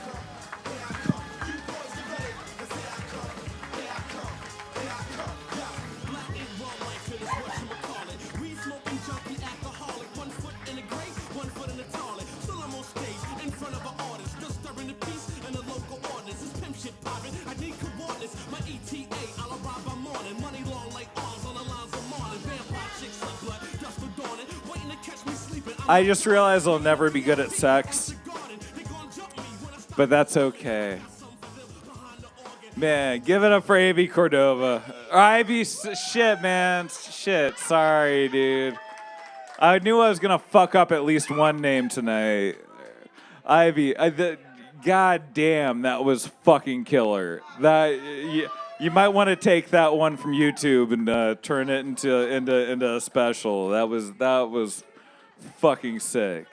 I just realized I'll never be good at sex, but that's okay. Man, give it up for Ivy Cordova. Ivy, shit, man. Shit, sorry, dude. I knew I was going to fuck up at least one name tonight. Ivy, god damn, that was fucking killer. You might want to take that one from YouTube and turn it into a special. That was fucking sick.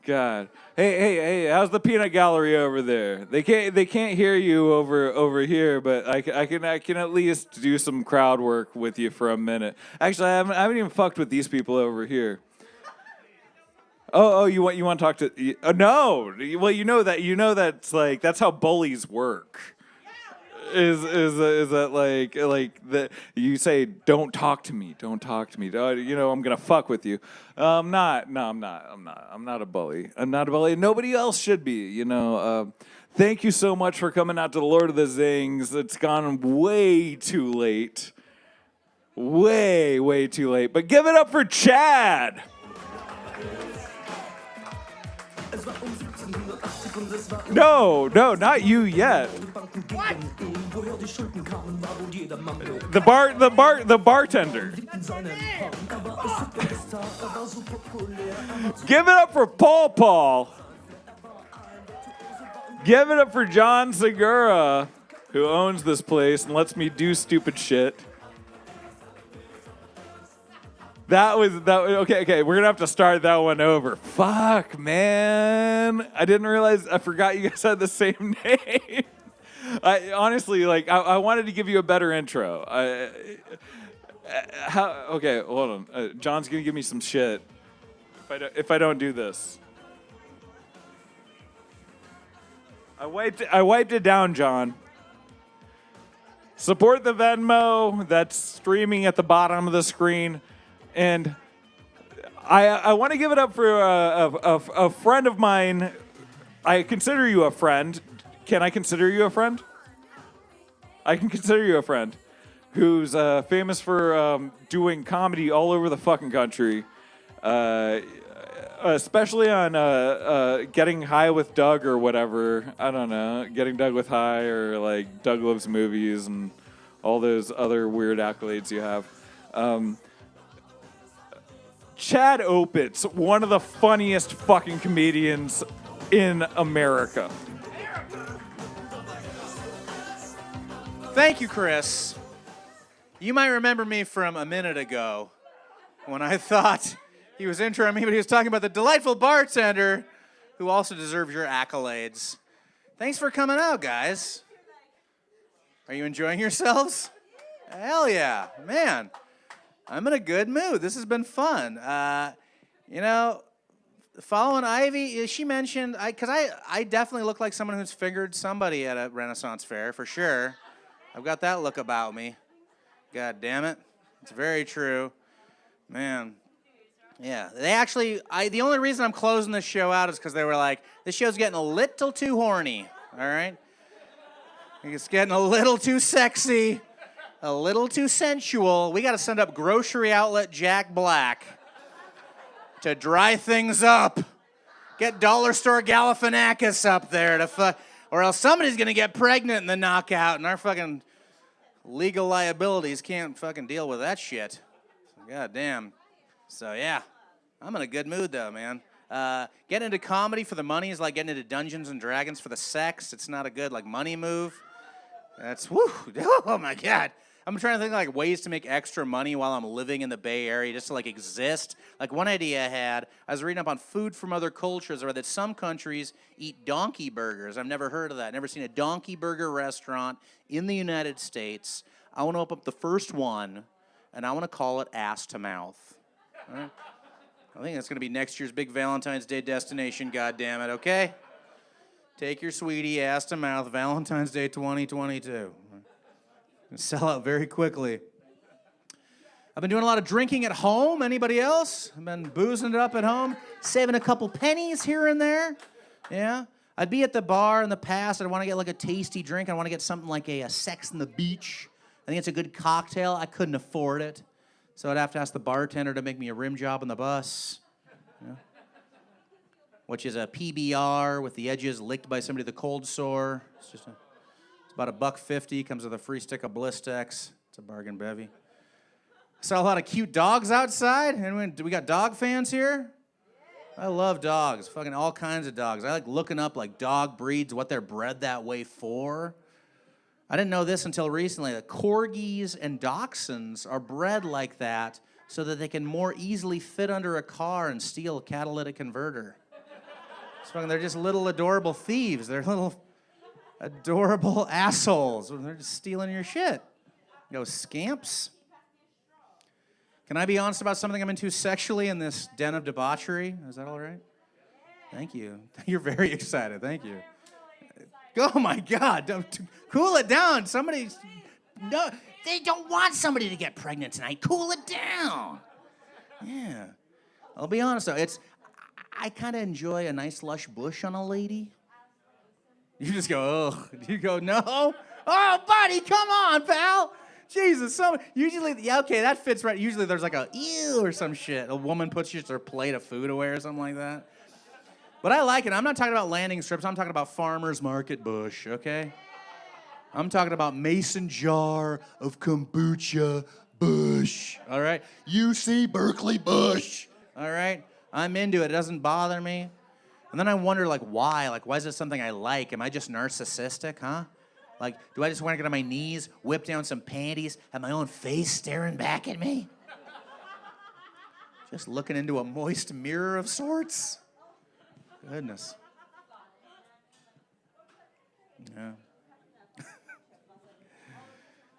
God. Hey, how's the peanut gallery over there? They can't hear you over here, but I can at least do some crowd work with you for a minute. Actually, I haven't even fucked with these people over here. Oh, you want to talk to? No. Well, you know that's like that's how bullies work. Is that like that you say don't talk to me, I'm gonna fuck with you. I'm not a bully. I'm not a bully. Nobody else should be. Thank you so much for coming out to the Lord of the Zings. It's gone way too late, way too late. But give it up for Chad. No, not you yet. What? The bartender. Give it up for Paul. Give it up for John Segura, who owns this place and lets me do stupid shit. Okay, we're gonna have to start that one over. Fuck, man. I didn't realize, I forgot you guys had the same name. I honestly, like, I wanted to give you a better intro. Okay, hold on. John's gonna give me some shit if I don't do this. I wiped it down, John. Support the Venmo that's streaming at the bottom of the screen. And I want to give it up for a friend of mine. I consider you a friend. Can I consider you a friend? I can consider you a friend who's famous for doing comedy all over the fucking country. Especially on Getting High with Doug or whatever. I don't know. Getting Doug with High or like Doug Loves Movies and all those other weird accolades you have. Chad Opitz, one of the funniest fucking comedians in America. Thank you, Chris. You might remember me from a minute ago when I thought he was introing me, but he was talking about the delightful bartender who also deserves your accolades. Thanks for coming out, guys. Are you enjoying yourselves? Hell yeah, man. I'm in a good mood. This has been fun. Following Ivy, she mentioned, because I definitely look like someone who's fingered somebody at a Renaissance fair, for sure. I've got that look about me. God damn it. It's very true. Man. Yeah. They actually, the only reason I'm closing this show out is because they were like, this show's getting a little too horny, all right? It's getting a little too sexy. A little too sensual. We got to send up grocery outlet Jack Black to dry things up. Get dollar store Galifianakis up there to or else somebody's gonna get pregnant in the knockout, and our fucking legal liabilities can't fucking deal with that shit. God damn. So yeah, I'm in a good mood though, man. Getting into comedy for the money is like getting into Dungeons and Dragons for the sex. It's not a good like money move. That's woo. Oh my God. I'm trying to think like ways to make extra money while I'm living in the Bay Area, just to like exist. Like one idea I had, I was reading up on food from other cultures, or that some countries eat donkey burgers. I've never heard of that. Never seen a donkey burger restaurant in the United States. I want to open up the first one, and I want to call it Ass to Mouth. All right? I think that's going to be next year's big Valentine's Day destination, goddammit, okay? Take your sweetie, Ass to Mouth, Valentine's Day 2022. Sell out very quickly. I've been doing a lot of drinking at home. Anybody else? I've been boozing it up at home, saving a couple pennies here and there. Yeah. I'd be at the bar in the past. I'd want to get like a tasty drink. I want to get something like a Sex on the Beach. I think it's a good cocktail. I couldn't afford it. So I'd have to ask the bartender to make me a rim job on the bus. Yeah. Which is a PBR with the edges licked by somebody with a cold sore. It's about $1.50, comes with a free stick of Blistex. It's a bargain bevy. Saw a lot of cute dogs outside. And do we got dog fans here? I love dogs, fucking all kinds of dogs. I like looking up like dog breeds, what they're bred that way for. I didn't know this until recently, that corgis and dachshunds are bred like that so that they can more easily fit under a car and steal a catalytic converter. They're just little adorable thieves. They're little adorable assholes. They're just stealing your shit. You scamps. Can I be honest about something I'm into sexually in this den of debauchery? Is that all right? Thank you. You're very excited. Thank you. Oh my God. Cool it down. No, they don't want somebody to get pregnant tonight. Cool it down. Yeah. I'll be honest though. I kind of enjoy a nice lush bush on a lady. You just go, ugh. You go, no? Oh, buddy, come on, pal. Jesus, usually, yeah, okay, that fits right. Usually there's like a ew or some shit. A woman puts just her plate of food away or something like that. But I like it. I'm not talking about landing strips. I'm talking about farmer's market bush, okay? I'm talking about mason jar of kombucha bush, all right? UC Berkeley bush, all right? I'm into it. It doesn't bother me. And then I wonder, why? Why is it something I like? Am I just narcissistic, huh? Do I just want to get on my knees, whip down some panties, have my own face staring back at me? Just looking into a moist mirror of sorts. Goodness. Yeah.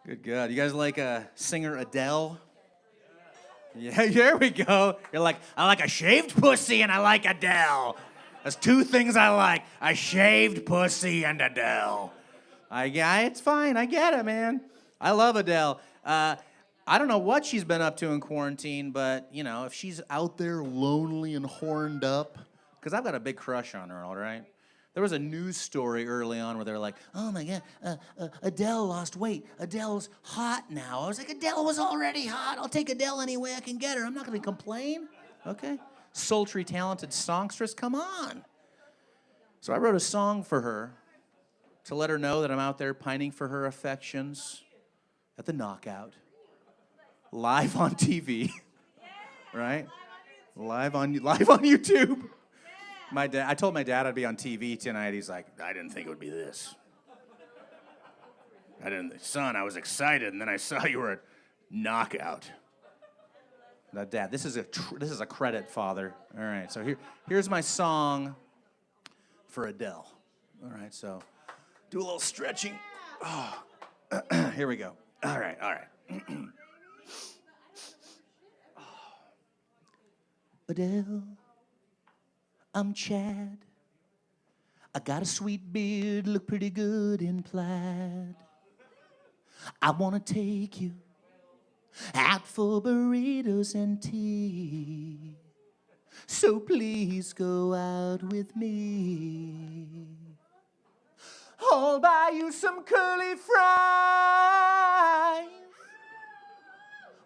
Good God. You guys like singer Adele? Yeah, here we go. You're like, I like a shaved pussy and I like Adele. That's two things I like. A shaved pussy and Adele. It's fine. I get it, man. I love Adele. I don't know what she's been up to in quarantine, but, you know, if she's out there lonely and horned up, because I've got a big crush on her, all right? There was a news story early on where they're like, oh my God, Adele lost weight. Adele's hot now. I was like, Adele was already hot. I'll take Adele any way I can get her. I'm not going to complain. Okay? Sultry, talented songstress, come on. So I wrote a song for her to let her know that I'm out there pining for her affections at the Knockout, live on TV, right? Live on YouTube. I told my dad I'd be on TV tonight. He's like, I didn't think it would be this. Son, I was excited, and then I saw you were at Knockout. Now, Dad, this is a credit, Father. All right, so here's my song for Adele. All right, so do a little stretching. Oh. Here we go. All right. Adele, I'm Chad. I got a sweet beard, look pretty good in plaid. I want to take you out for burritos and tea. So please go out with me. I'll buy you some curly fries.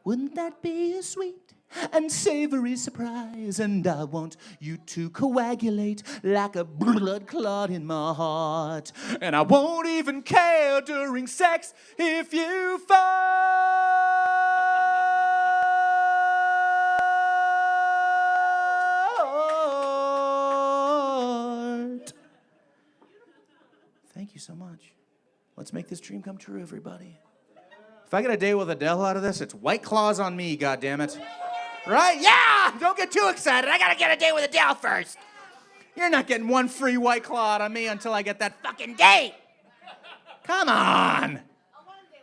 Wouldn't that be a sweet and savory surprise? And I want you to coagulate like a blood clot in my heart. And I won't even care during sex if you fart. Thank you so much. Let's make this dream come true, everybody. If I get a date with Adele out of this, it's White Claws on me, goddammit. Right? Yeah! Don't get too excited. I gotta get a date with Adele first. You're not getting one free White Claw out of me until I get that fucking date. Come on.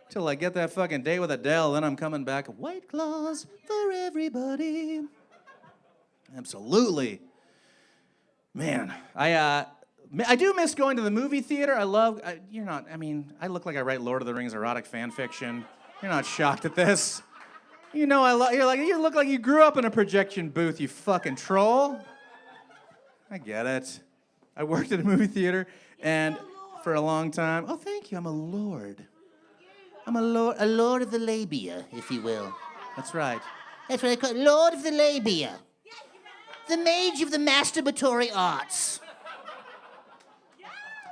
Till I get that fucking date with Adele, then I'm coming back. White Claws for everybody. Absolutely. Man, I do miss going to the movie theater. I look like I write Lord of the Rings erotic fan fiction. You're not shocked at this. You know, you look like you grew up in a projection booth, you fucking troll. I get it. I worked at a movie theater and for a long time. Oh, thank you. I'm a lord. I'm a lord of the labia, if you will. That's right. That's what I call it. Lord of the labia. The mage of the masturbatory arts.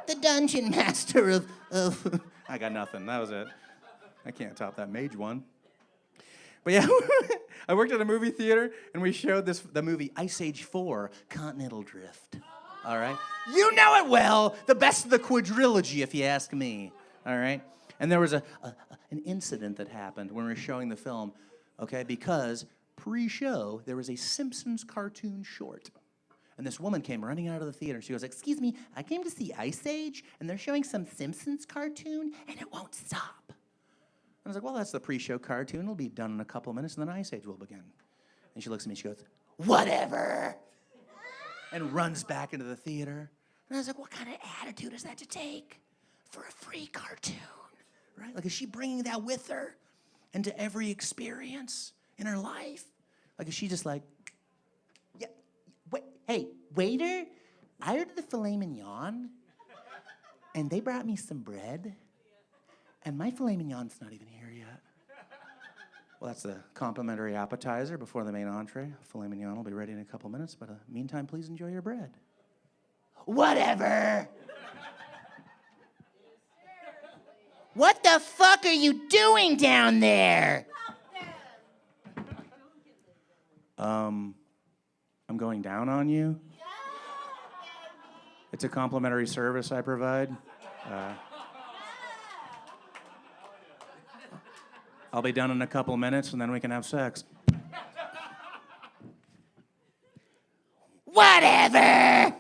The dungeon master of I got nothing. That was it. I can't top that mage one. But yeah, I worked at a movie theater, and we showed the movie Ice Age 4, Continental Drift. All right? You know it well. The best of the quadrilogy, if you ask me. All right? And there was an incident that happened when we were showing the film, okay? Because pre-show, there was a Simpsons cartoon short. And this woman came running out of the theater. She goes, excuse me, I came to see Ice Age, and they're showing some Simpsons cartoon, and it won't stop. I was like, well, that's the pre-show cartoon. It'll be done in a couple of minutes, and then Ice Age will begin. And she looks at me, she goes, whatever, and runs back into the theater. And I was like, what kind of attitude is that to take for a free cartoon, right? Like, is she bringing that with her into every experience in her life? Like, is she just like, yeah, wait, hey, waiter, I ordered the filet mignon, and they brought me some bread. And my filet mignon's not even here yet. Well, that's the complimentary appetizer before the main entree. Filet mignon will be ready in a couple minutes, but meantime, please enjoy your bread. Whatever. What the fuck are you doing down there? I'm going down on you. It's a complimentary service I provide. I'll be done in a couple minutes, and then we can have sex. Whatever.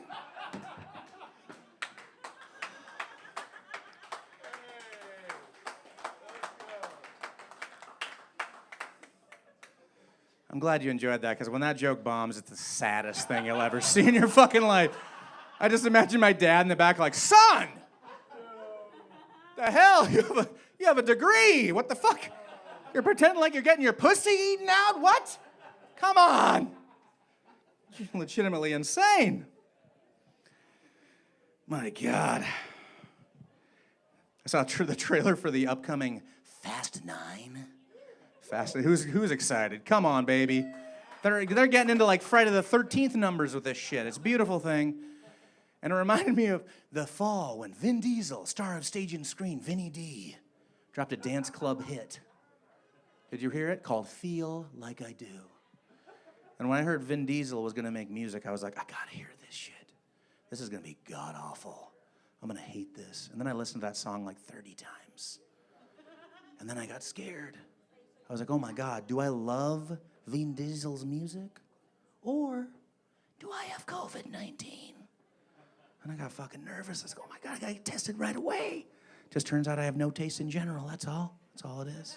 I'm glad you enjoyed that, because when that joke bombs, it's the saddest thing you'll ever see in your fucking life. I just imagine my dad in the back like, son, the hell? You have a degree. What the fuck? You're pretending like you're getting your pussy eaten out? What? Come on. You're legitimately insane. My God. I saw the trailer for the upcoming Fast 9. Who's excited? Come on, baby. They're getting into like Friday the 13th numbers with this shit. It's a beautiful thing. And it reminded me of the fall when Vin Diesel, star of stage and screen, Vinny D, dropped a dance club hit. Did you hear it? Called Feel Like I Do. And when I heard Vin Diesel was gonna make music, I was like, I gotta hear this shit. This is gonna be god awful. I'm gonna hate this. And then I listened to that song like 30 times. And then I got scared. I was like, oh my God, do I love Vin Diesel's music? Or do I have COVID-19? And I got fucking nervous. I was like, oh my God, I gotta get tested right away. Just turns out I have no taste in general, that's all. That's all it is.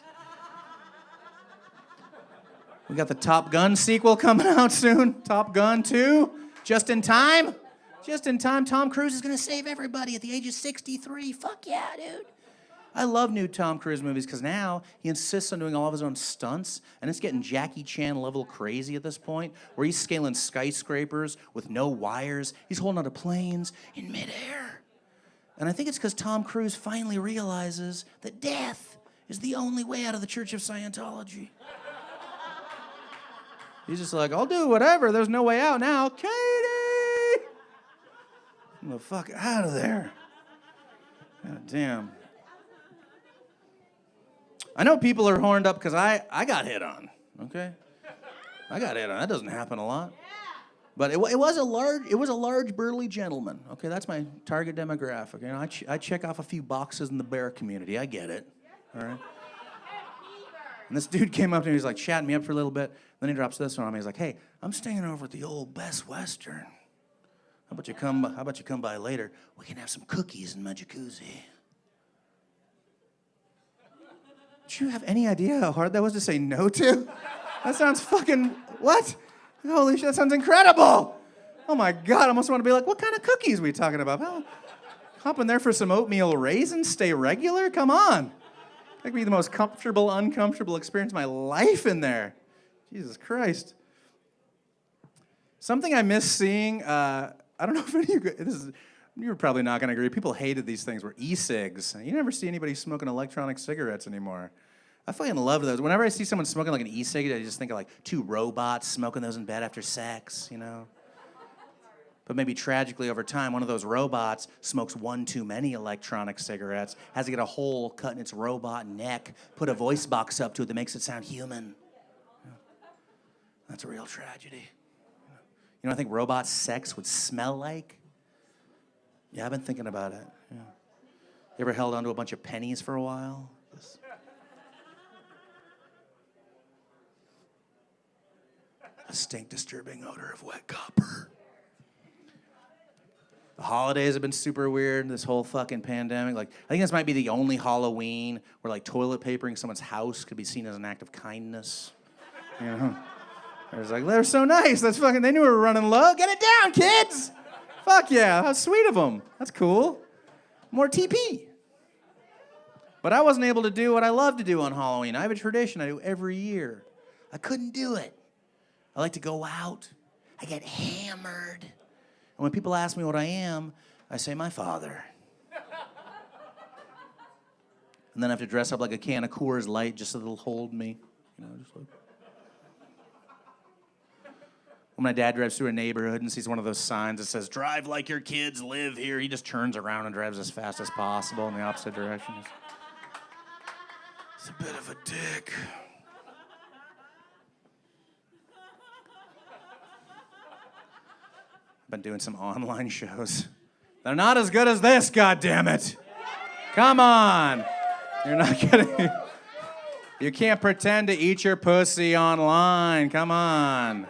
We got the Top Gun sequel coming out soon. Top Gun 2, just in time. Just in time, Tom Cruise is gonna save everybody at the age of 63. Fuck yeah, dude. I love new Tom Cruise movies because now he insists on doing all of his own stunts, and it's getting Jackie Chan level crazy at this point, where he's scaling skyscrapers with no wires. He's holding onto planes in midair. And I think it's because Tom Cruise finally realizes that death is the only way out of the Church of Scientology. He's just like, I'll do whatever. There's no way out now. Katie! Get the fuck out of there. God damn. I know people are horned up because I got hit on, okay? I got hit on. That doesn't happen a lot. But it was a large burly gentleman. Okay, that's my target demographic. You know, I check off a few boxes in the bear community. I get it. All right. And this dude came up to me. He's like chatting me up for a little bit. Then he drops this one on me. He's like, "Hey, I'm staying over at the old Best Western. How about you come by later? We can have some cookies in my jacuzzi." Do you have any idea how hard that was to say no to? That sounds fucking, what? Holy shit, that sounds incredible. Oh my God, I almost want to be like, what kind of cookies are we talking about? Well, hop in there for some oatmeal raisins, stay regular? Come on. That could be the most comfortable, uncomfortable experience of my life in there. Jesus Christ. Something I miss seeing, I don't know if any of you, you're probably not going to agree. People hated these things, were e-cigs. You never see anybody smoking electronic cigarettes anymore. I fucking love those. Whenever I see someone smoking like an e-cig, I just think of like two robots smoking those in bed after sex, you know? But maybe tragically over time, one of those robots smokes one too many electronic cigarettes, has to get a hole cut in its robot neck, put a voice box up to it that makes it sound human. That's a real tragedy. You know, I think robot sex would smell like? Yeah, I've been thinking about it. Yeah. You ever held onto a bunch of pennies for a while? A stink disturbing odor of wet copper. The holidays have been super weird, this whole fucking pandemic. Like, I think this might be the only Halloween where like toilet papering someone's house could be seen as an act of kindness. You know? I was like, they're so nice. That's fucking, they knew we were running low. Get it down, kids! Fuck yeah, how sweet of them. That's cool. More TP. But I wasn't able to do what I love to do on Halloween. I have a tradition I do every year. I couldn't do it. I like to go out. I get hammered. And when people ask me what I am, I say my father. And then I have to dress up like a can of Coors Light just so they'll hold me. You know, just like... When my dad drives through a neighborhood and sees one of those signs that says, drive like your kids live here, he just turns around and drives as fast as possible in the opposite direction. He's a bit of a dick. I've been doing some online shows. They're not as good as this, goddammit. Come on. You're not getting... You can't pretend to eat your pussy online. Come on.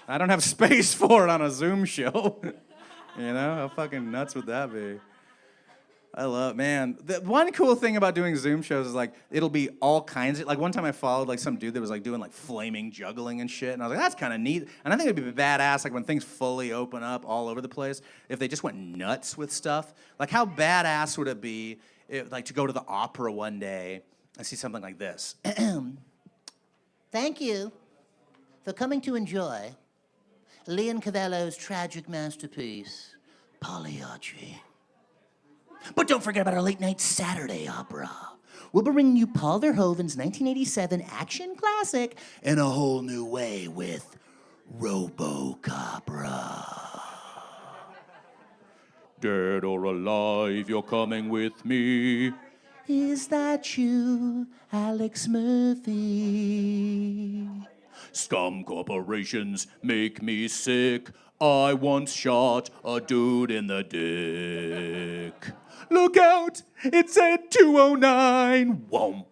I don't have space for it on a Zoom show. You know, how fucking nuts would that be? I love, man. The one cool thing about doing Zoom shows is like it'll be all kinds of, like one time I followed like some dude that was like doing like flaming juggling and shit, and I was like, that's kind of neat. And I think it'd be badass like when things fully open up all over the place if they just went nuts with stuff. Like how badass would it be if, like to go to the opera one day and see something like this? Thank you for coming to enjoy Leon Cavallo's tragic masterpiece, Pagliacci. But don't forget about our late-night Saturday opera. We'll be bringing you Paul Verhoeven's 1987 action classic in a whole new way with Robocopera. Dead or alive, you're coming with me. Is that you, Alex Murphy? Scum corporations make me sick. I once shot a dude in the dick. Look out, it said 209. Womp,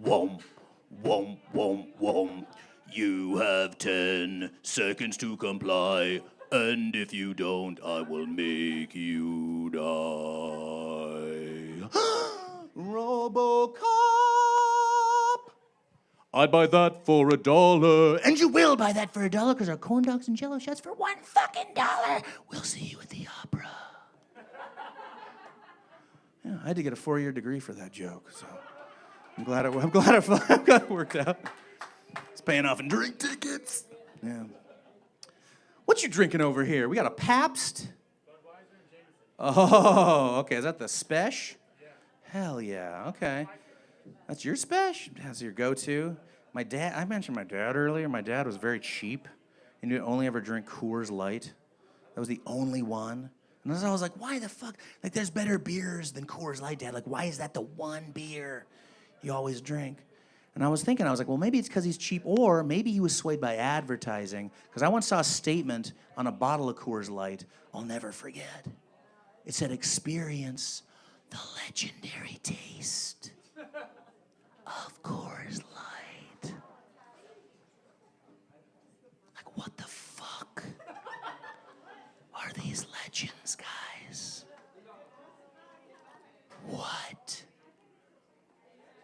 womp, womp, womp, womp. You have 10 seconds to comply, and if you don't, I will make you die. Robocop! I'd buy that for $1. And you will buy that for $1 because our corn dogs and jello shots for $1 fucking $1. We'll see you at the opera. Yeah, I had to get a 4-year degree for that joke, so I'm glad it worked out. It's paying off in drink tickets. Yeah. What you drinking over here? We got a Pabst. Oh, okay. Is that the Spesh? Yeah. Hell yeah. Okay. That's your Spesh? That's your go-to? My dad, I mentioned my dad earlier. My dad was very cheap. He knew only ever drink Coors Light. That was the only one. And I was like, why the fuck? Like, there's better beers than Coors Light, Dad. Like, why is that the one beer you always drink? And I was thinking, I was like, well, maybe it's because he's cheap, or maybe he was swayed by advertising. Because I once saw a statement on a bottle of Coors Light I'll never forget. It said, experience the legendary taste of Coors Light. Like, what the fuck are these legends, guys? What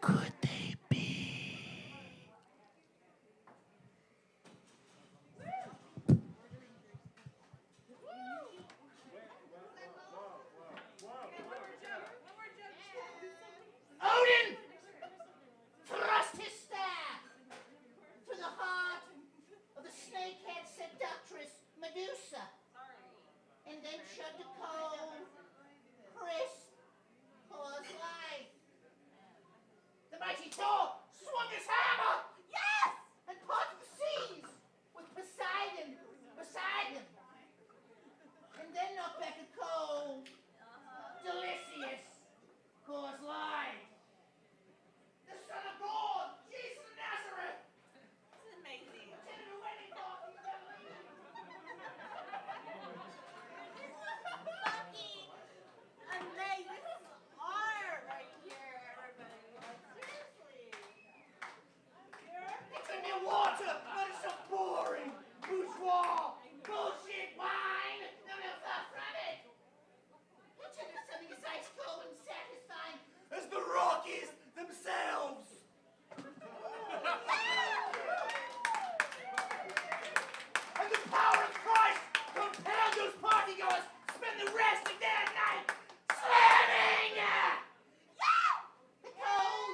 could they be? Odin thrust his staff through the heart of the snakehead seductress Medusa, and then chugged a cold, crisp Coors Light. The mighty Thor swung his hammer, yes, and parted the seas with Poseidon beside him, and then knocked back a cold, delicious Coors Light. The Son of God, Jesus of Nazareth. This is amazing. Attended a wedding party in Galilee. Fucking amazing. This is art right here, everybody. Seriously. It's a new water, but it's so boring. Bourgeois, bullshit wine. No far from it. Pretend it's something as ice cold and satisfying as the Rockies themselves. And the power of Christ compelled those partygoers to spend the rest of their night slamming. The cold,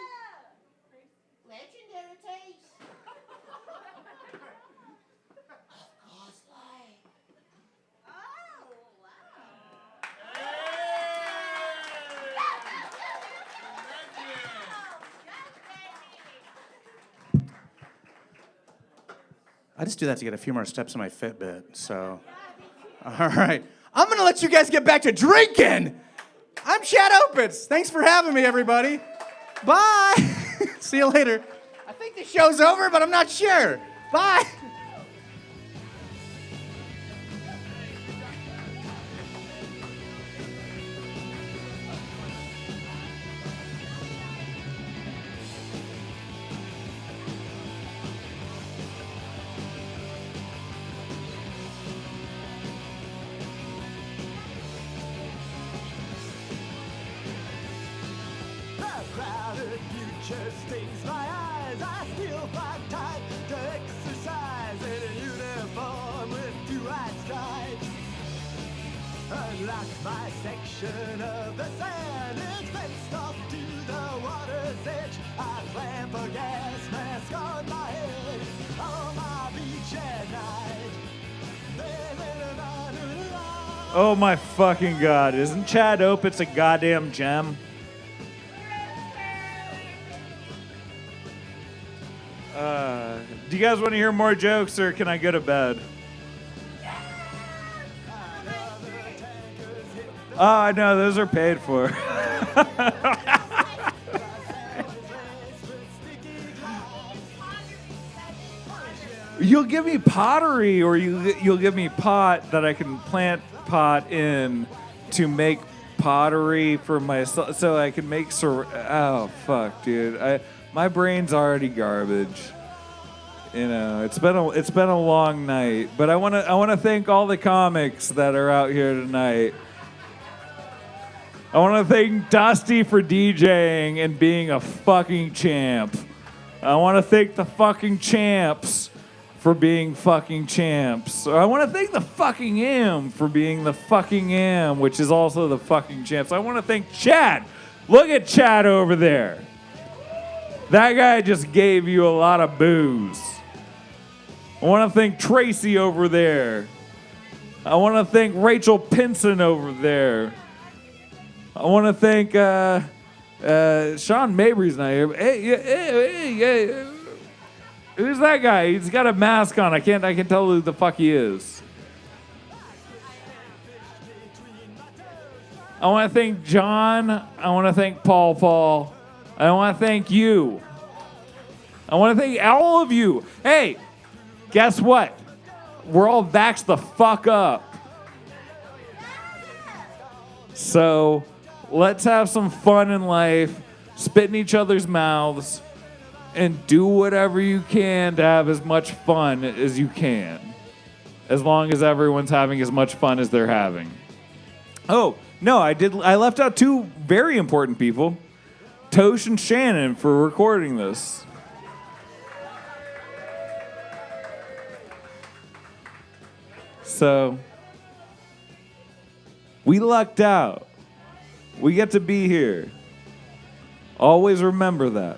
legendary taste of Coors Light. Oh, I just do that to get a few more steps in my Fitbit, so. All right. I'm going to let you guys get back to drinking. I'm Chad Opitz. Thanks for having me, everybody. Bye. See you later. I think the show's over, but I'm not sure. Bye. shirt stings my eyes. I still find time to exercise in a uniform with 2 white stripes. Unlock my section of the sand. It's fenced off to the water's edge. I plan for gas mask on my head on my beach at night. Oh my fucking God. Isn't Chad Opitz a goddamn gem? Do you guys want to hear more jokes or can I go to bed? Oh, no, those are paid for. You'll give me pottery or you'll give me pot that I can plant pot in to make pottery for myself so I can make oh fuck, dude. My brain's already garbage. You know, it's been a long night, but I want to thank all the comics that are out here tonight. I want to thank Dusty for DJing and being a fucking champ. I want to thank the fucking champs for being fucking champs. I want to thank the fucking M for being the fucking M, which is also the fucking champs. I want to thank Chad. Look at Chad over there. That guy just gave you a lot of booze. I want to thank Tracy over there. I want to thank Rachel Pinson over there. I want to thank Sean Mabry's not here. Hey, who's that guy? He's got a mask on. I can't tell who the fuck he is. I want to thank John. I want to thank Paul. I want to thank you. I want to thank all of you. Hey, guess what? We're all vaxxed the fuck up. So let's have some fun in life, spit in each other's mouths, and do whatever you can to have as much fun as you can. As long as everyone's having as much fun as they're having. Oh, no, I left out 2 very important people. Tosh and Shannon for recording this. So, we lucked out. We get to be here. Always remember that.